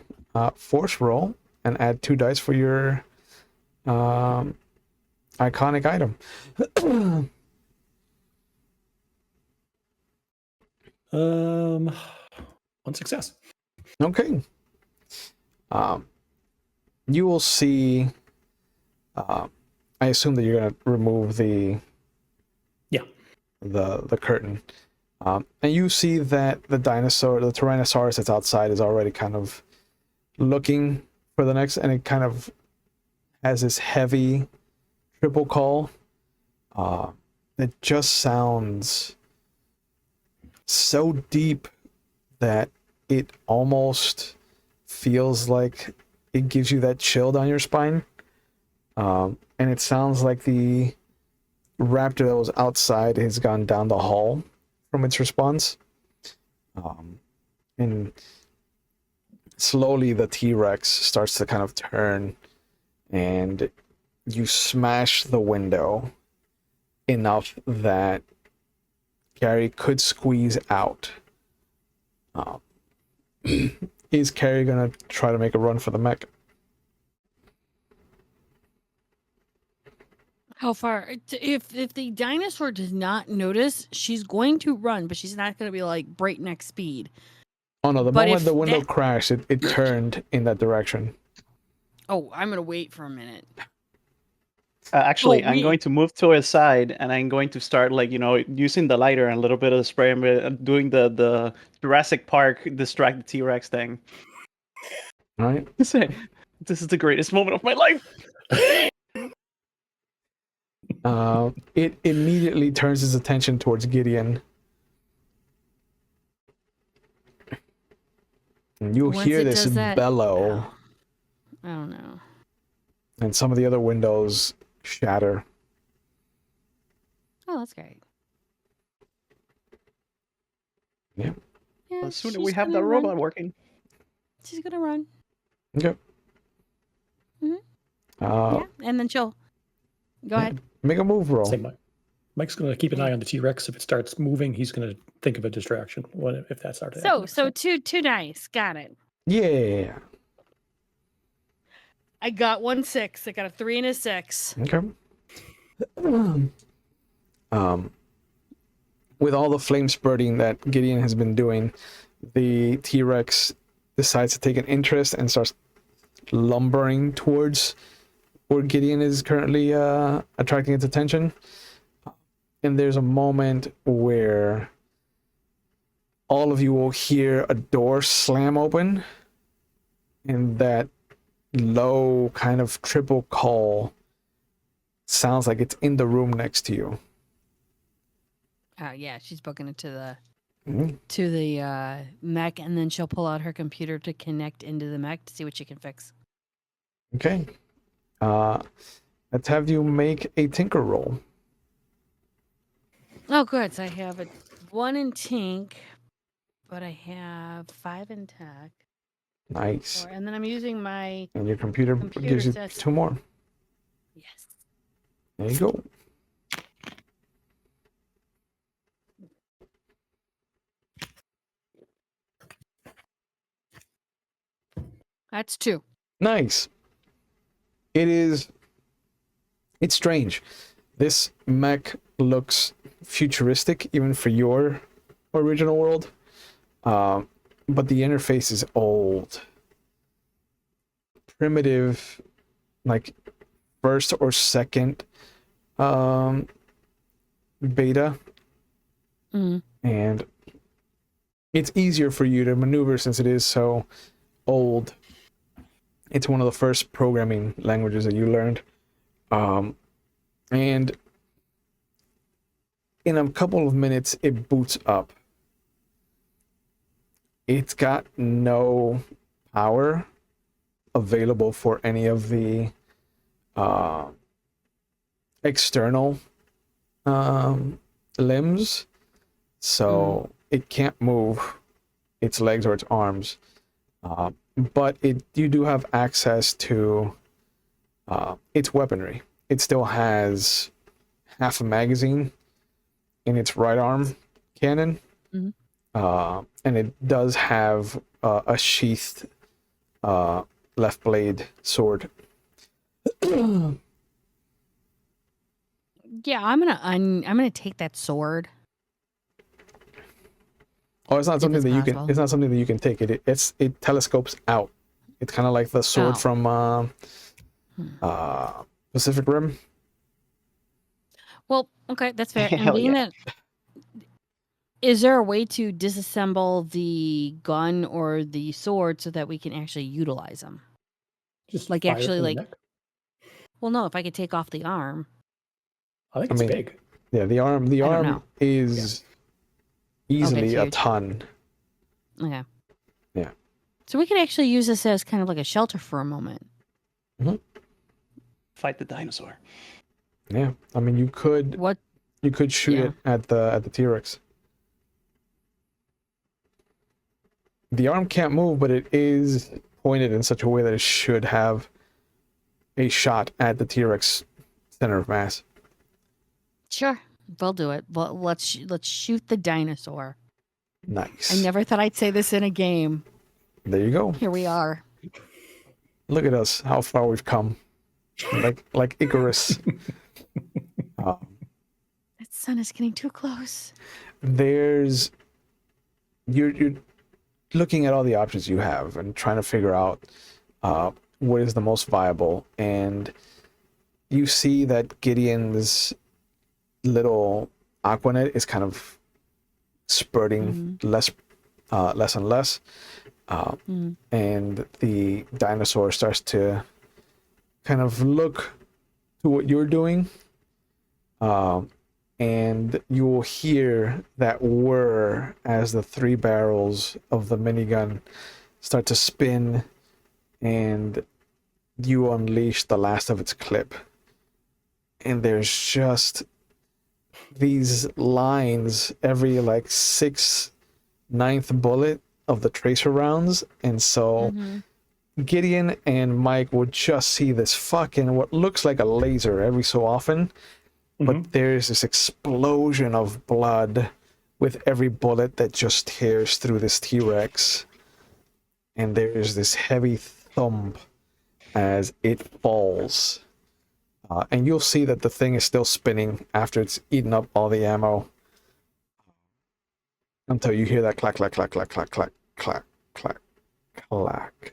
force roll and add 2 dice for your iconic item. One success. Okay. You will see. I assume that you're gonna remove the curtain, and you see that the Tyrannosaurus that's outside, is already kind of looking for the next, and it kind of has this heavy triple call. That just sounds so deep that it almost feels like it gives you that chill down your spine. And it sounds like the raptor that was outside has gone down the hall from its response. And slowly the T-Rex starts to kind of turn, and you smash the window enough that Gary could squeeze out. Is Carrie gonna try to make a run for the mech? How far? If the dinosaur does not notice, she's going to run, but she's not going to be like breakneck speed. Oh no, the But moment if the window that- crashed, it turned in that direction. Oh, I'm going to wait for a minute. Actually, Oh, I'm we- going to move to his side, and I'm going to start, using the lighter and a little bit of the spray, and doing the Jurassic Park distract the T-Rex thing. All right. Say, this is the greatest moment of my life. It immediately turns its attention towards Gideon. And you'll Once hear it this does that- bellow, I don't know. and some of the other windows shatter. Oh, that's great. Yeah. Yeah, The sooner she's we have gonna that run. robot working. She's going to run. Okay. Mhm. Uh, Yeah, and then she'll go ahead. Make a move roll. Say, Mike's going to keep an eye on the T-Rex. If it starts moving, he's going to think of a distraction if that starts happening. So two dice. Got it. Yeah. I got 1 6. I got a 3 and a 6. Okay. With all the flame spurting that Gideon has been doing, the T-Rex decides to take an interest and starts lumbering towards where Gideon is currently attracting its attention. And there's a moment where all of you will hear a door slam open, and that low kind of triple call sounds like it's in the room next to you. Yeah, she's booking it to the Mhm. mech, and then she'll pull out her computer to connect into the mech to see what she can fix. Okay. Let's have you make a tinker roll. Oh, good. So I have a 1 in Tink, but I have 5 in Tech. Nice. And then I'm using my And your computer Computer gives you says- 2 more. yes. There you go. That's 2. Nice. It's strange. This mech looks futuristic even for your original world. But the interface is old. Primitive, like first or second beta. Mm. And it's easier for you to maneuver since it is so old. It's one of the first programming languages that you learned. And in a couple of minutes, it boots up. It's got no power available for any of the external limbs, so it can't move its legs or its arms. But you do have access to its weaponry. It still has half a magazine in its right arm cannon, and it does have a sheathed left blade sword. Yeah, I'm gonna take that sword. Oh, it's not something it's that you can. possible. It's not something that you can take. It telescopes out. It's kind of like the sword Oh. from Pacific Rim. Well, okay, that's fair. And Hell being yeah. that, is there a way to disassemble the gun or the sword so that we can actually utilize them? Just Like, fire it actually, from the like- neck. Well, no, if I could take off the arm. I think I it's mean, big. Yeah, the arm. The I don't arm know. is easily it's a huge. ton. Okay. Yeah. So we could actually use this as kind of like a shelter for a moment. Fight the dinosaur. Yeah, I mean, you could shoot Yeah. it at the T-Rex. The arm can't move, but it is pointed in such a way that it should have a shot at the T-Rex center of mass. Sure, we'll do it. Well, let's shoot the dinosaur. Nice. I never thought I'd say this in a game. There you go. Here we are. Look at us, how far we've come. Like Icarus. That sun is getting too close. You're looking at all the options you have and trying to figure out what is the most viable, and you see that Gideon's little Aquanet is kind of spurting less and less, and the dinosaur starts to kind of look to what you're doing, and you will hear that whir as the 3 barrels of the minigun start to spin, and you unleash the last of its clip. And there's just these lines every like 6/9 bullet of the tracer rounds, and so Gideon and Mike would just see this fucking what looks like a laser every so often, but there's this explosion of blood with every bullet that just tears through this T-Rex, and there's this heavy thump as it falls. And you'll see that the thing is still spinning after it's eaten up all the ammo, until you hear that clack, clack, clack, clack, clack, clack, clack, clack, clack.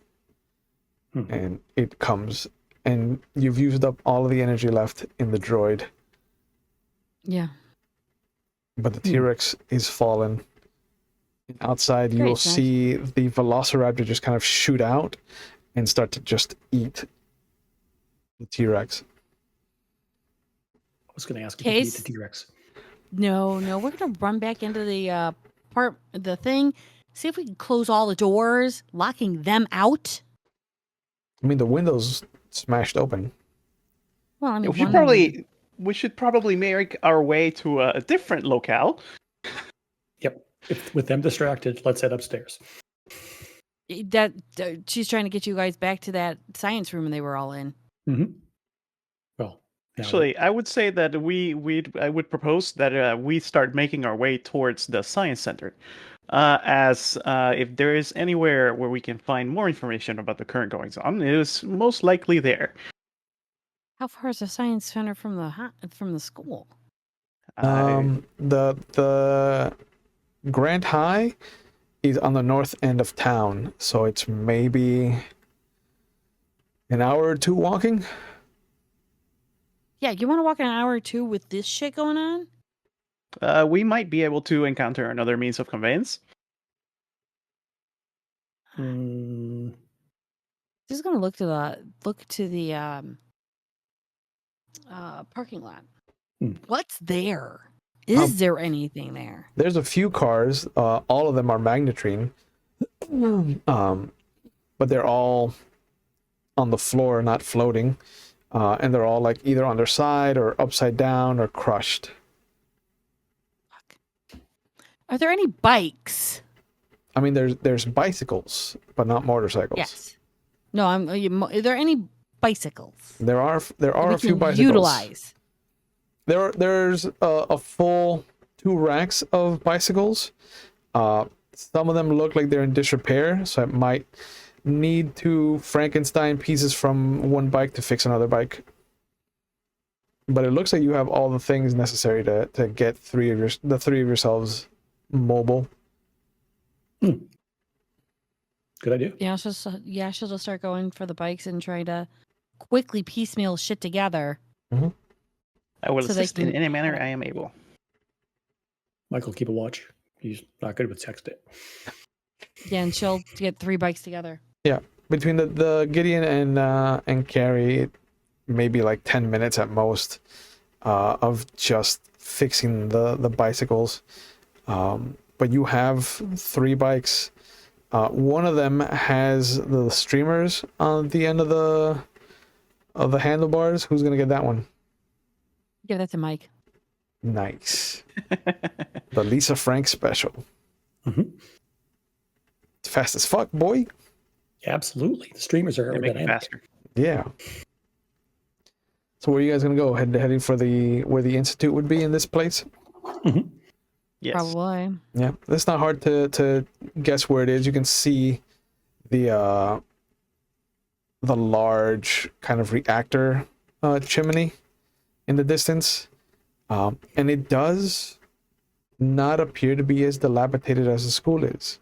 And it comes, and you've used up all of the energy left in the droid, Yeah. but the T-Rex is fallen. Outside, you Great, will nice. see the Velociraptor just kind of shoot out and start to just eat the T-Rex. I was going to ask if you could eat Case? the T-Rex. No, we're gonna run back into the thing. See if we can close all the doors, locking them out. I mean, the window's smashed open. Well, I mean, We should probably make our way to a different locale. Yep. With them distracted, let's head upstairs. that she's trying to get you guys back to that science room they were all in. Well, now Actually, I would say that I would propose that we start making our way towards the science center, as if there is anywhere where we can find more information about the current goings on, it is most likely there. How far is the science center from the school? The Grand High is on the north end of town, so it's maybe an hour or two walking. Yeah, you want to walk an hour or two with this shit going on? We might be able to encounter another means of conveyance. Just gonna look to the parking lot. What's there? Is there anything there? There's a few cars. All of them are magnetrine, but they're all on the floor, not floating. and they're all like either on their side or upside down or crushed. Are there any bikes? I mean, there's bicycles, but not motorcycles. Yes. No, are there any bicycles? There are that we a few can bicycles. Utilize. There's a full 2 racks of bicycles. Some of them look like they're in disrepair, so I might need to Frankenstein pieces from one bike to fix another bike. But it looks like you have all the things necessary to get the 3 of yourselves mobile. Good idea. Yeah, she'll just start going for the bikes and try to quickly piecemeal shit together. I will So they assist in can- any manner I am able. Michael, keep a watch. He's not good with texting. Yeah, and she'll get 3 bikes together. Between the Gideon and Carrie, maybe like 10 minutes at most of just fixing the bicycles. But you have 3 bikes. One of them has the streamers on the end of the handlebars. Who's gonna get that one? Give that to Mike. Nice. The Lisa Frank special. Mhm. It's fast as fuck, boy. Absolutely. The streamers are They make it aerodynamic. faster. Yeah. So where are you guys gonna go? Heading for where the institute would be in this place? Yes. Probably. Yeah, it's not hard to guess where it is. You can see the large kind of reactor chimney in the distance, and it does not appear to be as dilapidated as the school is.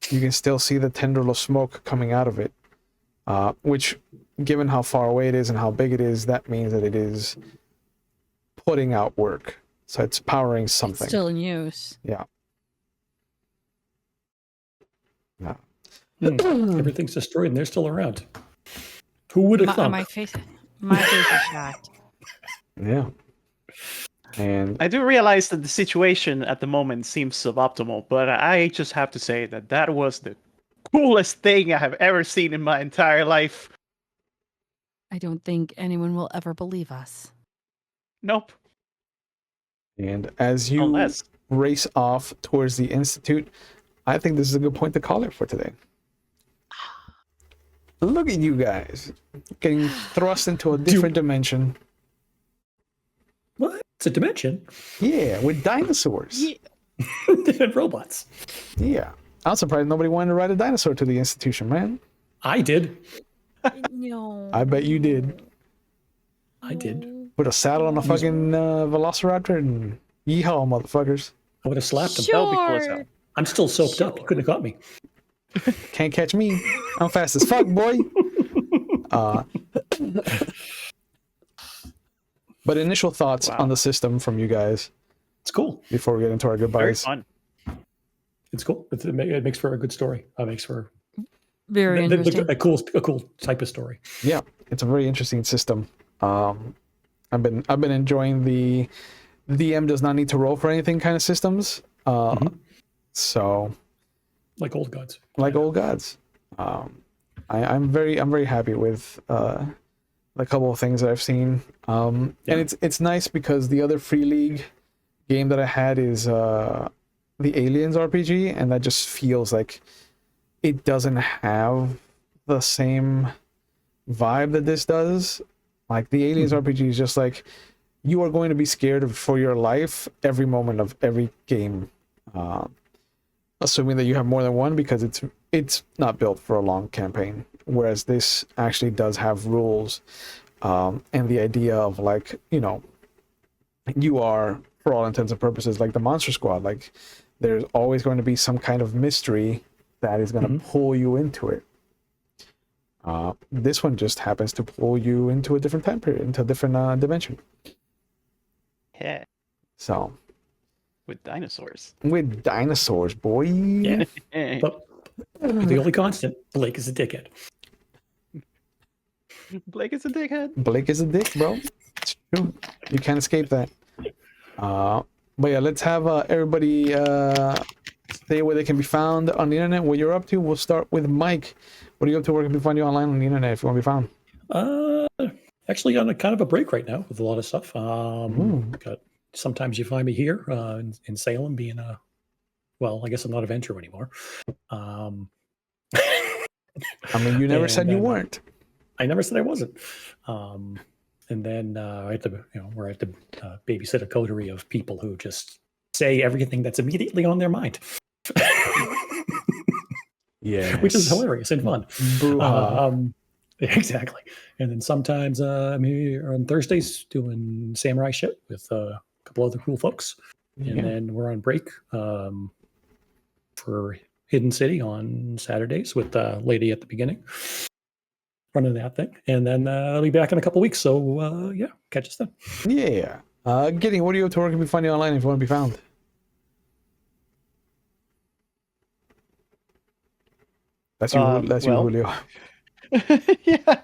You can still see the tendril of smoke coming out of it, which, given how far away it is and how big it is, that means that it is putting out work. So it's powering something. It's still in use. Yeah. No. Everything's destroyed and they're still around. Who would have thought? My face is shocked. Yeah. And I do realize that the situation at the moment seems suboptimal, but I just have to say that was the coolest thing I have ever seen in my entire life. I don't think anyone will ever believe us. Nope. and as you Unless race off towards the institute, I think this is a good point to call it for today. Look at you guys getting thrust into a different dimension. What? It's a dimension. Yeah, with dinosaurs. And robots. Yeah. I'm surprised nobody wanted to ride a dinosaur to the institution, man. I did. No. I bet you did. I did. Put a saddle on a fucking velociraptor and yeehaw, motherfuckers. I would have slapped him. that would be cool as hell. Sure. I'm still soaked up. You couldn't have got me. Can't catch me. I'm fast as fuck, boy. But initial thoughts Wow. on the system from you guys It's cool. before we get into our Very goodbyes. fun. It's cool. It makes for a good story. It makes for Very interesting. a cool type of story. Yeah, it's a very interesting system. I've been enjoying the DM does not need to roll for anything kind of systems. So Like old gods. like old gods. I'm very happy with the couple of things that I've seen. And it's nice because the other Free League game that I had is the Aliens RPG, and that just feels like it doesn't have the same vibe that this does. Like the Aliens RPG is just like you are going to be scared for your life every moment of every game, assuming that you have more than one, because it's not built for a long campaign. Whereas this actually does have rules, and the idea of like, you know, you are for all intents and purposes like the Monster Squad. Like there's always going to be some kind of mystery that is going to pull you into it. This one just happens to pull you into a different time period, into a different dimension. Yeah. So With dinosaurs. with dinosaurs, boy. Yeah. Eh. But the only constant, Blake is a dickhead. Blake is a dickhead. Blake is a dick, bro. It's true. You can't escape that. But yeah, let's have everybody say where they can be found on the internet, what you're up to. We'll start with Mike. What are you up to? Where can we find you online on the internet if you want to be found? Actually on a kind of a break right now with a lot of stuff. Sometimes you find me here in Salem being well, I guess I'm not a venture anymore. I mean, you never said you weren't. I never said I wasn't. And then I have to, where I have to babysit a coterie of people who just say everything that's immediately on their mind. Yeah, which is hilarious and fun. Exactly. And then sometimes I'm here on Thursdays doing samurai shit with a couple other cool folks. And then we're on break for Hidden City on Saturdays with the lady at the beginning running that thing. And then I'll be back in a couple weeks. So yeah, catch us then. Yeah. Gideon, what are you up to? Where can we find you online if you want to be found? That's you, Julio. Yeah,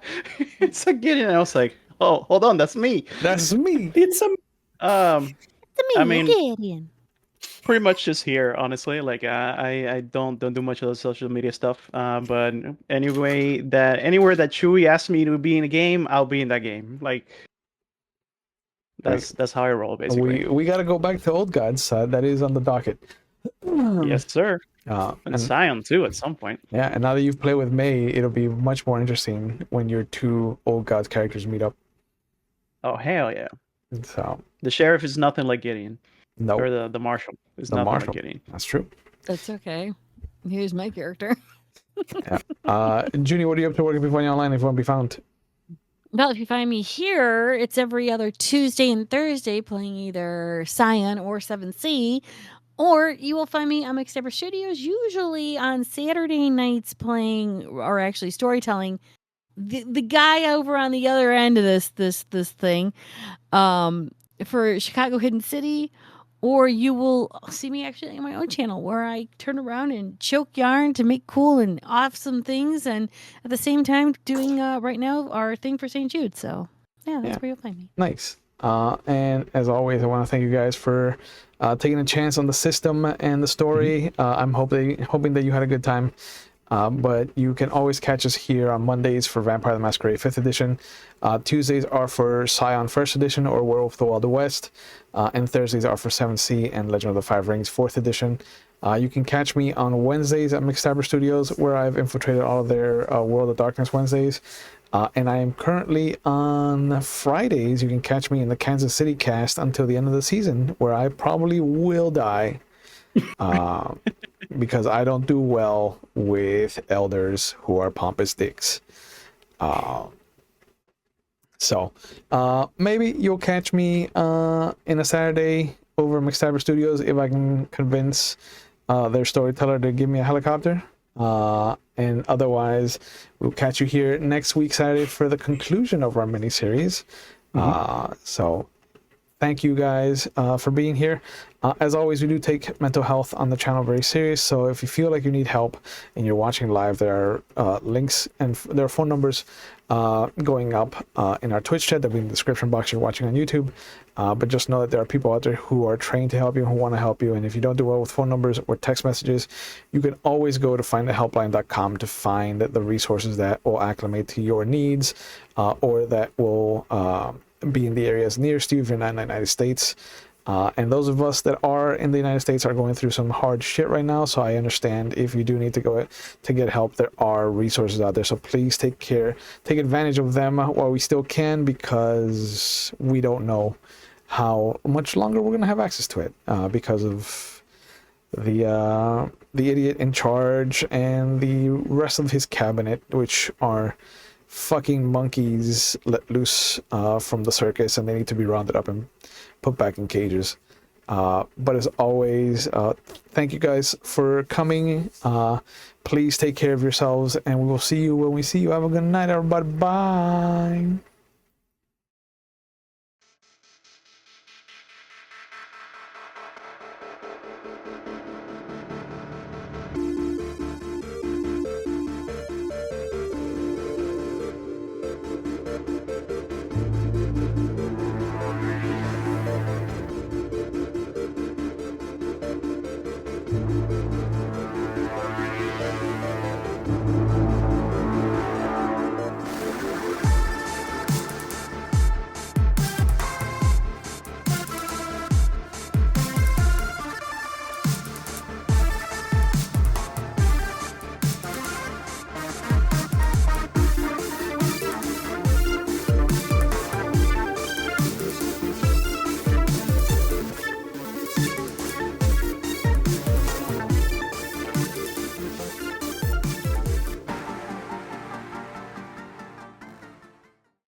it's a Gideon. I was like, oh, hold on, that's me. That's me. It's a I mean, Gideon. pretty much just here, honestly. Like, I don't do much of the social media stuff. But anywhere that Chewy asks me to be in a game, I'll be in that game. Like, that's how I roll, basically. We got to go back to Old Gods. That is on the docket. Yes, sir. And Scion too, at some point. Yeah, and now that you've played with May, it'll be much more interesting when your two Old Gods characters meet up. Oh, hell yeah. So the sheriff is nothing like Gideon. No. Or the marshal is nothing like Gideon. That's true. That's okay. Here's my character. Yeah. Junie, what are you up to? Where can we find you online if you want to be found? Well, if you find me here, it's every other Tuesday and Thursday playing either Scion or 7C. Or you will find me on Mixtaper Studios, usually on Saturday nights playing, or actually storytelling, the guy over on the other end of this thing, for Chicago Hidden City. Or you will see me actually on my own channel where I turn around and choke yarn to make cool and awesome things, and at the same time doing right now our thing for St. Jude. So yeah, that's where you'll find me. Nice. And as always, I want to thank you guys for taking a chance on the system and the story. I'm hoping that you had a good time. But you can always catch us here on Mondays for Vampire the Masquerade 5th edition. Tuesdays are for Scion 1st edition or Werewolf of the Wild West. And Thursdays are for 7C and Legend of the Five Rings 4th edition. You can catch me on Wednesdays at Mixtaper Studios, where I've infiltrated all of their World of Darkness Wednesdays. And I am currently on Fridays. You can catch me in the Kansas City cast until the end of the season, where I probably will die. Because I don't do well with elders who are pompous dicks. So maybe you'll catch me in a Saturday over Mixtaper Studios if I can convince their storyteller to give me a helicopter. And otherwise, we'll catch you here next week, Saturday, for the conclusion of our miniseries. So thank you guys for being here. As always, we do take mental health on the channel very serious. So if you feel like you need help and you're watching live, there are links and there are phone numbers going up in our Twitch chat. That'll be in the description box if you're watching on YouTube. But just know that there are people out there who are trained to help you, who want to help you. And if you don't do well with phone numbers or text messages, you can always go to findthehelpline.com to find the resources that will acclimate to your needs or that will be in the areas nearest you if you're not in the United States. And those of us that are in the United States are going through some hard shit right now, so I understand if you do need to go to get help, there are resources out there. So please take advantage of them while we still can, because we don't know how much longer we're gonna have access to it because of the idiot in charge and the rest of his cabinet, which are fucking monkeys let loose from the circus, and they need to be rounded up and put back in cages. But as always, thank you guys for coming. Please take care of yourselves, and we will see you when we see you. Have a good night, everybody. Bye.